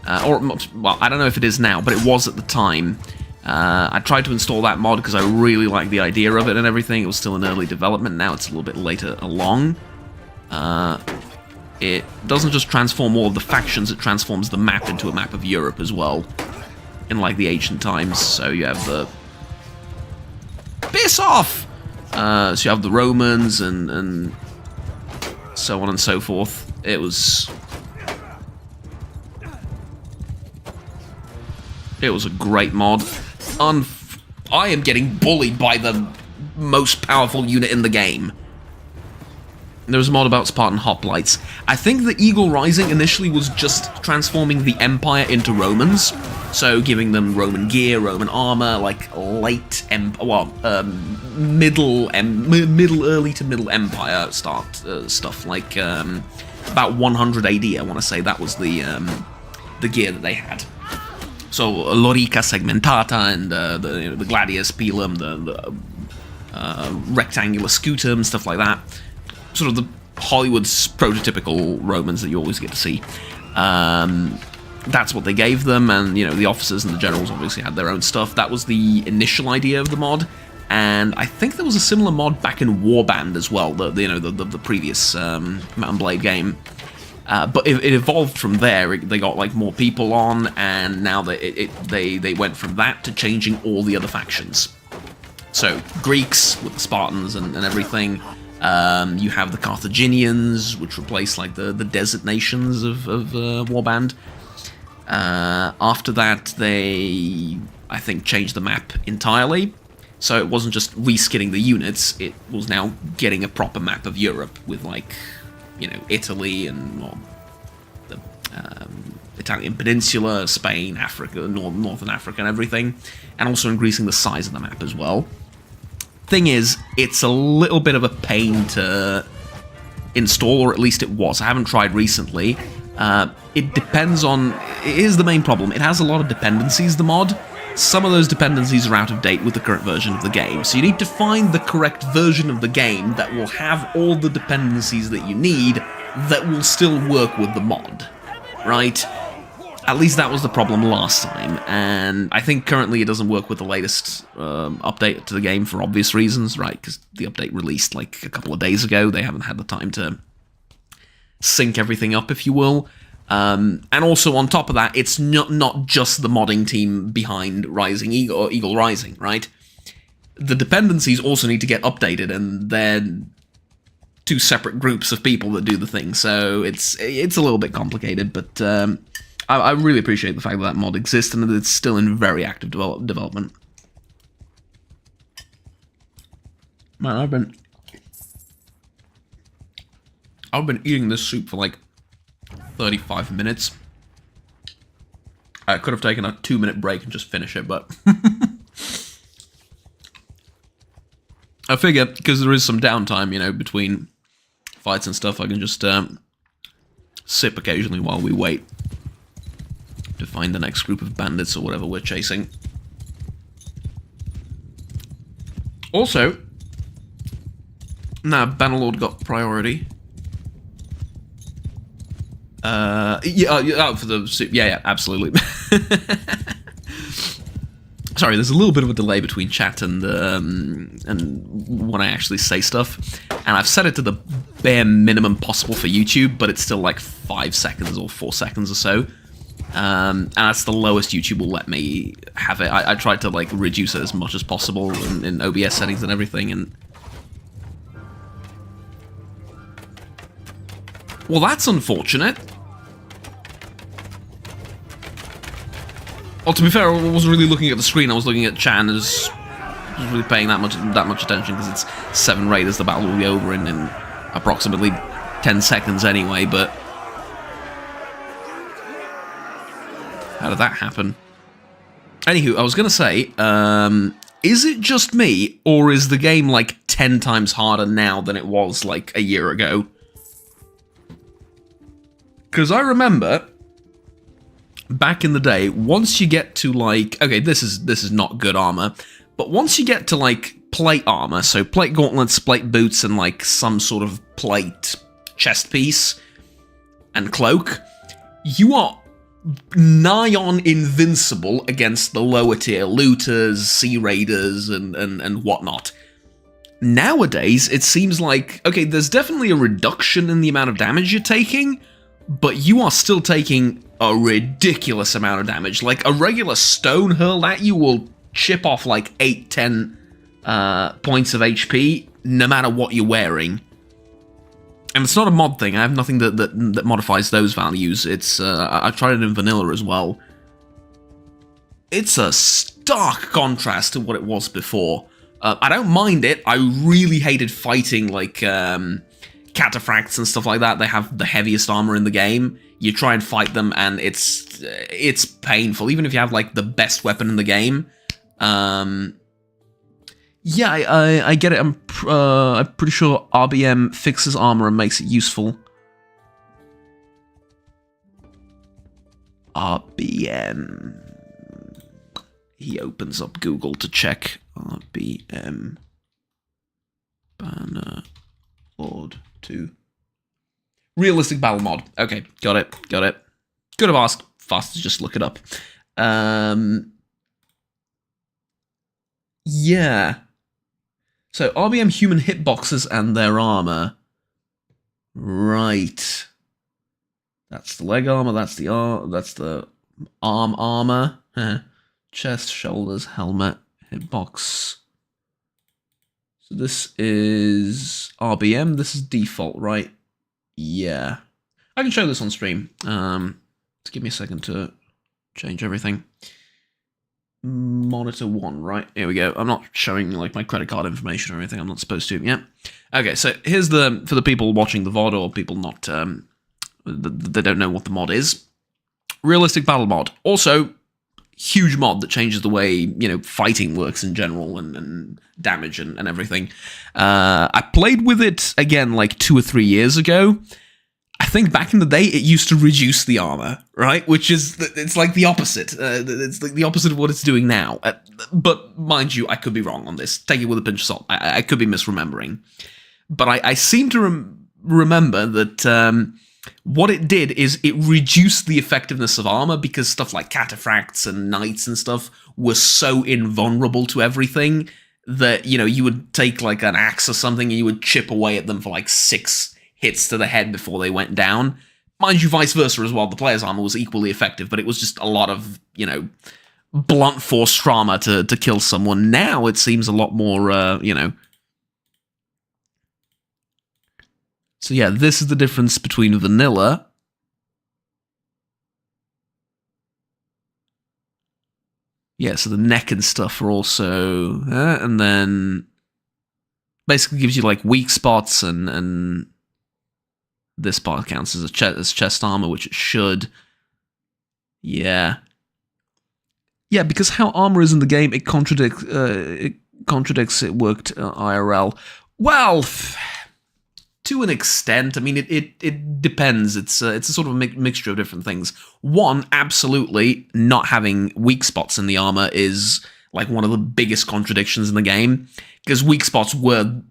Well, I don't know if it is now, but it was at the time. I tried to install that mod because I really liked the idea of it and everything. It was still in early development. Now it's a little bit later along. It doesn't just transform all of the factions, it transforms the map into a map of Europe as well. In like the ancient times. So you have the... Piss off! So you have the Romans and so on and so forth. It was a great mod. I am getting bullied by the most powerful unit in the game. There was a mod about Spartan hoplites. I think the Eagle Rising initially was just transforming the Empire into Romans, so giving them Roman gear, Roman armor, like late middle, early to middle Empire stuff, like about 100 AD. I want to say that was the gear that they had. So Lorica Segmentata and the Gladius Pilum, the rectangular scutum, stuff like that. Sort of the Hollywood's prototypical Romans that you always get to see. That's what they gave them, and the officers and the generals obviously had their own stuff. That was the initial idea of the mod, and I think there was a similar mod back in Warband as well, the previous Mount and Blade game. But it evolved from there. They got like more people on, and now they went from that to changing all the other factions. So Greeks with the Spartans and everything. You have the Carthaginians, which replace like the desert nations of Warband. After that, they, I think, changed the map entirely. So it wasn't just reskinning the units, it was now getting a proper map of Europe with like, Italy and the Italian Peninsula, Spain, Africa, Northern Africa and everything. And also increasing the size of the map as well. Thing is, it's a little bit of a pain to install, or at least it was. I haven't tried recently. It depends on... Here's the main problem. It has a lot of dependencies, the mod. Some of those dependencies are out of date with the current version of the game. So you need to find the correct version of the game that will have all the dependencies that you need that will still work with the mod. Right? At least that was the problem last time, and I think currently it doesn't work with the latest update to the game for obvious reasons, right? Because the update released like a couple of days ago. They haven't had the time to sync everything up, if you will. And also on top of that, it's not just the modding team behind Eagle Rising, right? The dependencies also need to get updated, and they're two separate groups of people that do the thing. So it's a little bit complicated, but I really appreciate the fact that mod exists and that it's still in very active development. Man, I've been eating this soup for like 35 minutes. I could have taken a 2-minute break and just finish it, but I figure because there is some downtime, between fights and stuff, I can just sip occasionally while we wait to find the next group of bandits or whatever we're chasing. Also, Nah, Bannerlord got priority. Yeah, for the suit. Yeah, absolutely. Sorry, there's a little bit of a delay between chat and when I actually say stuff, and I've set it to the bare minimum possible for YouTube, but it's still like 5 seconds or 4 seconds or so, and that's the lowest YouTube will let me have it. I tried to like reduce it as much as possible in OBS settings and everything, and well, that's unfortunate. Well, to be fair, I wasn't really looking at the screen. I was looking at Chan. I was really paying that much attention because it's 7 raiders. The battle will be over in approximately 10 seconds anyway. But how did that happen? Anywho, I was gonna say, is it just me, or is the game like 10 times harder now than it was like a year ago? Because I remember back in the day, once you get to like, okay, this is not good armor, but once you get to like plate armor, so plate gauntlets, plate boots, and like some sort of plate chest piece and cloak, you are nigh on invincible against the lower tier looters, sea raiders, and whatnot. Nowadays, it seems like, okay, there's definitely a reduction in the amount of damage you're taking, but you are still taking a ridiculous amount of damage. Like, a regular stone hurled at you will chip off like 8-10 points of HP, no matter what you're wearing. And it's not a mod thing. I have nothing that modifies those values. It's I tried it in vanilla as well. It's a stark contrast to what it was before. I don't mind it. I really hated fighting like cataphracts and stuff like that. They have the heaviest armor in the game. You try and fight them, and it's painful. Even if you have like the best weapon in the game. Yeah, I get it. I'm pretty sure RBM fixes armor and makes it useful. RBM. He opens up Google to check RBM. Bannerlord 2. Realistic battle mod. Okay, got it. Could have asked fast to just look it up. Yeah. So, RBM human hitboxes and their armor. Right. That's the leg armor, that's the arm armor. Chest, shoulders, helmet, hitbox. So this is RBM, this is default, right? Yeah. I can show this on stream. Just give me a second to change everything. Monitor 1, right? Here we go. I'm not showing like my credit card information or anything. I'm not supposed to. Yeah. Okay, so here's for the people watching the VOD or people not they don't know what the mod is. Realistic battle mod. Also, huge mod that changes the way fighting works in general and damage and everything. I played with it again like 2 or 3 years ago. I think back in the day, it used to reduce the armor, right? Which is, it's like the opposite. It's like the opposite of what it's doing now. But mind you, I could be wrong on this. Take it with a pinch of salt. I could be misremembering. But I seem to remember that what it did is it reduced the effectiveness of armor because stuff like cataphracts and knights and stuff were so invulnerable to everything that, you would take like an axe or something and you would chip away at them for like 6 hits to the head before they went down. Mind you, vice versa as well. The player's armor was equally effective, but it was just a lot of, blunt force trauma to kill someone. Now it seems a lot more, So yeah, this is the difference between vanilla yeah, so the neck and stuff are also, and then basically gives you like weak spots and this part counts as chest armor, which it should. Yeah. Yeah, because how armor is in the game, it contradicts it worked IRL. Well, to an extent. I mean, it depends. It's a sort of a mixture of different things. One, absolutely not having weak spots in the armor is like one of the biggest contradictions in the game, because weak spots were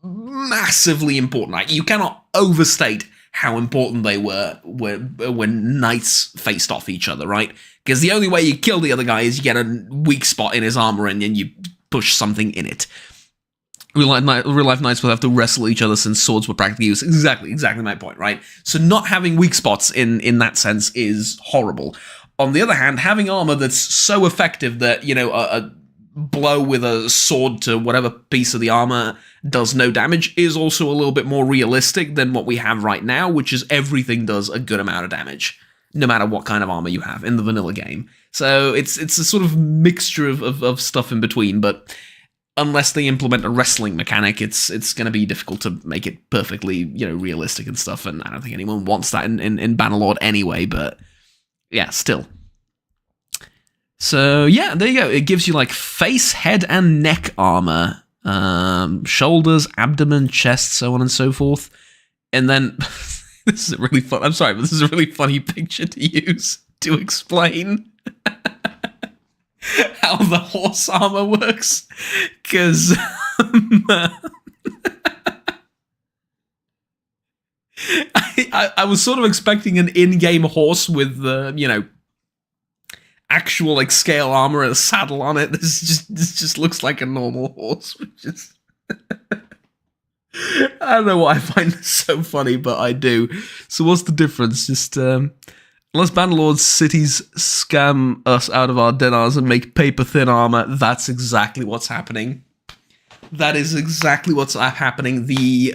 massively important. Right? You cannot overstate how important they were when knights faced off each other, right? Because the only way you kill the other guy is you get a weak spot in his armor and then you push something in it. Real life knights will have to wrestle each other since swords were practically used. Exactly my point, right? So not having weak spots in that sense is horrible. On the other hand, having armor that's so effective that, you know, a blow with a sword to whatever piece of the armor does no damage is also a little bit more realistic than what we have right now, which is everything does a good amount of damage, no matter what kind of armor you have in the vanilla game. So it's a sort of mixture of stuff in between, but unless they implement a wrestling mechanic, it's going to be difficult to make it perfectly, you know, realistic and stuff, and I don't think anyone wants that in Bannerlord anyway, but yeah, still. So yeah, there you go. It gives you like face, head, and neck armor, shoulders, abdomen, chest, so on and so forth. And then this is really fun. I'm sorry, but this is a really funny picture to use to explain how the horse armor works. Because I was sort of expecting an in-game horse with you know, actual like scale armor and a saddle on it. This just looks like a normal horse, which is I don't know why I find this so funny, but I do. So what's the difference? Just unless Bannerlord's cities scam us out of our dinars and make paper thin armor, that's exactly what's happening. That is exactly what's happening. The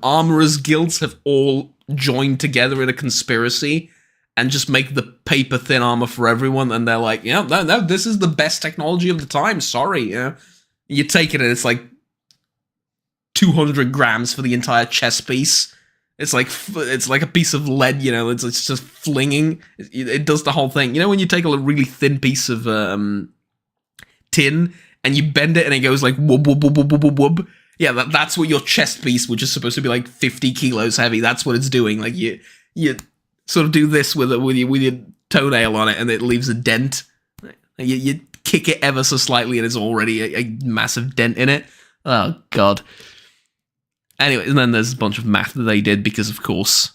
armorers guilds have all joined together in a conspiracy and just make the paper thin armor for everyone, and they're like, yeah, no, this is the best technology of the time. Sorry, yeah. You take it and it's like 200 grams for the entire chest piece. It's like a piece of lead, you know. It's just flinging. It does the whole thing. You know when you take a really thin piece of tin and you bend it and it goes like whoop whoop whoop whoop whoop whoop. Yeah, that's what your chest piece, which is supposed to be like 50 kilos heavy. That's what it's doing. Like you sort of do this with your toenail on it, and it leaves a dent. You kick it ever so slightly, and it's already a massive dent in it. Oh god. Anyway, and then there's a bunch of math that they did because, of course,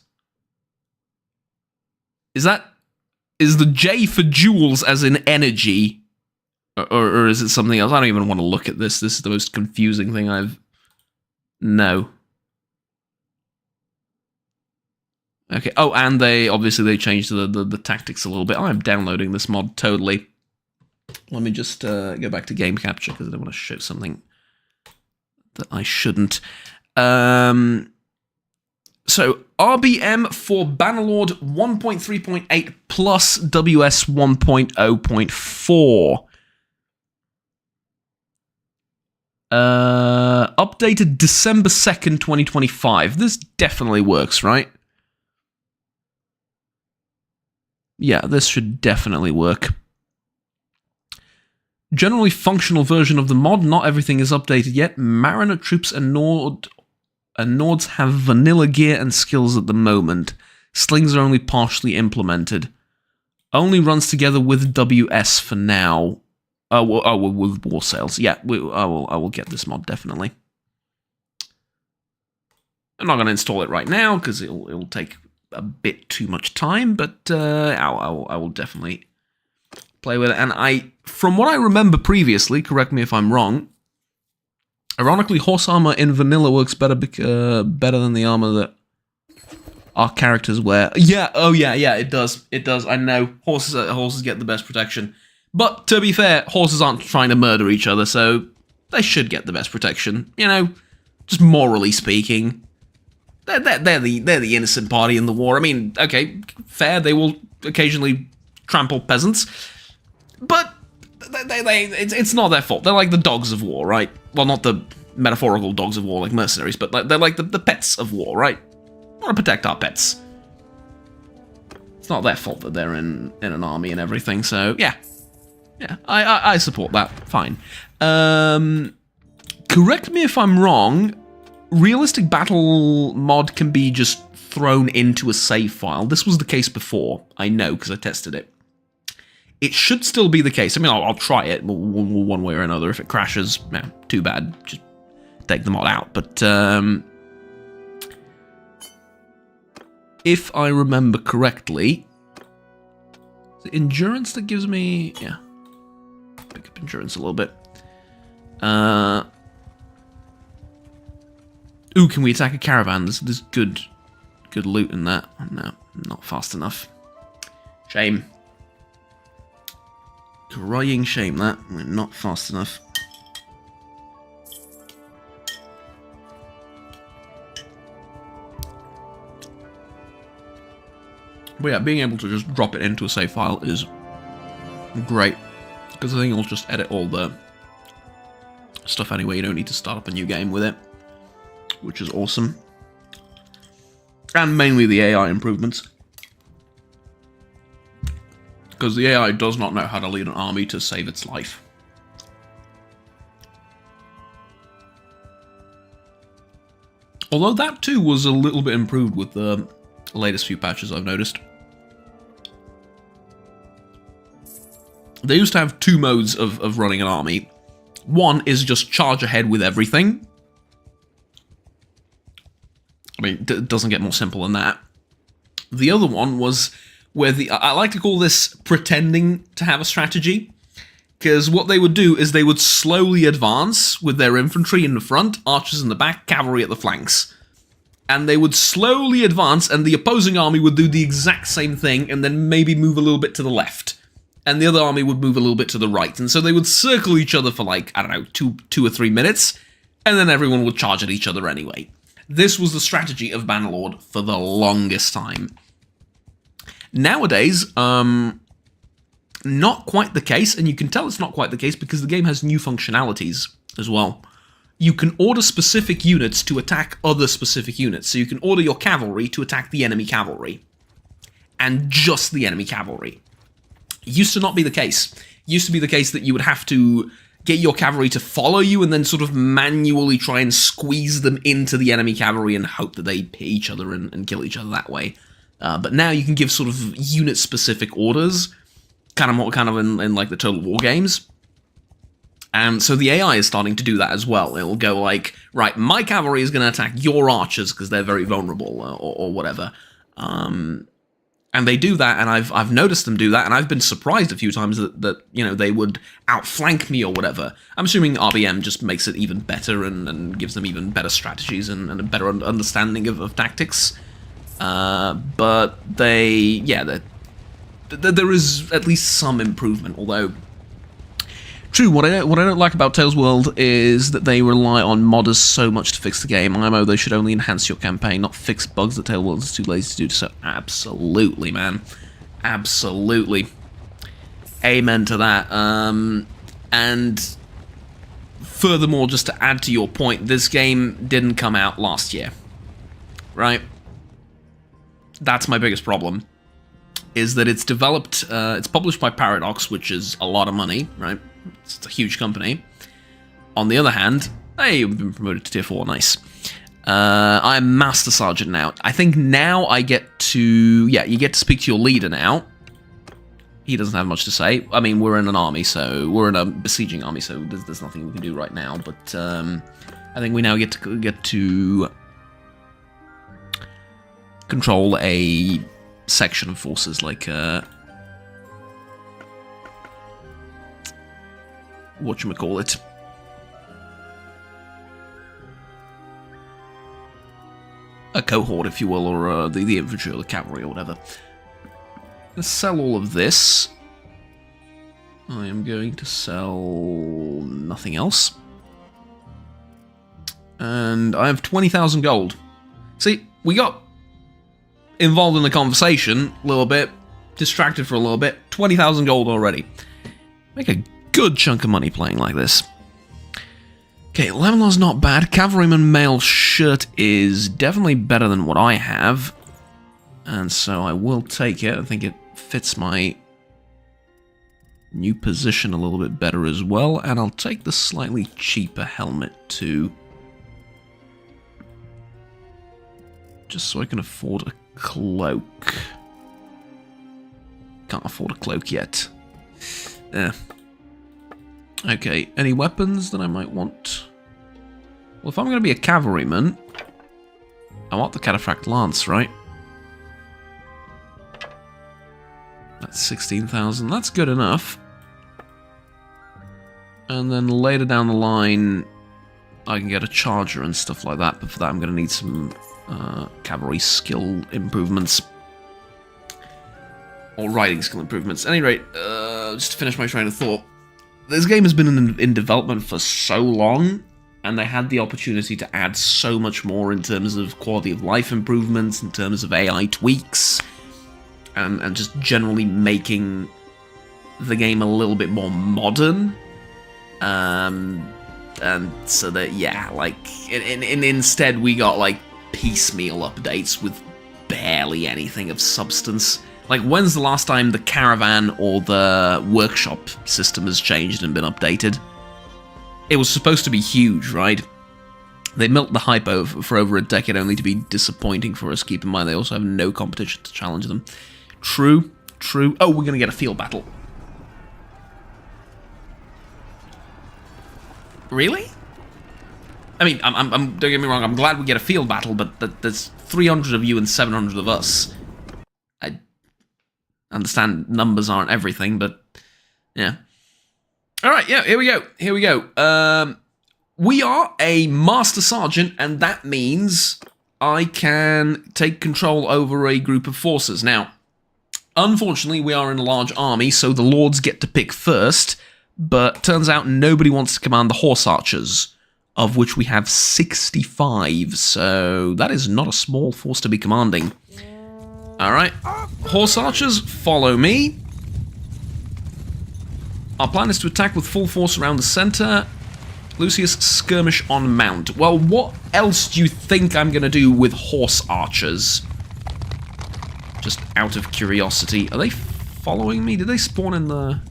is the J for joules as in energy, or is it something else? I don't even want to look at this. This is the most confusing thing I've. No. Okay. Oh, and they changed the tactics a little bit. I'm downloading this mod totally. Let me just go back to game capture because I don't want to show something that I shouldn't. So RBM for Bannerlord 1.3.8 plus WS 1.0.4. Updated December 2nd, 2025. This definitely works, right? Yeah, this should definitely work. Generally functional version of the mod. Not everything is updated yet. Mariner troops and Nords have vanilla gear and skills at the moment. Slings are only partially implemented. Only runs together with WS for now. With Warsails. Yeah, I will get this mod definitely. I'm not going to install it right now because it'll take a bit too much time, but I will definitely play with it. And from what I remember previously, correct me if I'm wrong, ironically, horse armor in vanilla works better than the armor that our characters wear. Yeah, it does. It does. I know horses get the best protection, but to be fair, horses aren't trying to murder each other, so they should get the best protection. You know, just morally speaking. They're the innocent party in the war. I mean, okay, fair, they will occasionally trample peasants, but it's not their fault. They're like the dogs of war, right? Well, not the metaphorical dogs of war like mercenaries, but they're like the pets of war, right? We want to protect our pets. It's not their fault that they're in an army and everything, so yeah, I support that. Fine. Correct me if I'm wrong. Realistic battle mod can be just thrown into a save file. This was the case before. I know, because I tested it. It should still be the case. I mean, I'll try it one way or another. If it crashes, too bad. Just take the mod out. But if I remember correctly, is it endurance that gives me... Yeah. Pick up endurance a little bit. Ooh, can we attack a caravan? There's good loot in that. No, not fast enough. Shame. Crying shame that. We're not fast enough. But yeah, being able to just drop it into a save file is great. Because I think it'll just edit all the stuff anyway. You don't need to start up a new game with it. Which is awesome. And mainly the AI improvements. Because the AI does not know how to lead an army to save its life. Although that too was a little bit improved with the latest few patches I've noticed. They used to have two modes of running an army. One is just charge ahead with everything. I mean, it doesn't get more simple than that. The other one was where I like to call this pretending to have a strategy. Because what they would do is they would slowly advance with their infantry in the front, archers in the back, cavalry at the flanks. And they would slowly advance, and the opposing army would do the exact same thing, and then maybe move a little bit to the left. And the other army would move a little bit to the right. And so they would circle each other for like, I don't know, two or 3 minutes, and then everyone would charge at each other anyway. This was the strategy of Bannerlord for the longest time. Nowadays, not quite the case, and you can tell it's not quite the case because the game has new functionalities as well. You can order specific units to attack other specific units. So you can order your cavalry to attack the enemy cavalry. And just the enemy cavalry. It used to not be the case. It used to be the case that you would have to get your cavalry to follow you and then sort of manually try and squeeze them into the enemy cavalry and hope that they hit each other and kill each other that way. But now you can give sort of unit-specific orders, kind of in like the Total War games. And so the AI is starting to do that as well. It'll go like, right, my cavalry is going to attack your archers because they're very vulnerable or whatever. And they do that, and I've noticed them do that, and I've been surprised a few times that you know, they would outflank me or whatever. I'm assuming RBM just makes it even better and gives them even better strategies and a better understanding of tactics. But there is at least some improvement, although... True, what I don't like about Tales World is that they rely on modders so much to fix the game. IMO, they should only enhance your campaign, not fix bugs that Tales World is too lazy to do. So absolutely, man. Absolutely. Amen to that. And furthermore, just to add to your point, this game didn't come out last year. Right? That's my biggest problem. Is that it's developed, it's published by Paradox, which is a lot of money, right? It's a huge company. On the other hand, hey, you've been promoted to tier 4, nice. I'm Master Sergeant now. I think now I get to, yeah, you get to speak to your leader now. He doesn't have much to say. I mean, we're in an army, so we're in a besieging army, so there's nothing we can do right now. But I think we now get to control a section of forces, like whatchamacallit. A cohort, if you will, or the infantry or the cavalry or whatever. Let's sell all of this. I am going to sell nothing else. And I have 20,000 gold. See, we got involved in the conversation a little bit, distracted for a little bit. 20,000 gold already. Make a good chunk of money playing like this. Okay, Leveler's not bad. Cavalryman male shirt is definitely better than what I have. And so I will take it. I think it fits my new position a little bit better as well. And I'll take the slightly cheaper helmet too. Just so I can afford a cloak. Can't afford a cloak yet. Okay, any weapons that I might want? Well, if I'm going to be a cavalryman, I want the cataphract lance, right? That's 16,000. That's good enough. And then later down the line, I can get a charger and stuff like that. But for that, I'm going to need some cavalry skill improvements. Or riding skill improvements. At any rate, just to finish my train of thought, this game has been in development for so long, and they had the opportunity to add so much more in terms of quality of life improvements, in terms of AI tweaks, and just generally making the game a little bit more modern. And so that, yeah, like, instead we got, like, piecemeal updates with barely anything of substance. Like, when's the last time the caravan or the workshop system has changed and been updated? It was supposed to be huge, right? They milked the hype for over a decade only to be disappointing for us. Keep in mind, they also have no competition to challenge them. True, true. Oh, we're going to get a field battle. Really? I mean, don't get me wrong, I'm glad we get a field battle, but there's 300 of you and 700 of us. I understand numbers aren't everything, but yeah. Alright, yeah, here we go. Here we go. We are a Master Sergeant, and that means I can take control over a group of forces. Now, unfortunately, we are in a large army, so the Lords get to pick first, but turns out nobody wants to command the Horse Archers, of which we have 65, so that is not a small force to be commanding. Alright, Horse Archers, follow me. Our plan is to attack with full force around the center. Lucius, skirmish on mount. Well, what else do you think I'm going to do with Horse Archers? Just out of curiosity. Are they following me? Did they spawn in the...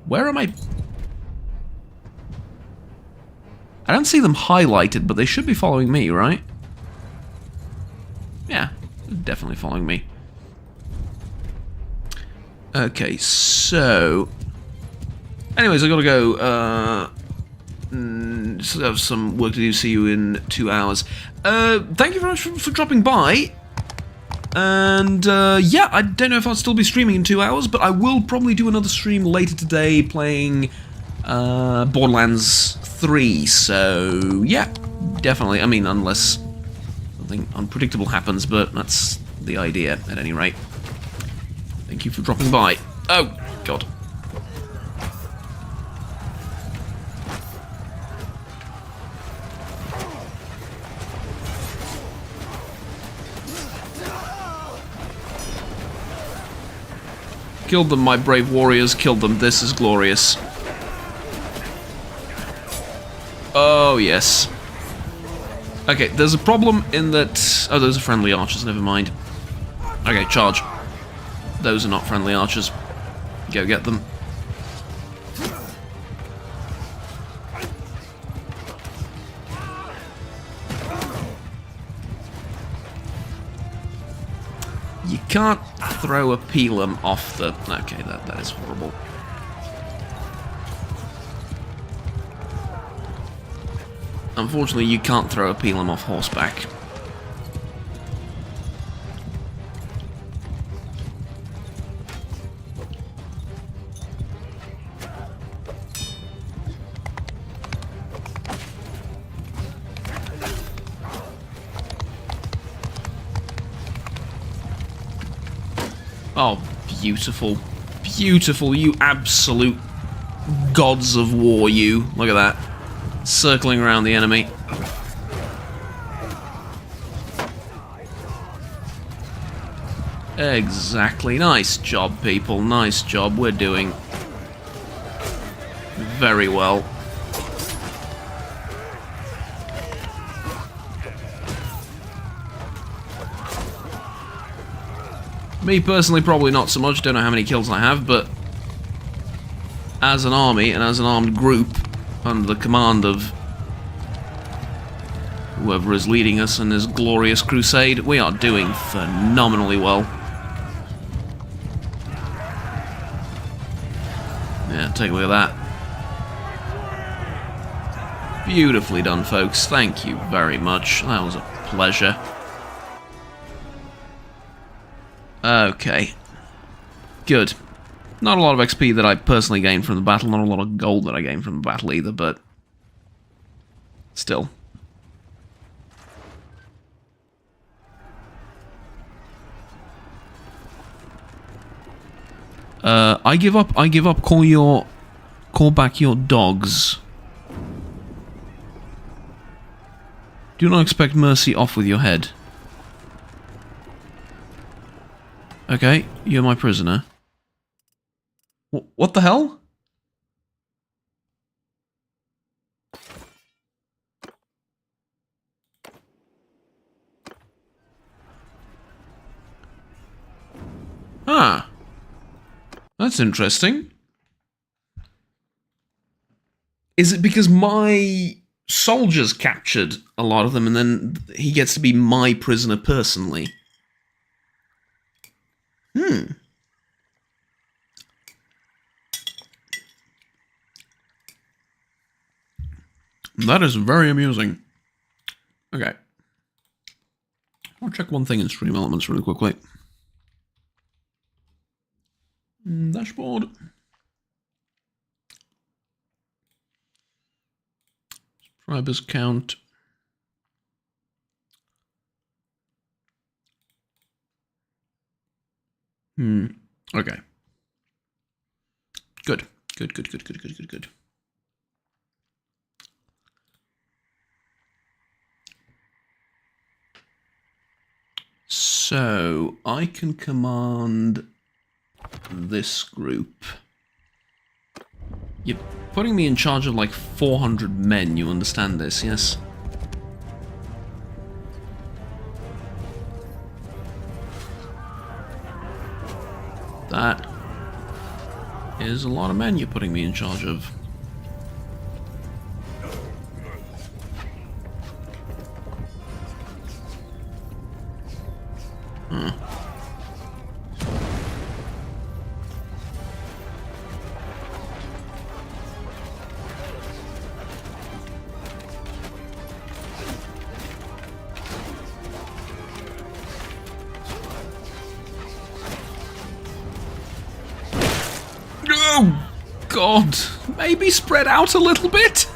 Where am I? I don't see them highlighted, but they should be following me, right? Yeah, they're definitely following me. Okay, so... Anyways, I gotta go, still have some work to do. See you in 2 hours. Thank you very much for dropping by. And, yeah, I don't know if I'll still be streaming in 2 hours, but I will probably do another stream later today playing, Borderlands 3. So, yeah, definitely. I mean, unless something unpredictable happens, but that's the idea, at any rate. Thank you for dropping by. Oh, God. Killed them, my brave warriors, killed them. This is glorious. Oh, yes. Okay, there's a problem in that... Oh, those are friendly archers, never mind. Okay, charge. Those are not friendly archers. Go get them. You can't throw a pilum off the... Okay, that is horrible. Unfortunately, you can't throw a pilum off horseback. Oh, beautiful. Beautiful, you absolute gods of war, you. Look at that. Circling around the enemy. Exactly. Nice job, people. Nice job. We're doing very well. Me personally, probably not so much. Don't know how many kills I have, but as an army and as an armed group under the command of whoever is leading us in this glorious crusade, we are doing phenomenally well. Yeah, take a look at that. Beautifully done, folks. Thank you very much. That was a pleasure. Okay. Good. Not a lot of XP that I personally gained from the battle, not a lot of gold that I gained from the battle either, but still. I give up, call back your dogs. Do not expect mercy, off with your head. Okay, you're my prisoner. What the hell? Ah. That's interesting. Is it because my soldiers captured a lot of them and then he gets to be my prisoner personally? That is very amusing. Okay. I'll check one thing in Stream Elements really quickly. Dashboard. Subscribers count. Okay. Good. Good. So, I can command this group. You're putting me in charge of like 400 men, you understand this, yes? That is a lot of men you're putting me in charge of. Oh, God. Maybe spread out a little bit?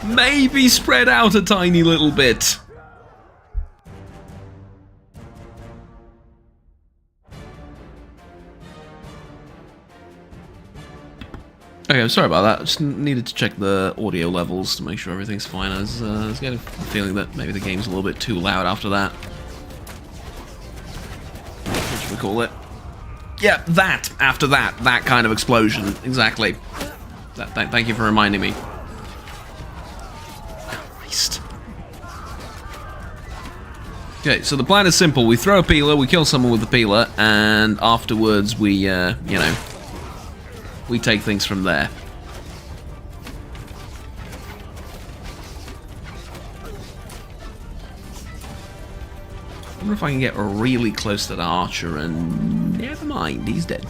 Maybe spread out a tiny little bit. Okay, I'm sorry about that. I just needed to check the audio levels to make sure everything's fine. I was getting a feeling that maybe the game's a little bit too loud after that. What should we call it? Yeah, that. After that. That kind of explosion. Exactly. Thank you for reminding me. Christ. Okay, so the plan is simple. We throw a peeler, we kill someone with the peeler, and afterwards we, you know, we take things from there. I wonder if I can get really close to the archer and... Never mind, he's dead.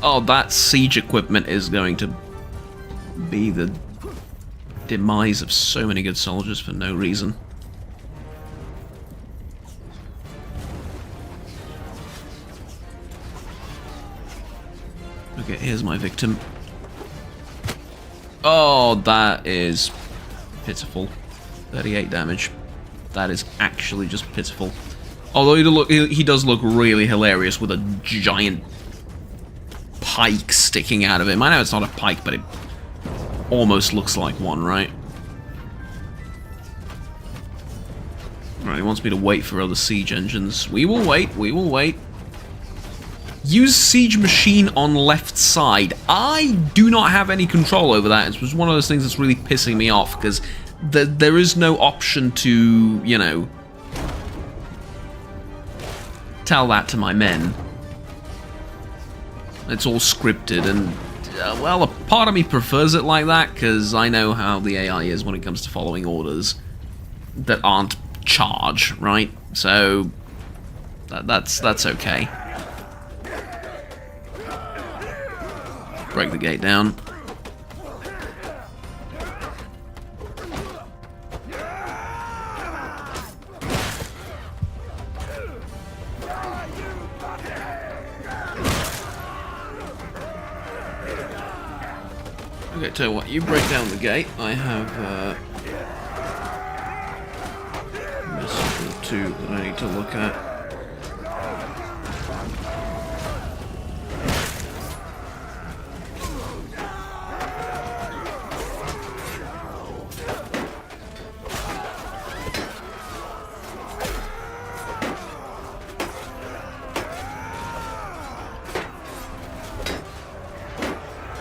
Oh, that siege equipment is going to be the demise of so many good soldiers for no reason. Okay, here's my victim. Oh, that is pitiful. 38 damage. That is actually just pitiful. Although he does look really hilarious with a giant pike sticking out of him. I know it's not a pike, but it almost looks like one, right? Right, he wants me to wait for other siege engines. We will wait, we will wait. Use siege machine on left side. I do not have any control over that. It was one of those things that's really pissing me off, because there is no option to, you know, tell that to my men. It's all scripted, and, well, a part of me prefers it like that, because I know how the AI is when it comes to following orders that aren't charge, right? So, that's okay. break the gate down. Okay, tell you what, you break down the gate. I have a message or two that I need to look at.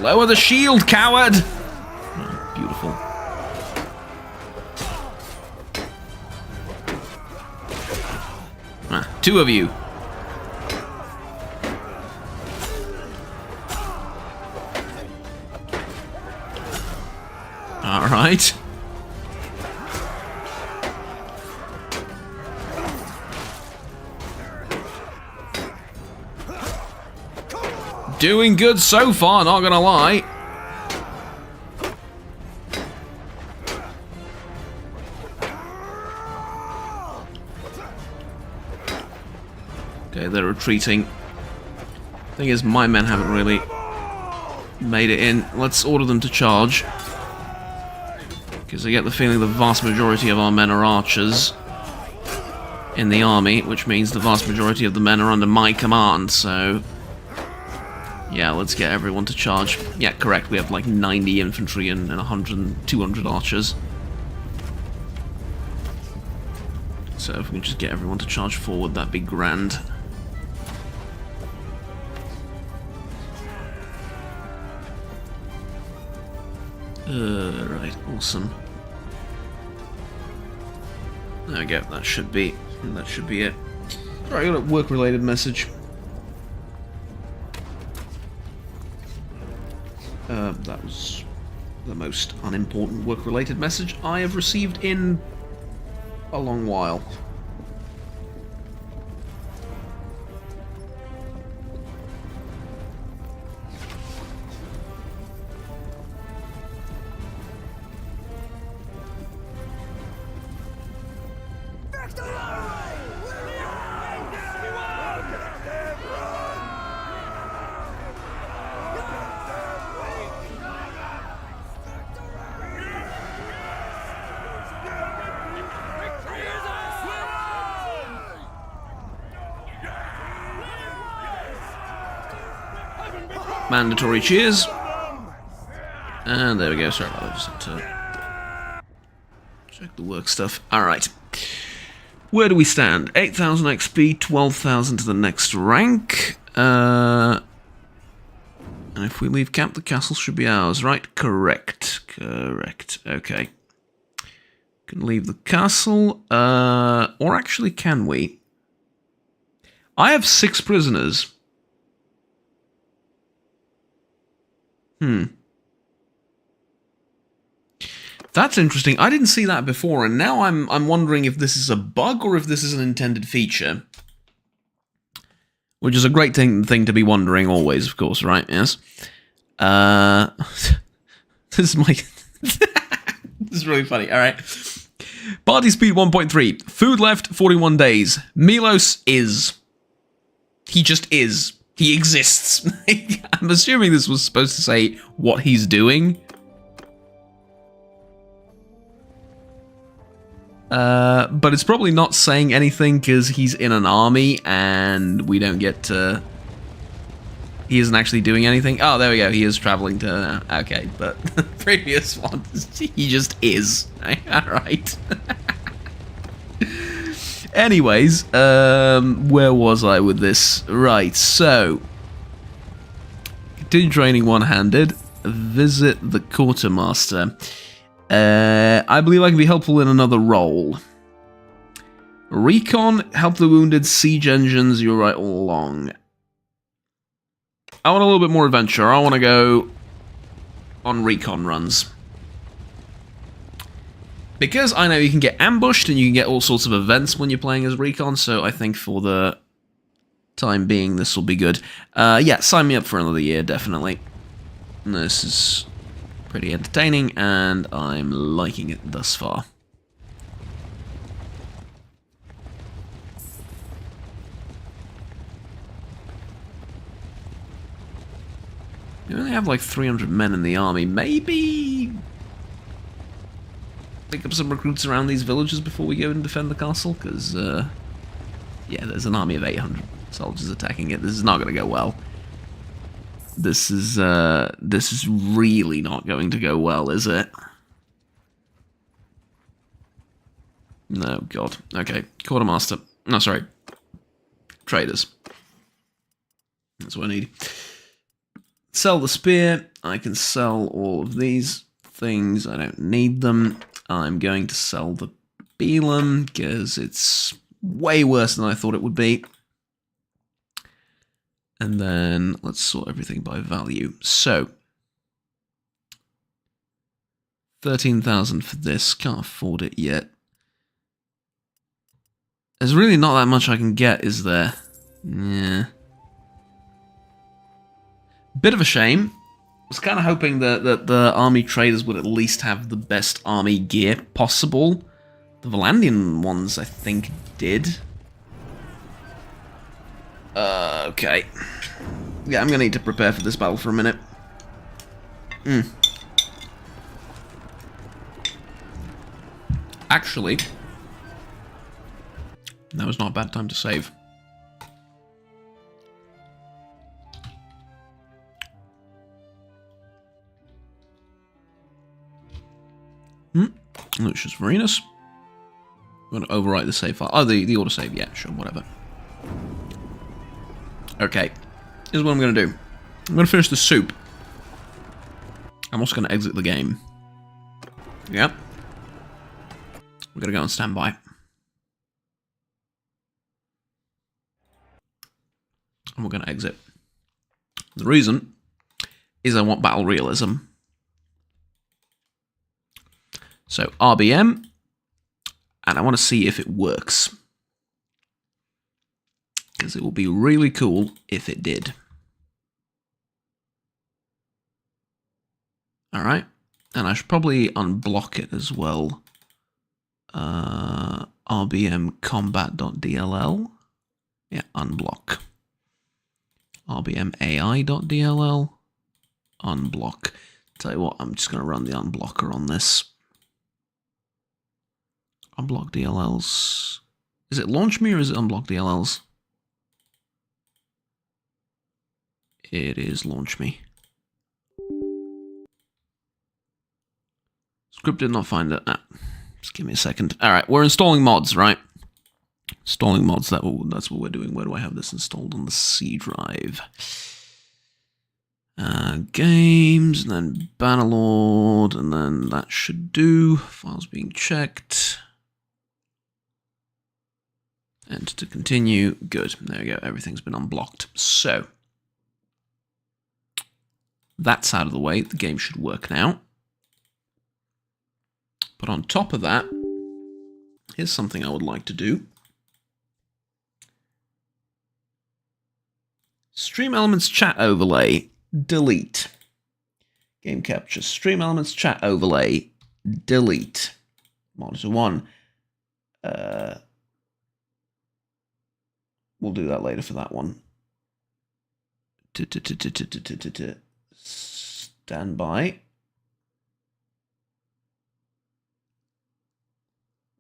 Lower the shield, coward! Oh, beautiful. Ah, two of you. Alright. Doing good so far, not gonna lie. Okay, they're retreating. Thing is, my men haven't really made it in. Let's order them to charge. Because I get the feeling the vast majority of our men are archers in the army, which means the vast majority of the men are under my command, so... yeah, let's get everyone to charge. Yeah, correct, we have like 90 infantry and 100 200 archers. So if we can just get everyone to charge forward, that'd be grand. Right, awesome. There we go, that should be it. Alright, I got a work-related message. That was the most unimportant work-related message I have received in a long while. Mandatory cheers. And there we go. Sorry about that. Just had to check the work stuff. Alright. Where do we stand? 8,000 XP, 12,000 to the next rank. And if we leave camp, the castle should be ours, right? Correct. Correct. Okay. Can leave the castle. Or actually, can we? I have 6 prisoners. That's interesting. I didn't see that before, and now I'm wondering if this is a bug or if this is an intended feature. Which is a great thing to be wondering always, of course, right? Yes. This is my... This is really funny. Alright. Party speed 1.3. Food left 41 days. Milos is. He just is. He exists. I'm assuming this was supposed to say what he's doing. But it's probably not saying anything because he's in an army and we don't get to... He isn't actually doing anything. Oh, there we go. He is traveling to... Okay, but the previous one, he just is. Alright. Anyways, where was I with this? Right, so... Continue training one-handed. Visit the quartermaster. I believe I can be helpful in another role. Recon, help the wounded, siege engines, you're right all along. I want a little bit more adventure. I want to go on recon runs. Because I know you can get ambushed and you can get all sorts of events when you're playing as recon, so I think for the time being this will be good. Yeah, sign me up for another year, definitely. This is pretty entertaining, and I'm liking it thus far. You only have like 300 men in the army. Maybe pick up some recruits around these villages before we go and defend the castle, because, yeah, there's an army of 800 soldiers attacking it. This is not going to go well. This is really not going to go well, is it? No, God. Okay, quartermaster. No, sorry. Traders. That's what I need. Sell the spear. I can sell all of these things. I don't need them. I'm going to sell the Belum because it's way worse than I thought it would be. And then let's sort everything by value. So 13,000 for this. Can't afford it yet. There's really not that much I can get, is there? Yeah. Bit of a shame. I was kind of hoping that the army traders would at least have the best army gear possible. The Volandian ones, I think, did. Okay. Yeah, I'm gonna need to prepare for this battle for a minute. Actually, that was not a bad time to save. Lucius Varenus. I'm going to overwrite the save file. Oh, the autosave. Yeah, sure, whatever. Okay. Here's what I'm going to do. I'm going to finish the soup. I'm also going to exit the game. Yep. We're going to go on standby. And we're going to exit. The reason is I want battle realism. So, RBM. And I want to see if it works. Because it will be really cool if it did. Alright. And I should probably unblock it as well. RBM combat.dll. Yeah, unblock. RBM AI.dll. Unblock. Tell you what, I'm just going to run the unblocker on this. Unblock DLLs. Is it launch me or is it unblock DLLs? It is launch me. Script did not find it. Ah, just give me a second. Alright, we're installing mods, right? Installing mods, that's what we're doing. Where do I have this installed? On the C drive. Games, and then Bannerlord, and then that should do. Files being checked. Enter to continue. Good. There we go. Everything's been unblocked. So, that's out of the way. The game should work now. But on top of that, here's something I would like to do. Stream Elements chat overlay. Delete. Game capture. Stream Elements chat overlay. Delete. Monitor 1. We'll do that later for that one. Stand by.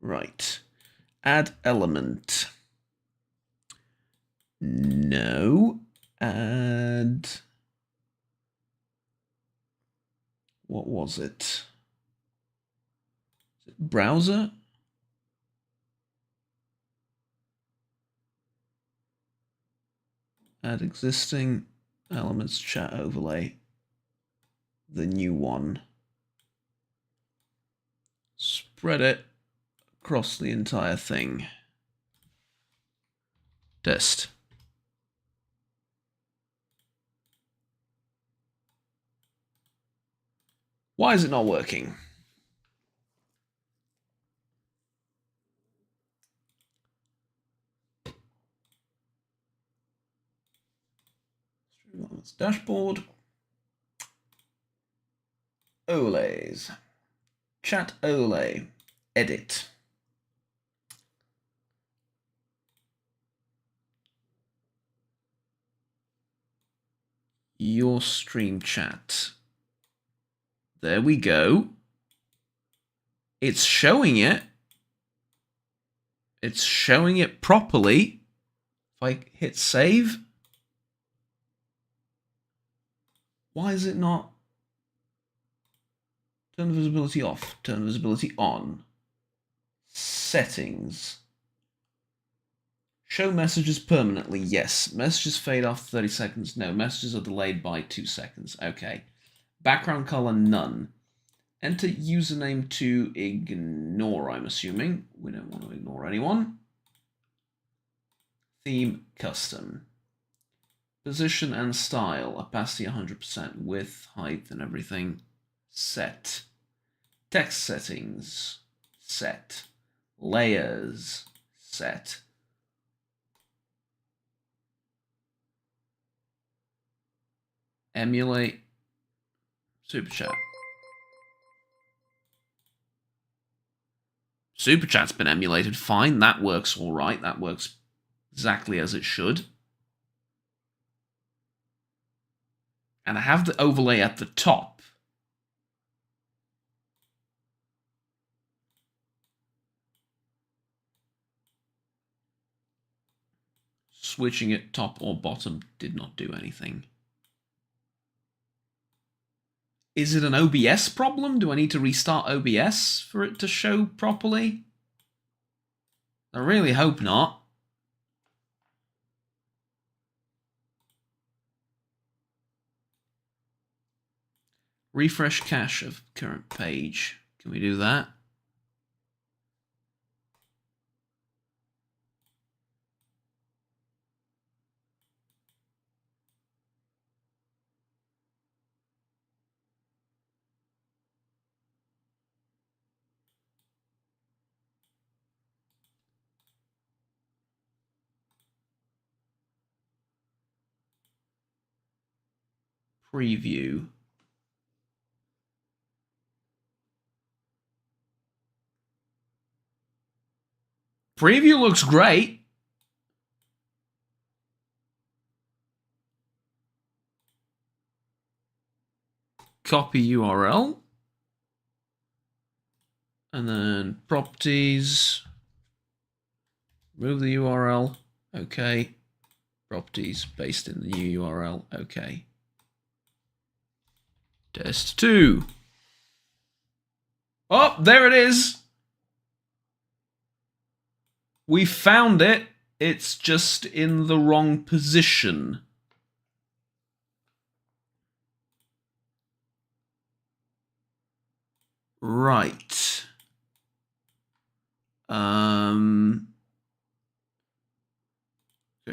Right. Add element. No. Add. What was it? Is it browser? Add existing elements chat overlay. The new one. Spread it across the entire thing. Test. Why is it not working? Dashboard. Olays. Chat Olay. Edit. Your stream chat. There we go. It's showing it. It's showing it properly. If I hit save. Why is it not? Turn visibility off. Turn visibility on. Settings. Show messages permanently. Yes. Messages fade after 30 seconds. No. Messages are delayed by 2 seconds. Okay. Background color, none. Enter username to ignore, I'm assuming. We don't want to ignore anyone. Theme, custom. Position and style, opacity 100%, width, height, and everything. Set. Text settings, set. Layers, set. Emulate. Super chat. Super chat's been emulated fine. That works all right. That works exactly as it should. And I have the overlay at the top. Switching it top or bottom did not do anything. Is it an OBS problem? Do I need to restart OBS for it to show properly? I really hope not. Refresh cache of current page. Can we do that? Preview. Preview looks great. Copy URL. And then properties. Remove the URL. Okay. Properties. Paste in the new URL. Okay. Test 2. Oh, there it is. We found it. It's just in the wrong position. Right. Okay,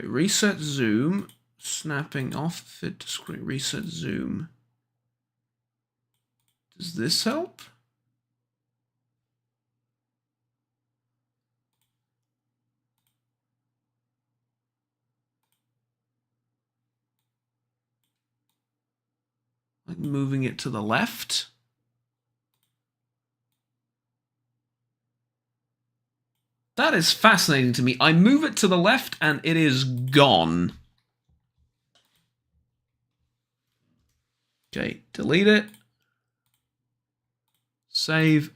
reset zoom. Snapping off fit to screen. Reset zoom. Does this help? Like moving it to the left? That is fascinating to me. I move it to the left and it is gone. Okay, delete it. Save.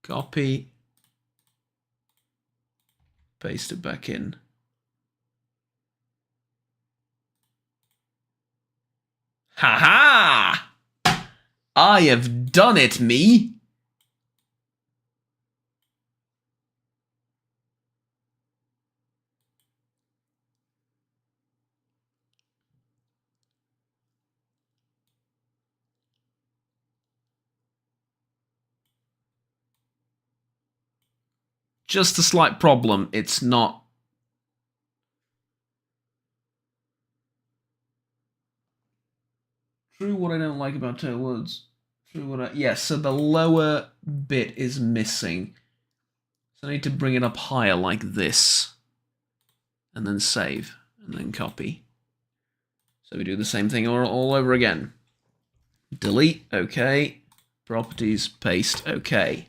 Copy. Paste it back in. Ha ha! I have done it, me! Just a slight problem. It's not. True what I don't like about Tailwords. True what I. Yes, so the lower bit is missing. So I need to bring it up higher like this. And then save. And then copy. So we do the same thing all over again. Delete, okay. Properties, paste, okay.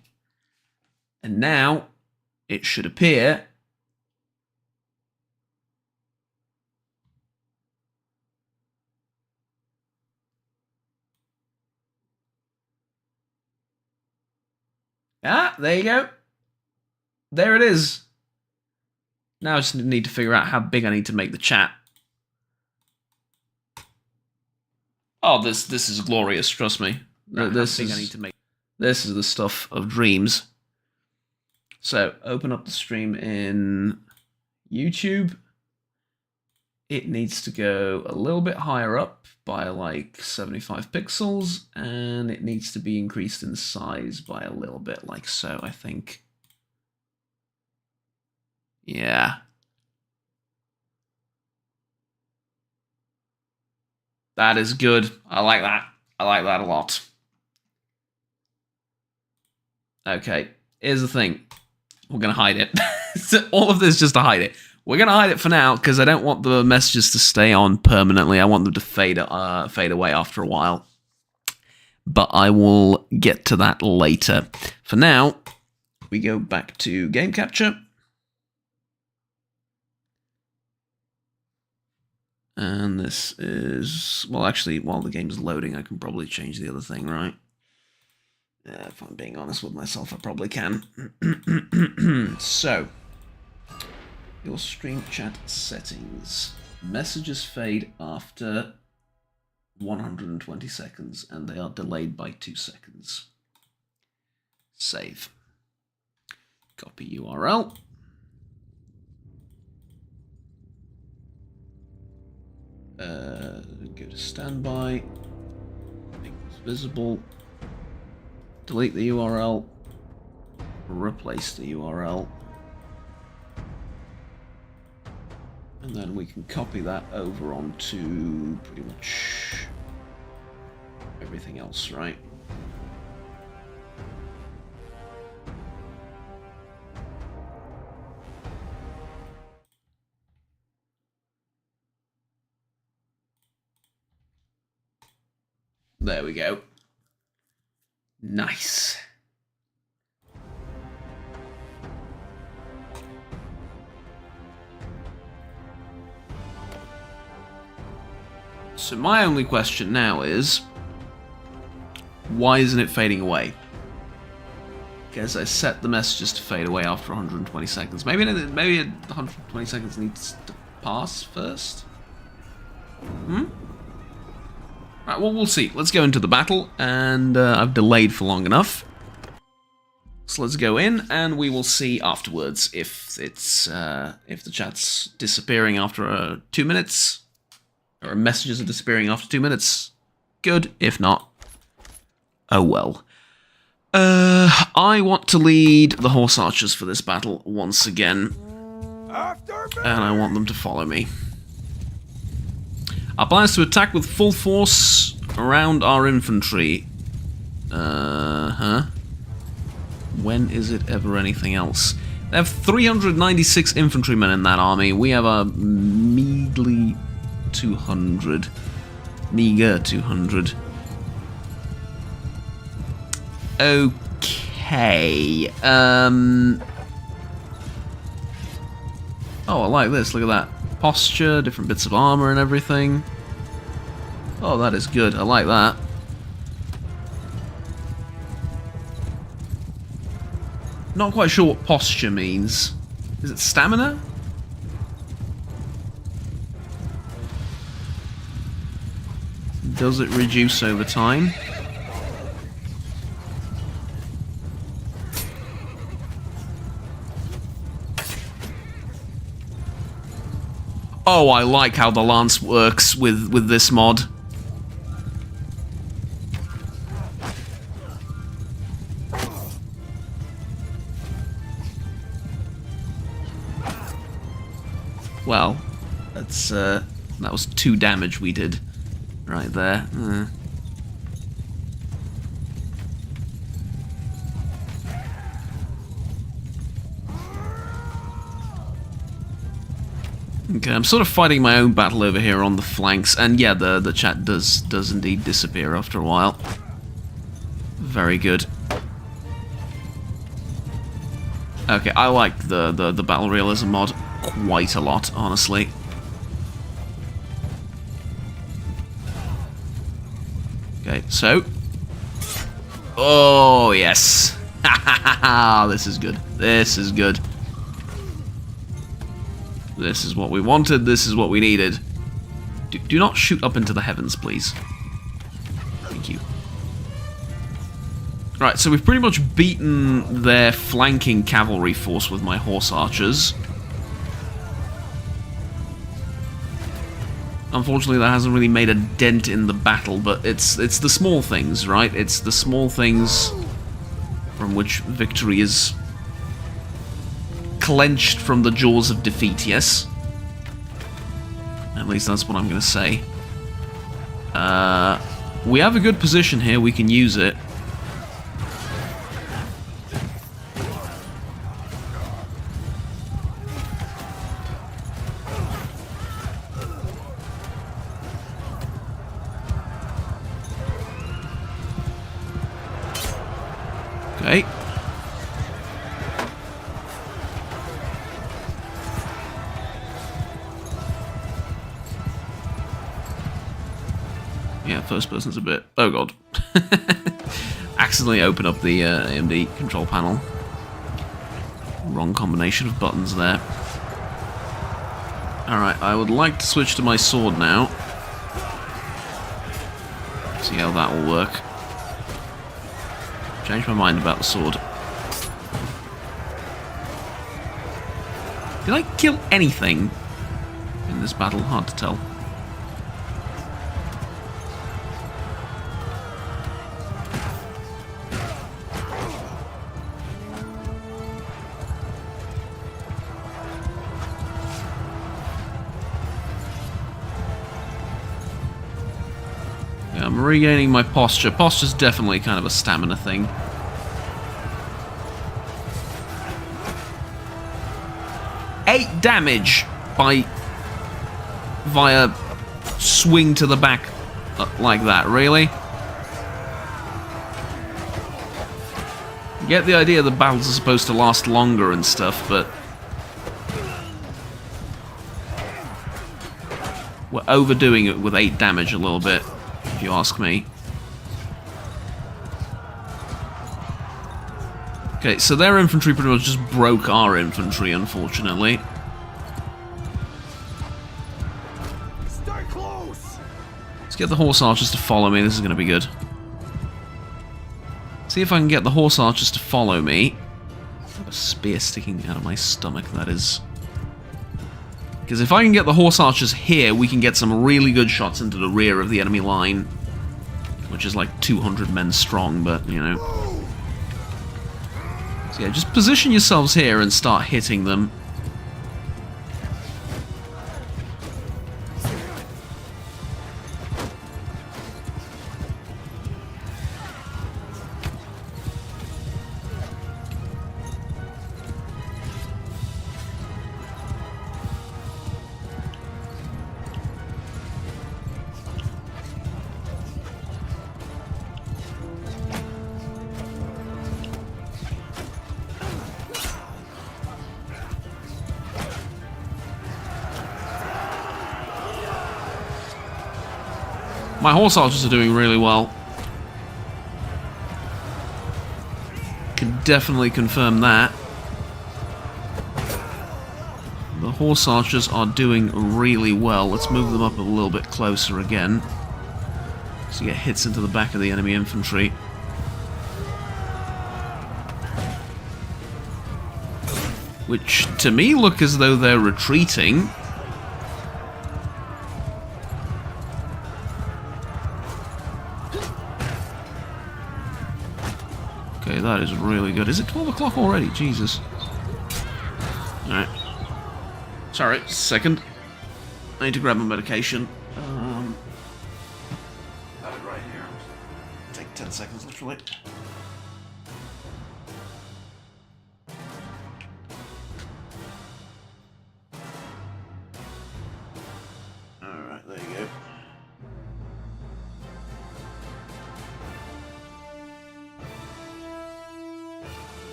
And now it should appear. Ah, there you go. There it is. Now I just need to figure out how big I need to make the chat. Oh, this is glorious, trust me. This is the stuff of dreams. So, open up the stream in YouTube. It needs to go a little bit higher up by like 75 pixels, and it needs to be increased in size by a little bit, like so, I think. Yeah. That is good. I like that. I like that a lot. Okay, here's the thing. We're going to hide it. All of this just to hide it. We're going to hide it for now, because I don't want the messages to stay on permanently. I want them to fade away after a while. But I will get to that later. For now, we go back to game capture. And this is... Well, actually, while the game's loading, I can probably change the other thing, right? If I'm being honest with myself, I probably can. So, your stream chat settings. Messages fade after 120 seconds, and they are delayed by 2 seconds. Save. Copy URL. Go to standby. Make this visible. Delete the URL. Replace the URL. And then we can copy that over onto pretty much everything else, right? There we go. Nice. So my only question now is, why isn't it fading away? Because I set the messages to fade away after 120 seconds. Maybe 120 seconds needs to pass first? Right, well, we'll see. Let's go into the battle, and I've delayed for long enough. So let's go in, and we will see afterwards if it's if the chat's disappearing after 2 minutes, or messages are disappearing after 2 minutes. Good. If not, oh well. I want to lead the horse archers for this battle once again, and I want them to follow me. Our plan is to attack with full force around our infantry. When is it ever anything else? They have 396 infantrymen in that army. We have a measly 200. Meager 200. Okay. Oh, I like this. Look at that. Posture, different bits of armor and everything. Oh, that is good. I like that. Not quite sure what posture means. Is it stamina? Does it reduce over time? Oh, I like how the lance works with this mod. Well, that's that was 2 damage we did right there. Okay, I'm sort of fighting my own battle over here on the flanks, and yeah, the chat does indeed disappear after a while. Very good. Okay, I like the battle realism mod quite a lot, honestly. Okay, so... Oh, yes! This is good. This is good. This is what we wanted, this is what we needed. Do not shoot up into the heavens, please. Thank you. Right, so we've pretty much beaten their flanking cavalry force with my horse archers. Unfortunately, that hasn't really made a dent in the battle, but it's the small things, right? It's the small things from which victory is clenched from the jaws of defeat, yes? At least that's what I'm going to say. We have a good position here, we can use it. Okay. Yeah, first person's a bit... Oh god. Accidentally open up the AMD control panel. Wrong combination of buttons there. Alright, I would like to switch to my sword now. See how that will work. Change my mind about the sword. Did I kill anything in this battle? Hard to tell. I'm regaining my posture. Posture's definitely kind of a stamina thing. Eight damage via swing to the back like that, really? Get the idea the battles are supposed to last longer and stuff, but we're overdoing it with 8 damage a little bit, if you ask me. Okay, so their infantry pretty much just broke our infantry, unfortunately. Stay close. Let's get the horse archers to follow me. This is going to be good. See if I can get the horse archers to follow me. I have a spear sticking out of my stomach, that is. Because if I can get the horse archers here, we can get some really good shots into the rear of the enemy line. Which is like 200 men strong, but, you know. So yeah, just position yourselves here and start hitting them. My horse archers are doing really well. Can definitely confirm that. The horse archers are doing really well. Let's move them up a little bit closer again. So you get hits into the back of the enemy infantry. Which, to me, look as though they're retreating. Okay, that is really good. Is it 12 o'clock already? Jesus. Alright. Sorry, second. I need to grab my medication. Have it right here. Take 10 seconds, literally.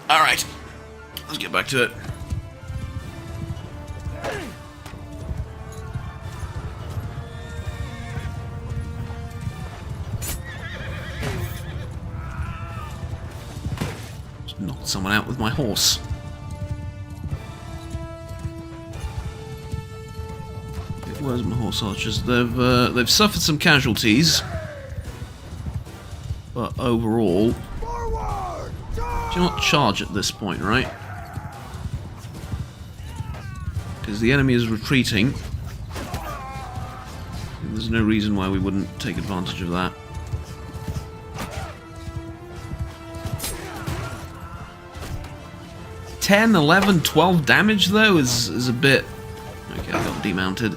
Alright. Let's get back to it. Just knocked someone out with my horse. Where's my horse archers? They've suffered some casualties, but overall, do not charge at this point, right? Because the enemy is retreating. There's no reason why we wouldn't take advantage of that. $10, $11, $12 damage though is a bit. Okay, I got demounted.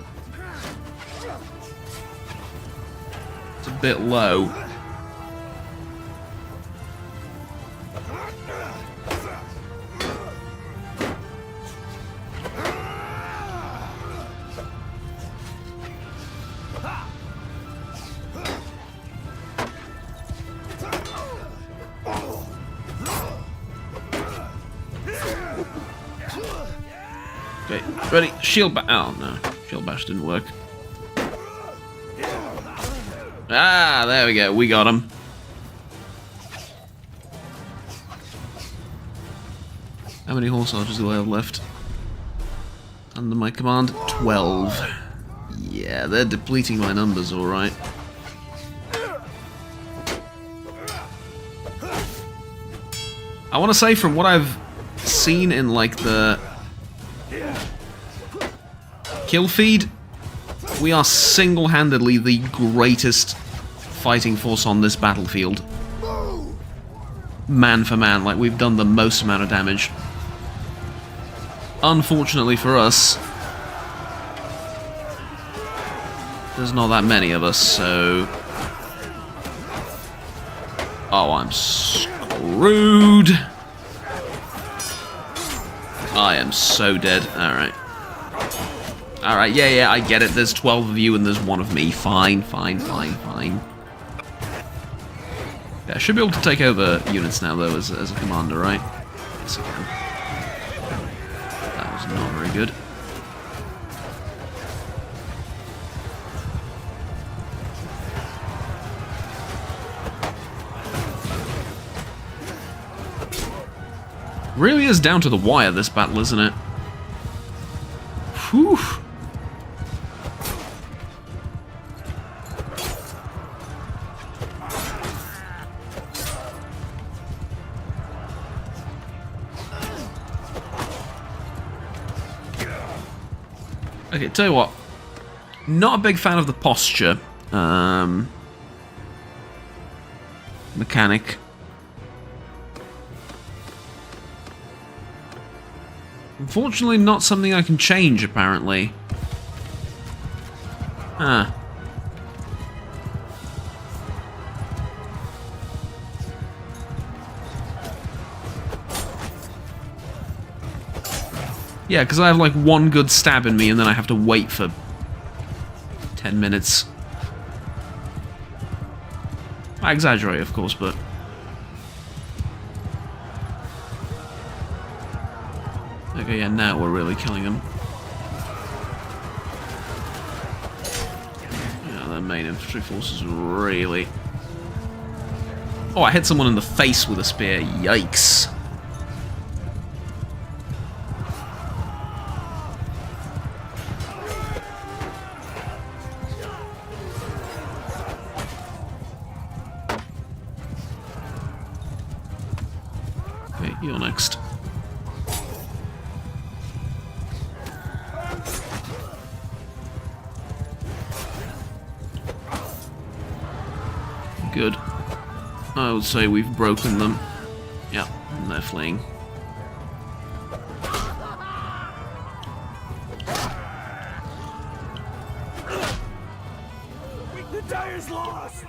It's a bit low. Okay, ready? Shield bash. Oh no, shield bash didn't work. Ah, there we go. We got him. How many horse archers do I have left? Under my command, 12. Yeah, they're depleting my numbers, all right. I want to say, from what I've seen in like the kill feed, we are single-handedly the greatest fighting force on this battlefield. Man for man, like we've done the most amount of damage. Unfortunately for us, there's not that many of us, so... Oh, I'm screwed. I am so dead. Alright. Alright, yeah, I get it. There's 12 of you and there's 1 of me. Fine. Yeah, I should be able to take over units now, though, as a commander, right? Yes, I can. That was not very good. Really is down to the wire, this battle, isn't it? Whew. Okay, tell you what. Not a big fan of the posture mechanic. Unfortunately, not something I can change, apparently. Huh. Yeah, because I have like 1 good stab in me and then I have to wait for 10 minutes. I exaggerate, of course, but... Okay, yeah, now we're really killing them. Yeah, their main infantry force is really... Oh, I hit someone in the face with a spear. Yikes. Okay, you're next. Good. I would say we've broken them. Yep, and they're fleeing. The day is lost.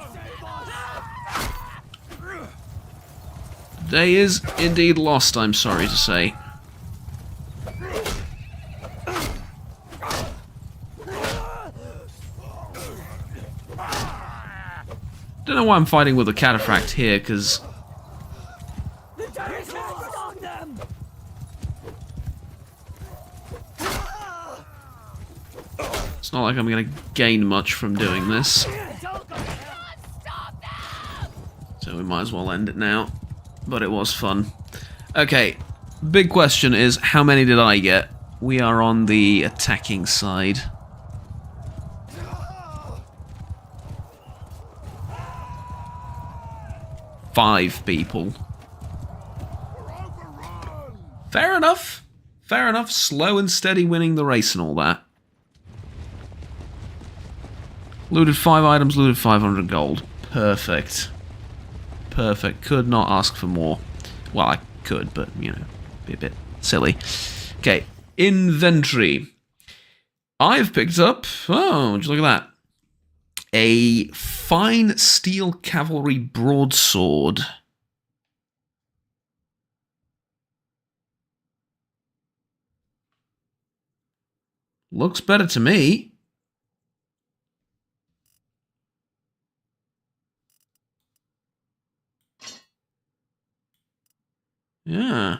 The day is indeed lost, I'm sorry to say. Don't know why I'm fighting with a cataphract here, because It's not like I'm going to gain much from doing this. So we might as well end it now. But it was fun. Okay, big question is, how many did I get? We are on the attacking side. Five people. Fair enough. Fair enough. Slow and steady winning the race and all that. Looted 5 items, looted 500 gold. Perfect. Perfect. Could not ask for more. Well, I could, but, you know, be a bit silly. Okay. Inventory. I've picked up... Oh, would you look at that? A fine steel cavalry broadsword. Looks better to me. Yeah.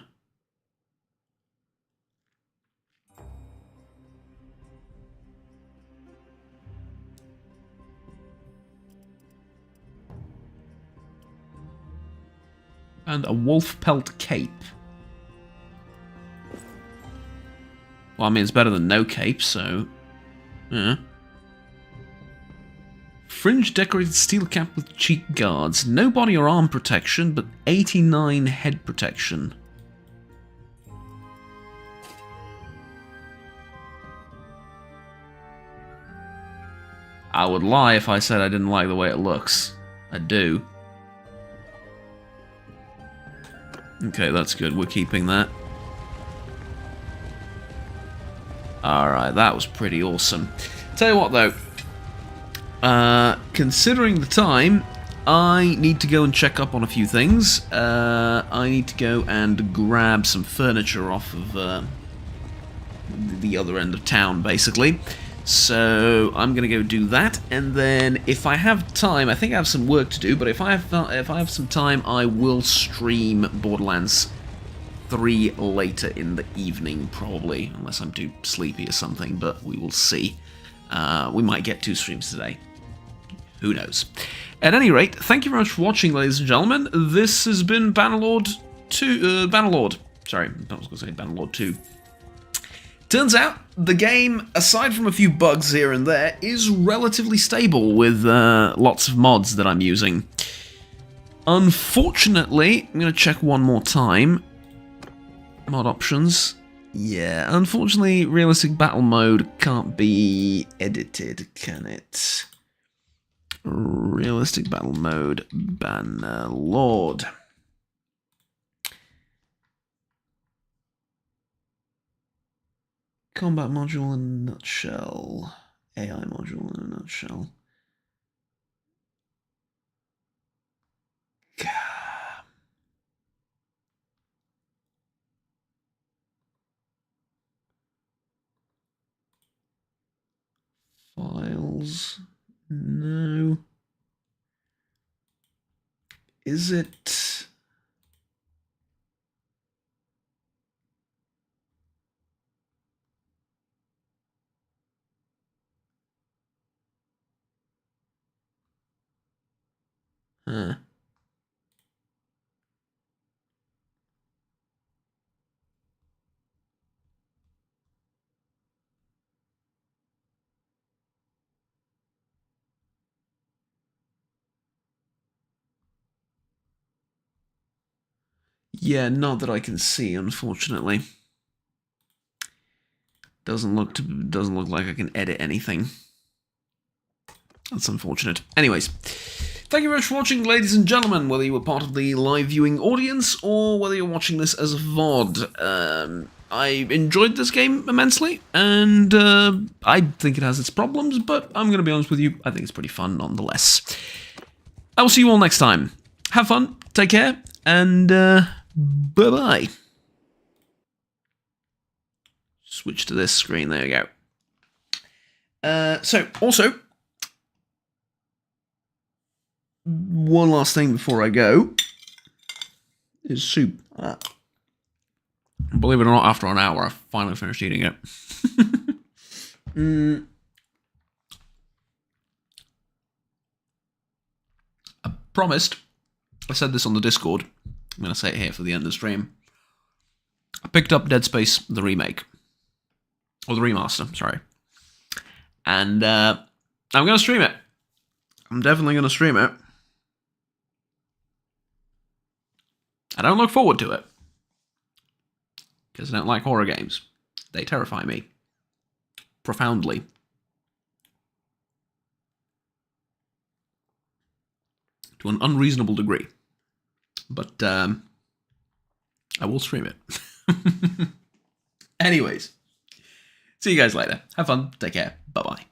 And a wolf pelt cape. Well, I mean, it's better than no cape, so... Yeah. Fringe decorated steel cap with cheek guards. No body or arm protection, but 89 head protection. I would lie if I said I didn't like the way it looks. I do. Okay, that's good. We're keeping that. Alright, that was pretty awesome. Tell you what, though. Considering the time, I need to go and check up on a few things. I need to go and grab some furniture off of the other end of town, basically. So I'm gonna go do that, and then if I have time, I think I have some work to do. But if I have some time, I will stream Borderlands 3 later in the evening, probably, unless I'm too sleepy or something. But we will see. We might get 2 streams today. Who knows? At any rate, thank you very much for watching, ladies and gentlemen. This has been Bannerlord 2. Bannerlord. Sorry, I was going to say Bannerlord 2. Turns out, the game, aside from a few bugs here and there, is relatively stable with lots of mods that I'm using. Unfortunately, I'm going to check one more time. Mod options. Yeah, unfortunately, realistic battle mode can't be edited, can it? Realistic battle mode, Bannerlord. Combat module in a nutshell. AI module in a nutshell. Files. No. Is it... Huh. Yeah, not that I can see, unfortunately. Doesn't look like I can edit anything. That's unfortunate. Anyways, thank you very much for watching, ladies and gentlemen, whether you were part of the live viewing audience or whether you're watching this as a VOD. I enjoyed this game immensely, and I think it has its problems, but I'm going to be honest with you, I think it's pretty fun nonetheless. I will see you all next time. Have fun, take care, and bye-bye. Switch to this screen, there you go. So, also, one last thing before I go is soup. Believe it or not, after an hour, I finally finished eating it. promised, I said this on the Discord, I'm going to say it here for the end of the stream, I picked up Dead Space, the remake. Or the remaster, sorry. And I'm going to stream it. I'm definitely going to stream it. I don't look forward to it. Because I don't like horror games. They terrify me. Profoundly. To an unreasonable degree. But I will stream it. Anyways. See you guys later. Have fun. Take care. Bye-bye.